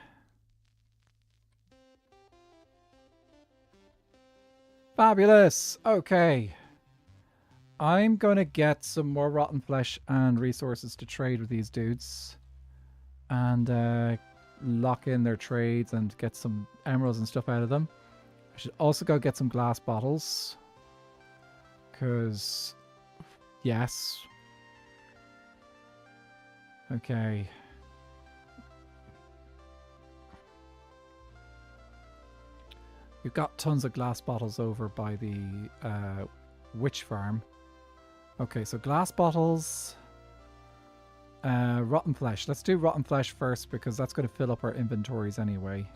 [SPEAKER 1] Fabulous. Okay. I'm going to get some more rotten flesh and resources to trade with these dudes. And lock in their trades and get some emeralds and stuff out of them. I should also go get some glass bottles. Because, yes. Okay. We've got tons of glass bottles over by the witch farm. Okay, so glass bottles... rotten flesh. Let's do rotten flesh first because that's going to fill up our inventories anyway.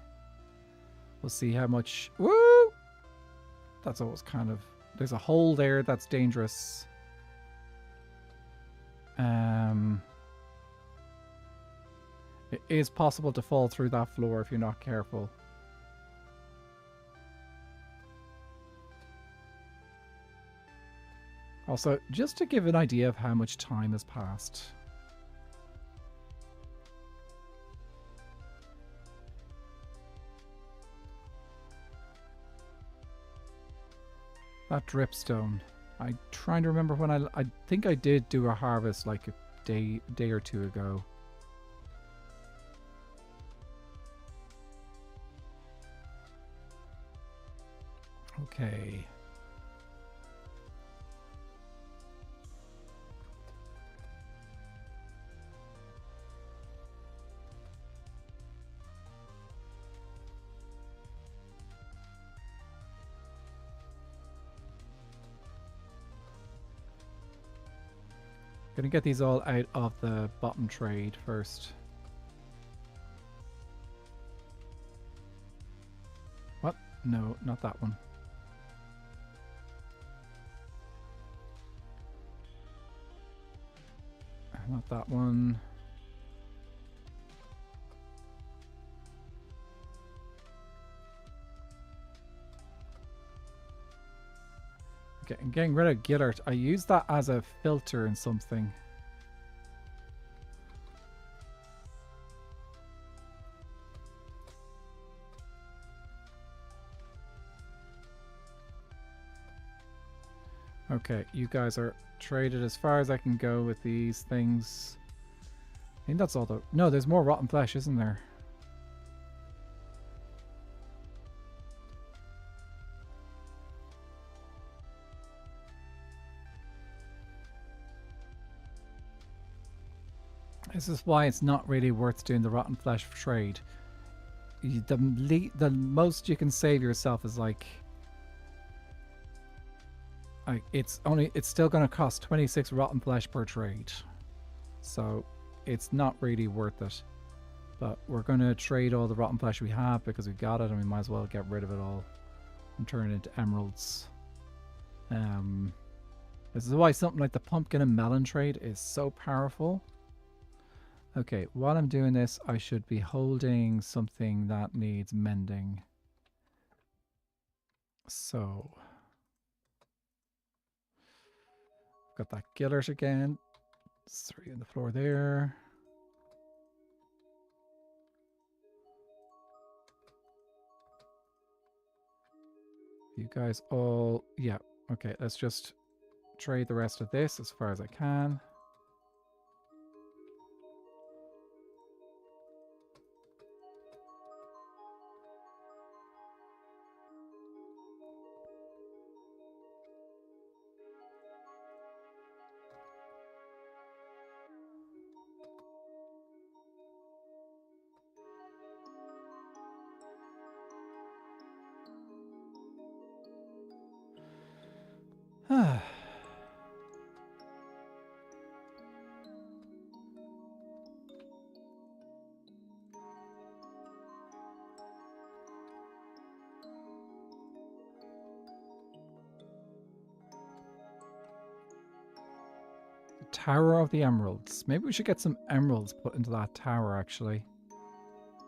[SPEAKER 1] We'll see how much... Woo! That's always kind of... There's a hole there that's dangerous. It is possible to fall through that floor if you're not careful. Also, just to give an idea of how much time has passed... That dripstone. I'm trying to remember when I think I did do a harvest like a day or two ago. Okay. Gonna get these all out of the bottom trade first. What? No, not that one. Not that one. Okay, I'm getting rid of Gillert. I use that as a filter in something. Okay, you guys are traded as far as I can go with these things. I think that's all the... No, there's more rotten flesh, isn't there? This is why it's not really worth doing the rotten flesh trade. The most you can save yourself is like it's still going to cost 26 rotten flesh per trade, so it's not really worth it. But we're going to trade all the rotten flesh we have because we got it, and we might as well get rid of it all and turn it into emeralds. This is why something like the pumpkin and melon trade is so powerful. Okay, while I'm doing this, I should be holding something that needs mending. So, got that gillert again. 3 on the floor there. You guys all... Yeah, okay, let's just trade the rest of this as far as I can. Tower of the Emeralds. Maybe we should get some emeralds put into that tower, actually.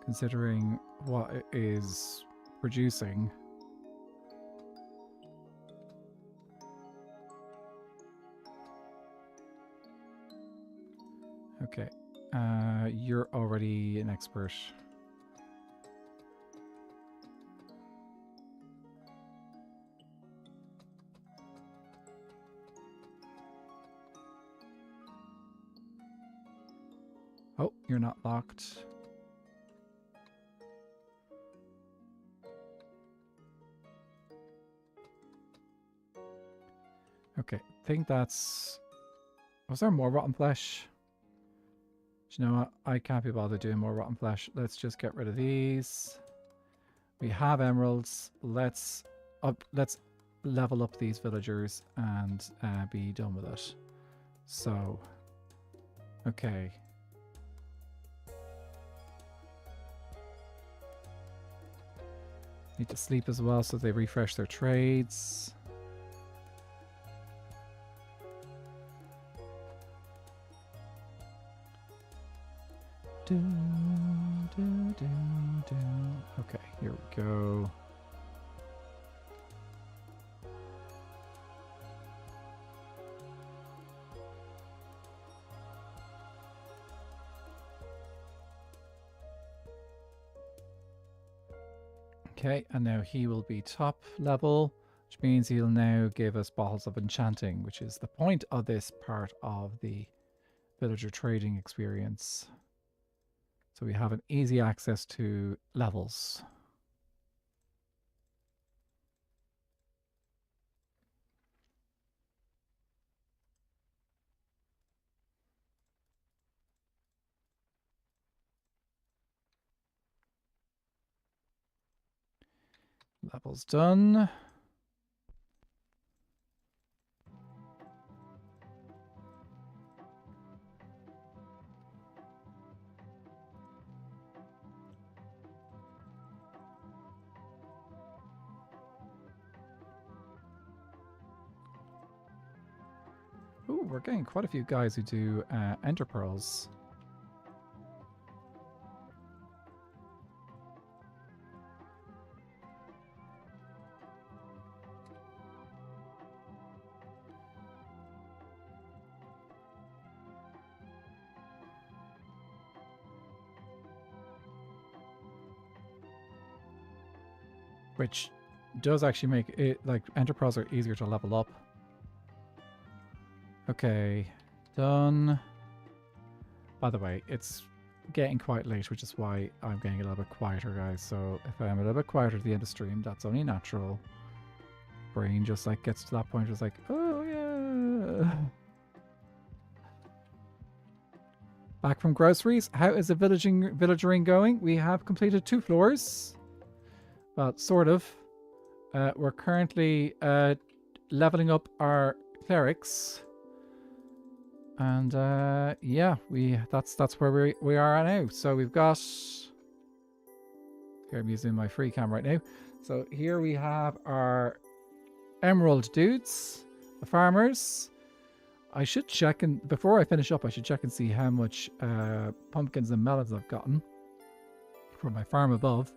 [SPEAKER 1] Considering what it is producing. Okay. You're already an expert. Oh, you're not locked. Okay, I think that's... Was there more rotten flesh? Do you know what? I can't be bothered doing more rotten flesh. Let's just get rid of these. We have emeralds. Let's level up these villagers and be done with it. So, okay. Need to sleep as well so they refresh their trades. Okay, here we go. Okay, and now he will be top level, which means he'll now give us bottles of enchanting, which is the point of this part of the villager trading experience. So we have an easy access to levels. Levels done. Ooh, we're getting quite a few guys who do ender pearls. Which does actually make it, like, ender pearls are easier to level up. Okay, done. By the way, it's getting quite late, which is why I'm getting a little bit quieter, guys. So if I'm a little bit quieter at the end of stream, that's only natural. Brain just like gets to that point, it's like, oh yeah. Back from groceries. How is the villagering going? We have completed 2 floors. Well, sort of. We're currently leveling up our clerics. And yeah, that's where we are now. So we've got... Here I'm using my free cam right now. So here we have our emerald dudes, the farmers. I should check, and before I finish up, I should check and see how much pumpkins and melons I've gotten from my farm above.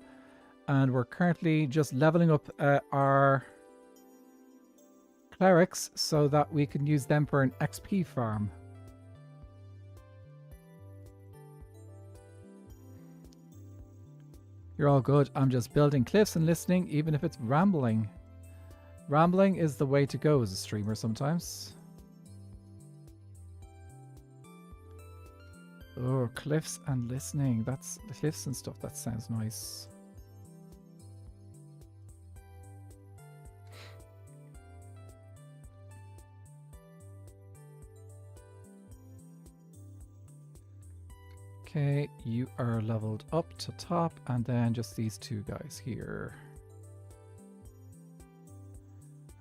[SPEAKER 1] And we're currently just leveling up our clerics so that we can use them for an XP farm. You're all good. I'm just building cliffs and listening, even if it's rambling. Rambling is the way to go as a streamer sometimes. Oh, cliffs and listening. That's the cliffs and stuff. That sounds nice. Okay, you are leveled up to top, and then just these two guys here.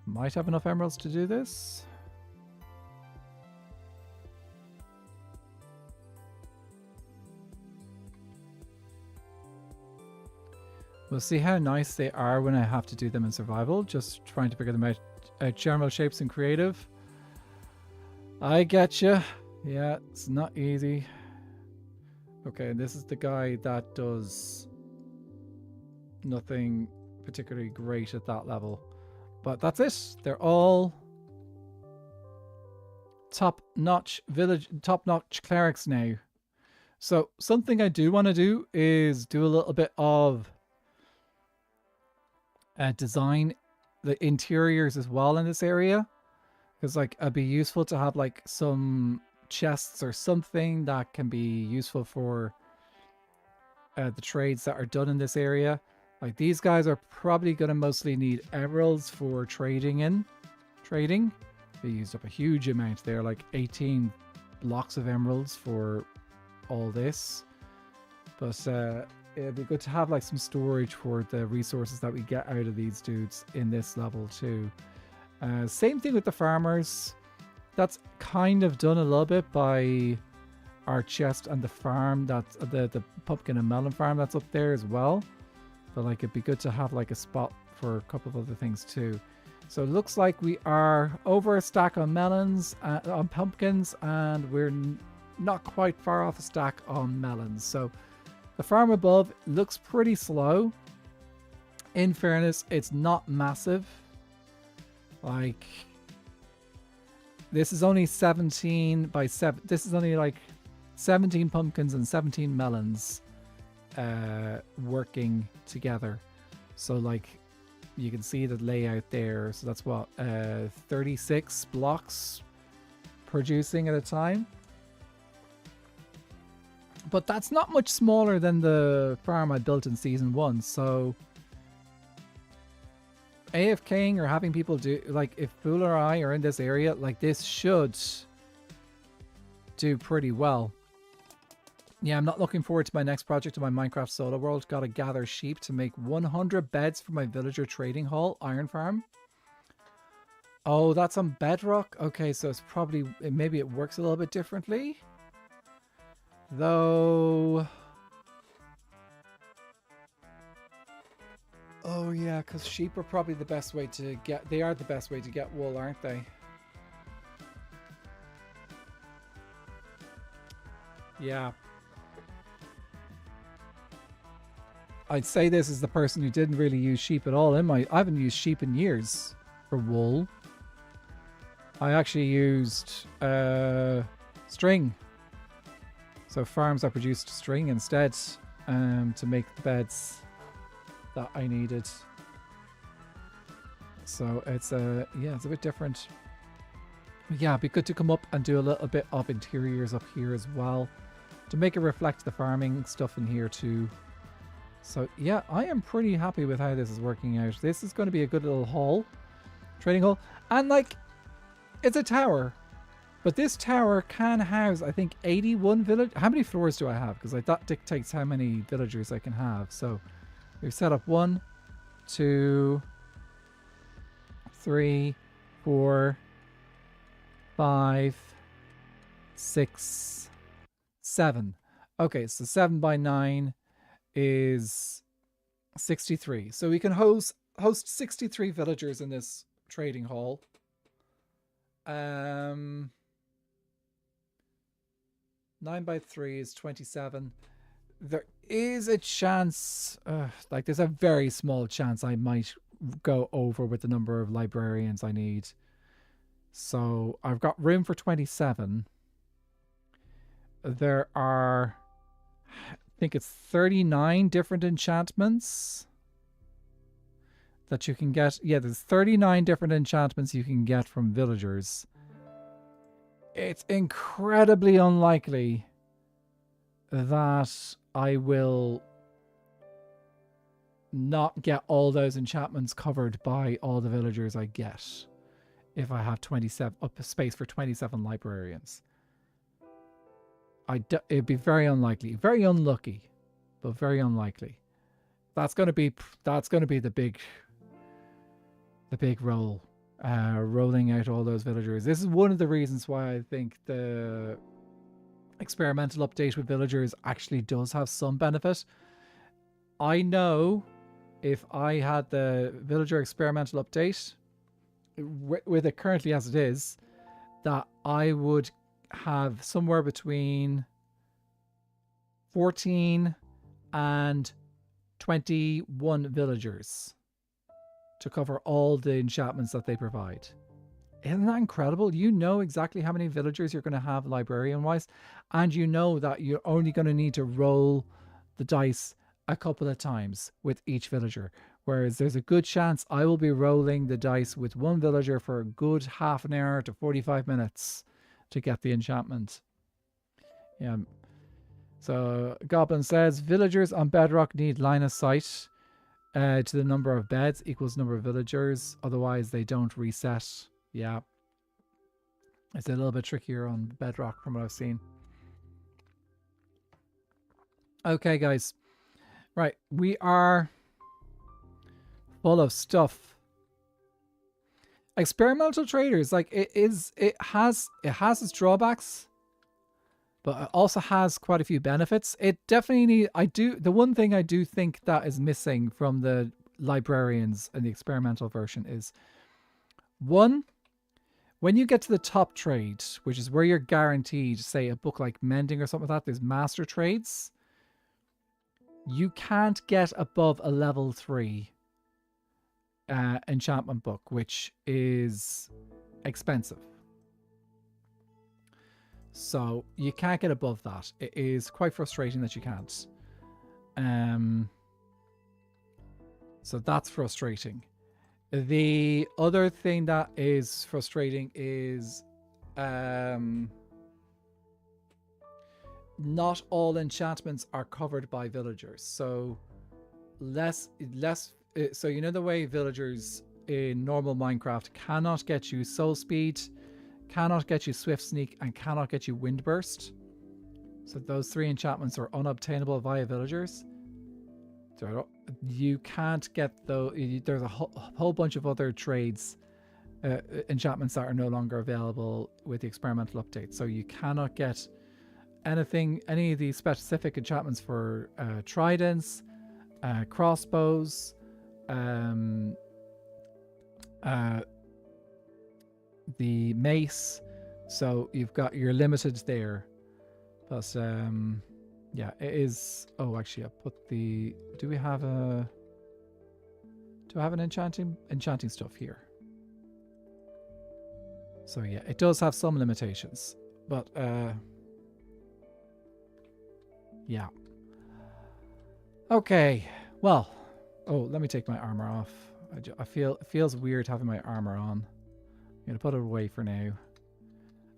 [SPEAKER 1] Might have enough emeralds to do this. We'll see how nice they are when I have to do them in survival. Just trying to figure them out. General shapes and creative. I get you. Yeah, it's not easy. Okay, this is the guy that does nothing particularly great at that level. But that's it. They're all top-notch village, top-notch clerics now. So something I do want to do is do a little bit of design the interiors as well in this area. Because like it'd be useful to have like some chests or something that can be useful for the trades that are done in this area. Like these guys are probably going to mostly need emeralds for trading. They used up a huge amount there, like 18 blocks of emeralds for all this. But it'd be good to have like some storage for the resources that we get out of these dudes in this level too. Same thing with the farmers. That's kind of done a little bit by our chest and the farm, that's the pumpkin and melon farm that's up there as well. But like it'd be good to have like a spot for a couple of other things too. So it looks like we are over a stack on melons, on pumpkins, and we're not quite far off a stack on melons. So the farm above looks pretty slow. In fairness, it's not massive. Like, this is only 17 by 7. This is only like 17 pumpkins and 17 melons working together. So like you can see the layout there. So that's what 36 blocks producing at a time. But that's not much smaller than the farm I built in season 1. So AFKing or having people do, like if Fool or I are in this area, like this should do pretty well. Yeah, I'm not looking forward to my next project in my Minecraft solo world. Gotta gather sheep to make 100 beds for my villager trading hall, iron farm. Oh, that's on bedrock? Okay, so it's probably, maybe it works a little bit differently. Though... Oh yeah, because sheep are probably the best way to get... They are the best way to get wool, aren't they? Yeah. I'd say this is the person who didn't really use sheep at all. I haven't used sheep in years for wool. I actually used string. So farms that produced string instead to make the beds that I needed. So it's yeah, it's a bit different. But yeah, it'd be good to come up and do a little bit of interiors up here as well to make it reflect the farming stuff in here too. So yeah, I am pretty happy with how this is working out. This is going to be a good little hall, trading hall, and like it's a tower. But this tower can house, I think, 81 village. How many floors do I have? Because that dictates how many villagers I can have. So we've set up 1, 2, 3, 4, 5, 6, 7. Okay, so 7 by 9 is 63. So we can host 63 villagers in this trading hall. 9 by 3 is 27. There is a chance, like there's a very small chance I might go over with the number of librarians I need. So I've got room for 27. There are, I think it's 39 different enchantments that you can get. Yeah, there's 39 different enchantments you can get from villagers. It's incredibly unlikely that I will not get all those enchantments covered by all the villagers I get if I have 27 up space for 27 librarians. It'd be very unlikely, very unlucky, but very unlikely. That's going to be the big role, rolling out all those villagers. This is one of the reasons why I think the experimental update with villagers actually does have some benefit. I know if I had the villager experimental update with it currently as it is, that I would have somewhere between 14 and 21 villagers to cover all the enchantments that they provide. Isn't that incredible? You know exactly how many villagers you're going to have librarian-wise, and you know that you're only going to need to roll the dice a couple of times with each villager. Whereas there's a good chance I will be rolling the dice with one villager for a good half an hour to 45 minutes to get the enchantment. Yeah. So Goblin says villagers on Bedrock need line of sight to the number of beds equals number of villagers. Otherwise they don't reset. Yeah. It's a little bit trickier on Bedrock from what I've seen. Okay, guys. Right. We are full of stuff. Experimental traders, like it has its drawbacks, but it also has quite a few benefits. It definitely the one thing I do think that is missing from the librarians in the experimental version is one, when you get to the top trade, which is where you're guaranteed, say a book like mending or something like that, there's master trades. You can't get above a level 3 enchantment book, which is expensive. So you can't get above that. It is quite frustrating that you can't. So that's frustrating. The other thing that is frustrating is not all enchantments are covered by villagers. So so you know the way villagers in normal Minecraft cannot get you soul speed, cannot get you swift sneak, and cannot get you wind burst. So those 3 enchantments are unobtainable via villagers. So you can't get those. There's a whole bunch of other trades, enchantments that are no longer available with the experimental update. So you cannot get any of the specific enchantments for tridents, crossbows, the mace. So you're limited there. Plus, yeah, it is. Oh, actually, I put the. Do I have an enchanting stuff here? So yeah, it does have some limitations, but yeah. Okay, well, oh, let me take my armor off. It feels weird having my armor on. I'm gonna put it away for now.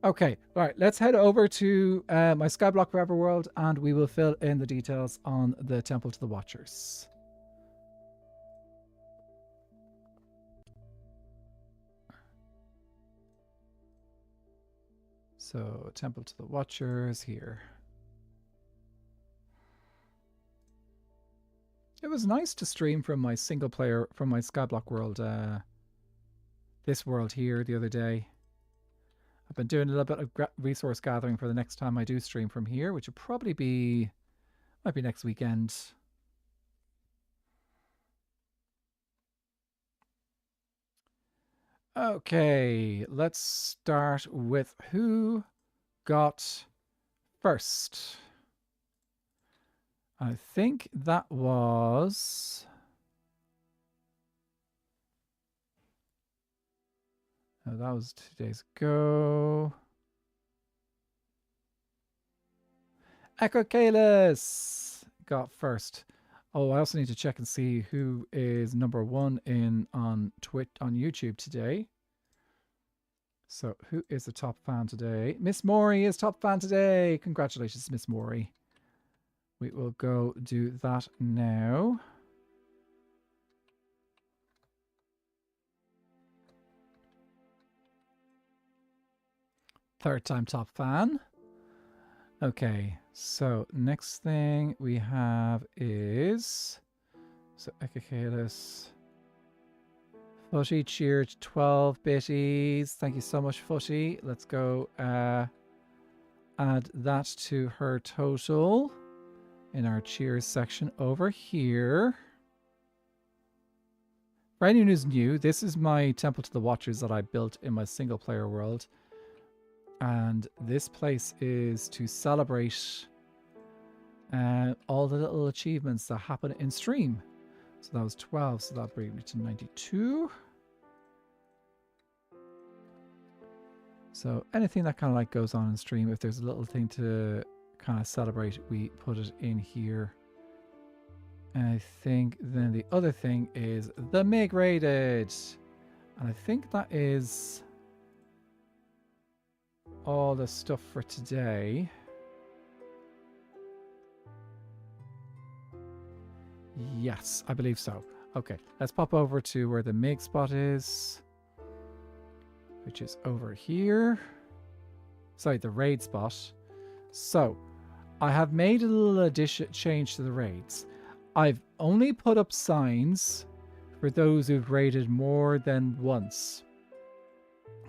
[SPEAKER 1] Okay, all right, let's head over to my Skyblock Forever world, and we will fill in the details on the Temple to the Watchers. So, Temple to the Watchers here. It was nice to stream from my single player, from my Skyblock world, this world here the other day. I've been doing a little bit of resource gathering for the next time I do stream from here, which will probably might be next weekend. Okay, let's start with who got first? I think that was... No, that was 2 days ago. Echo Kalis got first. Oh, I also need to check and see who is #1 on YouTube today. So who is the top fan today? Miss Maury is top fan today. Congratulations, Miss Maury. We will go do that now. Third time top fan. Okay, so next thing we have is... So Ekakalis. Footy cheered 12 bitties. Thank you so much, Footy. Let's go add that to her total in our cheers section over here. For anyone who's new, this is my Temple to the Watchers that I built in my single player world. And this place is to celebrate all the little achievements that happen in stream. So that was 12, so that brings me to 92. So anything that kind of like goes on in stream, if there's a little thing to kind of celebrate, we put it in here. And I think then the other thing is the Mig Rated. And I think that is all the stuff for today. Yes, I believe so. Okay, let's pop over to where the Mig spot is, which is over here. Sorry, the raid spot. So, I have made a little change to the raids. I've only put up signs for those who've raided more than once,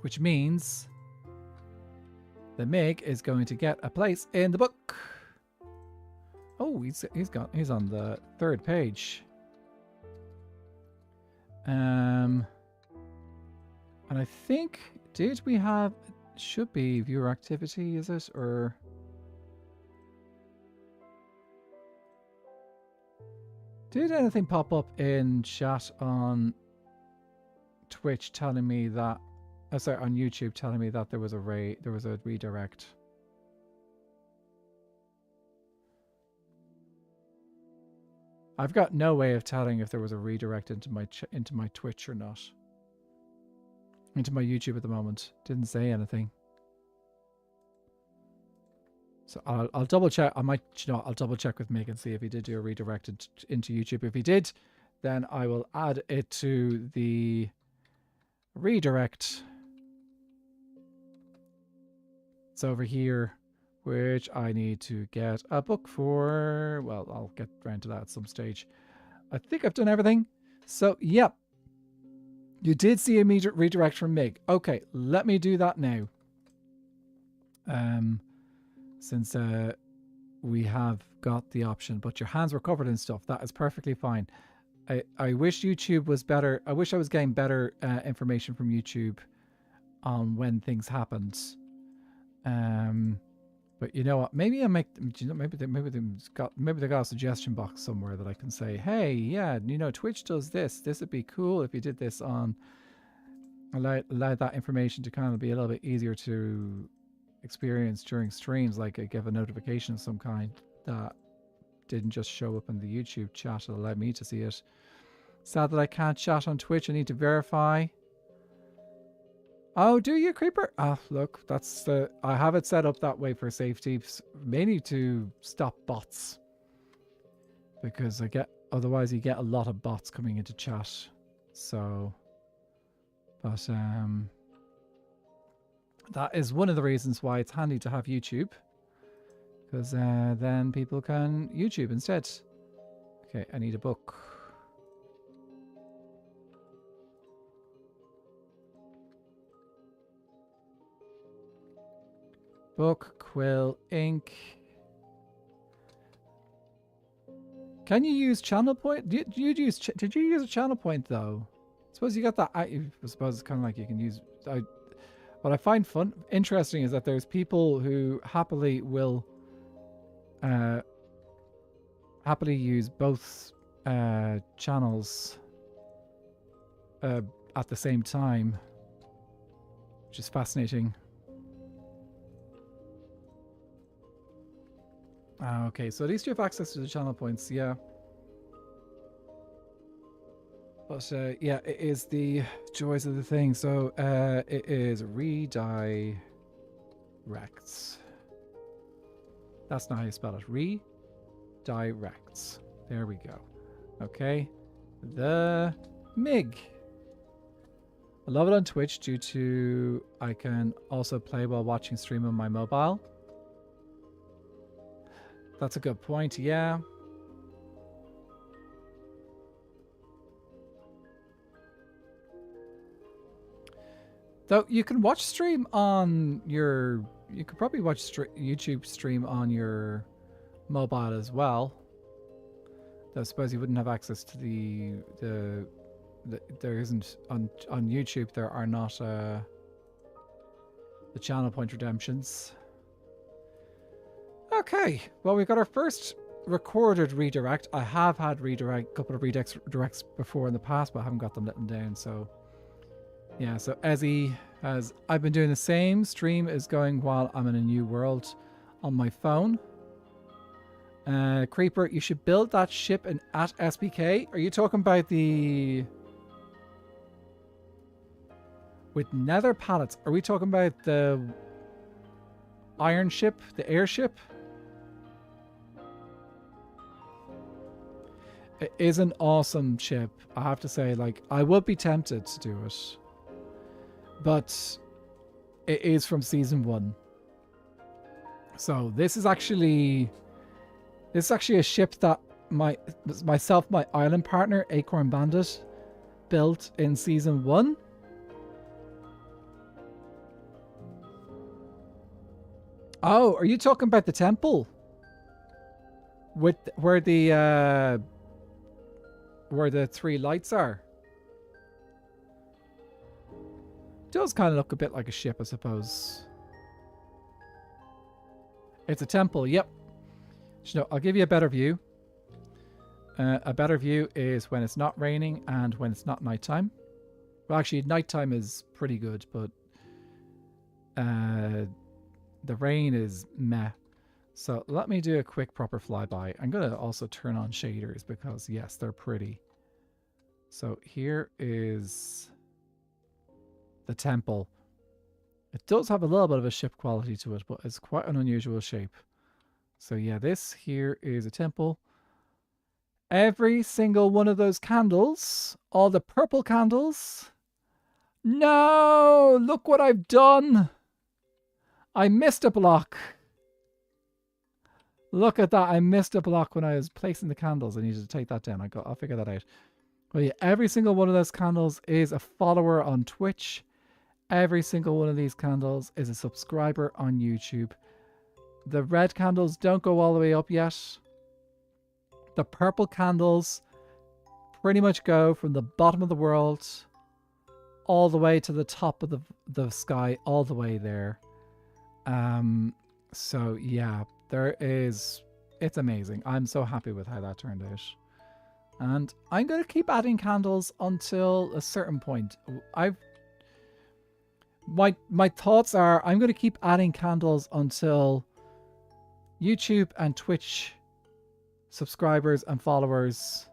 [SPEAKER 1] which means the Mig is going to get a place in the book. Oh, he's on the 3rd page. And I think, did we have, should be viewer activity, is it? Or did anything pop up in chat on Twitch telling me that, oh, sorry, on YouTube telling me that there was a redirect? I've got no way of telling if there was a redirect into my Twitch or not. Into my YouTube at the moment. Didn't say anything. So I'll double check. I might, you know, I'll double check with Mig and see if he did do a redirect into YouTube. If he did, then I will add it to the redirect. It's over here, which I need to get a book for. Well, I'll get around to that at some stage. I think I've done everything. So, yep. You did see a redirect from Mig. Okay, let me do that now. Since we have got the option, but your hands were covered in stuff. That is perfectly fine. I wish YouTube was better. I wish I was getting better information from YouTube on when things happened. But you know what? Maybe I make. You know, maybe they got a suggestion box somewhere that I can say, hey, yeah, you know, Twitch does this. This would be cool if you did this on. Allow that information to kind of be a little bit easier to experience during streams. Like I give a notification of some kind that didn't just show up in the YouTube chat. It allowed me to see it. Sad that I can't chat on Twitch. I need to verify. Oh, do you, Creeper? Ah, look, that's the... I have it set up that way for safety, mainly to stop bots. Because otherwise you get a lot of bots coming into chat. So, but that is one of the reasons why it's handy to have YouTube. Because then people can YouTube instead. Okay, I need a book. Book, quill, ink. Can you use channel point? Did you use a channel point though? I suppose you got that. I suppose it's kind of like you can use. What I find interesting is that there's people who happily will happily use both channels at the same time, which is fascinating. Okay, so at least you have access to the channel points, yeah. But yeah, it is the joys of the thing. So it is redirects. That's not how you spell it. Redirects. There we go. Okay. The MIG. I love it on Twitch due to I can also play while watching stream on my mobile. That's a good point, yeah. Though you can watch stream on your... You could probably watch YouTube stream on your mobile as well. Though I suppose you wouldn't have access to the there isn't on YouTube. There are not the channel point redemptions. Okay, well we've got our first recorded redirect. I have had a couple of redirects before in the past, but I haven't got them written down. So yeah, so Ezzy has... I've been doing the same. Stream is going while I'm in a new world on my phone. Creeper, you should build that ship at SBK. Are you talking about the... With nether pallets? Are we talking about the iron ship? The airship? It is an awesome ship. I have to say, like, I would be tempted to do it. But it is from season 1. So this is actually a ship that myself, my island partner, Acorn Bandit, built in season 1. Oh, are you talking about the temple? With where the 3 lights are? Does kind of look a bit like a ship, I suppose. It's a temple, yep. So, I'll give you a better view. A better view is when it's not raining and when it's not nighttime. Well, actually, nighttime is pretty good, but the rain is meh. So let me do a quick proper flyby. I'm going to also turn on shaders because, yes, they're pretty. So here is the temple. It does have a little bit of a ship quality to it, but it's quite an unusual shape. So yeah, this here is a temple. Every single one of those candles, all the purple candles. No! Look what I've done! I missed a block. Look at that. I missed a block when I was placing the candles. I needed to take that down. I'll figure that out. Well, yeah, every single one of those candles is a follower on Twitch. Every single one of these candles is a subscriber on YouTube. The red candles don't go all the way up yet. The purple candles pretty much go from the bottom of the world all the way to the top of the sky, all the way there. So yeah, it's amazing. I'm so happy with how that turned out. And I'm going to keep adding candles until a certain point. My thoughts are I'm going to keep adding candles until YouTube and Twitch subscribers and followers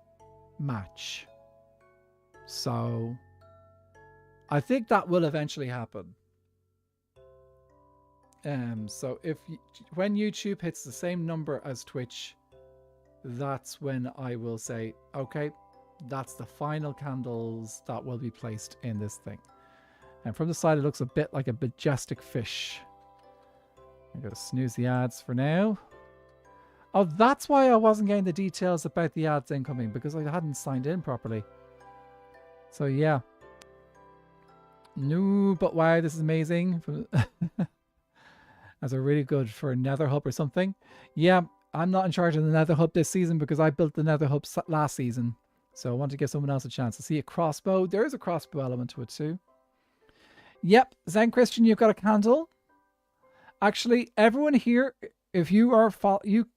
[SPEAKER 1] match. So I think that will eventually happen. So when YouTube hits the same number as Twitch, that's when I will say, okay, that's the final candles that will be placed in this thing. And from the side, it looks a bit like a majestic fish. I'm going to snooze the ads for now. Oh, that's why I wasn't getting the details about the ads incoming, because I hadn't signed in properly. So yeah. No, but wow, this is amazing. That's a really good for a Nether hub or something. Yeah, I'm not in charge of the Nether hub this season because I built the Nether hub last season. So I want to give someone else a chance to see a crossbow. There is a crossbow element to it too. Yep, Zen Christian, you've got a candle. Actually, everyone here if you are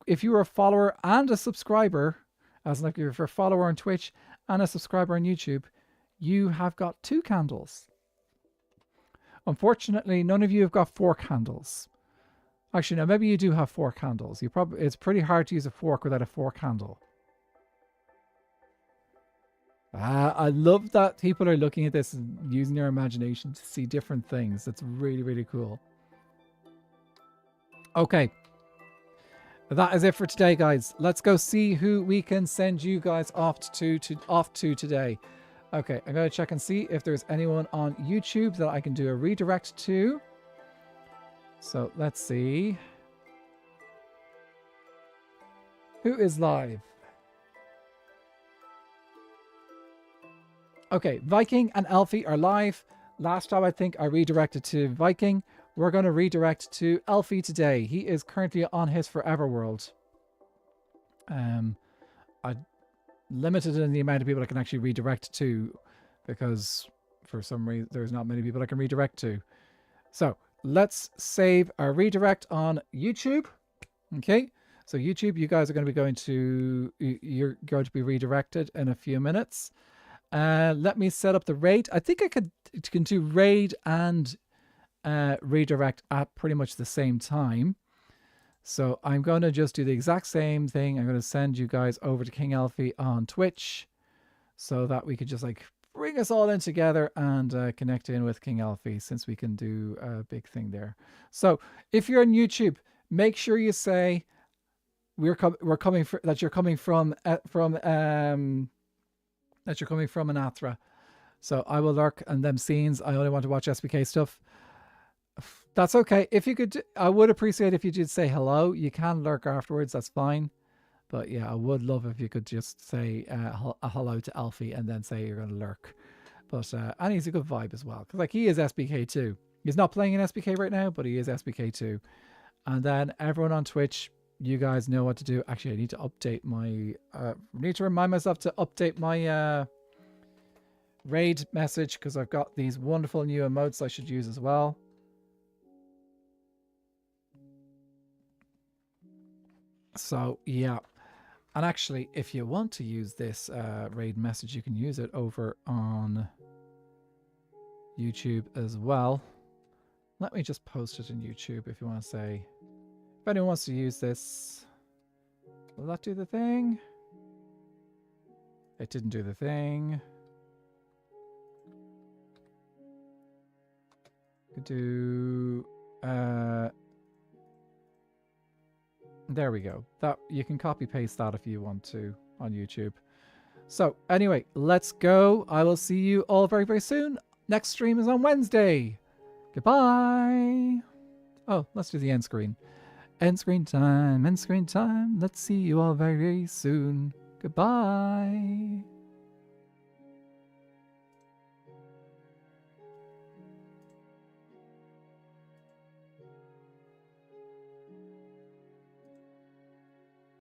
[SPEAKER 1] if you are a follower and a subscriber, as like if you're a follower on Twitch and a subscriber on YouTube, you have got 2 candles. Unfortunately, none of you have got 4 candles. Actually, no, maybe you do have 4 candles. It's pretty hard to use a fork without a 4 candle. I love that people are looking at this and using their imagination to see different things. That's really, really cool. Okay. That is it for today, guys. Let's go see who we can send you guys off to today. Okay, I'm going to check and see if there's anyone on YouTube that I can do a redirect to. So let's see. Who is live? Okay, Viking and Elfie are live. Last time I think I redirected to Viking. We're going to redirect to Elfie today. He is currently on his forever world. I limited in the amount of people I can actually redirect to because for some reason there's not many people I can redirect to. So let's save our redirect on YouTube. Okay, so YouTube, you guys are going to be you're going to be redirected in a few minutes. Let me set up the raid. I think I can do raid and redirect at pretty much the same time. So I'm going to just do the exact same thing. I'm going to send you guys over to King Elfie on Twitch so that we could just like bring us all in together and connect in with King Elfie, since we can do a big thing there. So if you're on YouTube, make sure you say that you're coming from Anathra. So I will lurk and them scenes. I only want to watch SBK stuff. That's okay. If you could, I would appreciate if you did say hello. You can lurk afterwards. That's fine. But yeah, I would love if you could just say a hello to Alfie and then say you're going to lurk. But and he's a good vibe as well, because like he is SBK too. He's not playing in SBK right now, but he is SBK too. And then everyone on Twitch, you guys know what to do. Actually, I need to update my. Need to remind myself to update my raid message, because I've got these wonderful new emotes I should use as well. So yeah, and actually, if you want to use this raid message, you can use it over on YouTube as well. Let me just post it in YouTube if you want to say. If anyone wants to use this, will that do the thing? It didn't do the thing. Could do. There we go. That you can copy paste that if you want to on YouTube. So anyway, let's go. I will see you all very, very soon. Next stream is on Wednesday. Goodbye. Oh, let's do the end screen. End screen time. End screen time. Let's see you all very soon. Goodbye.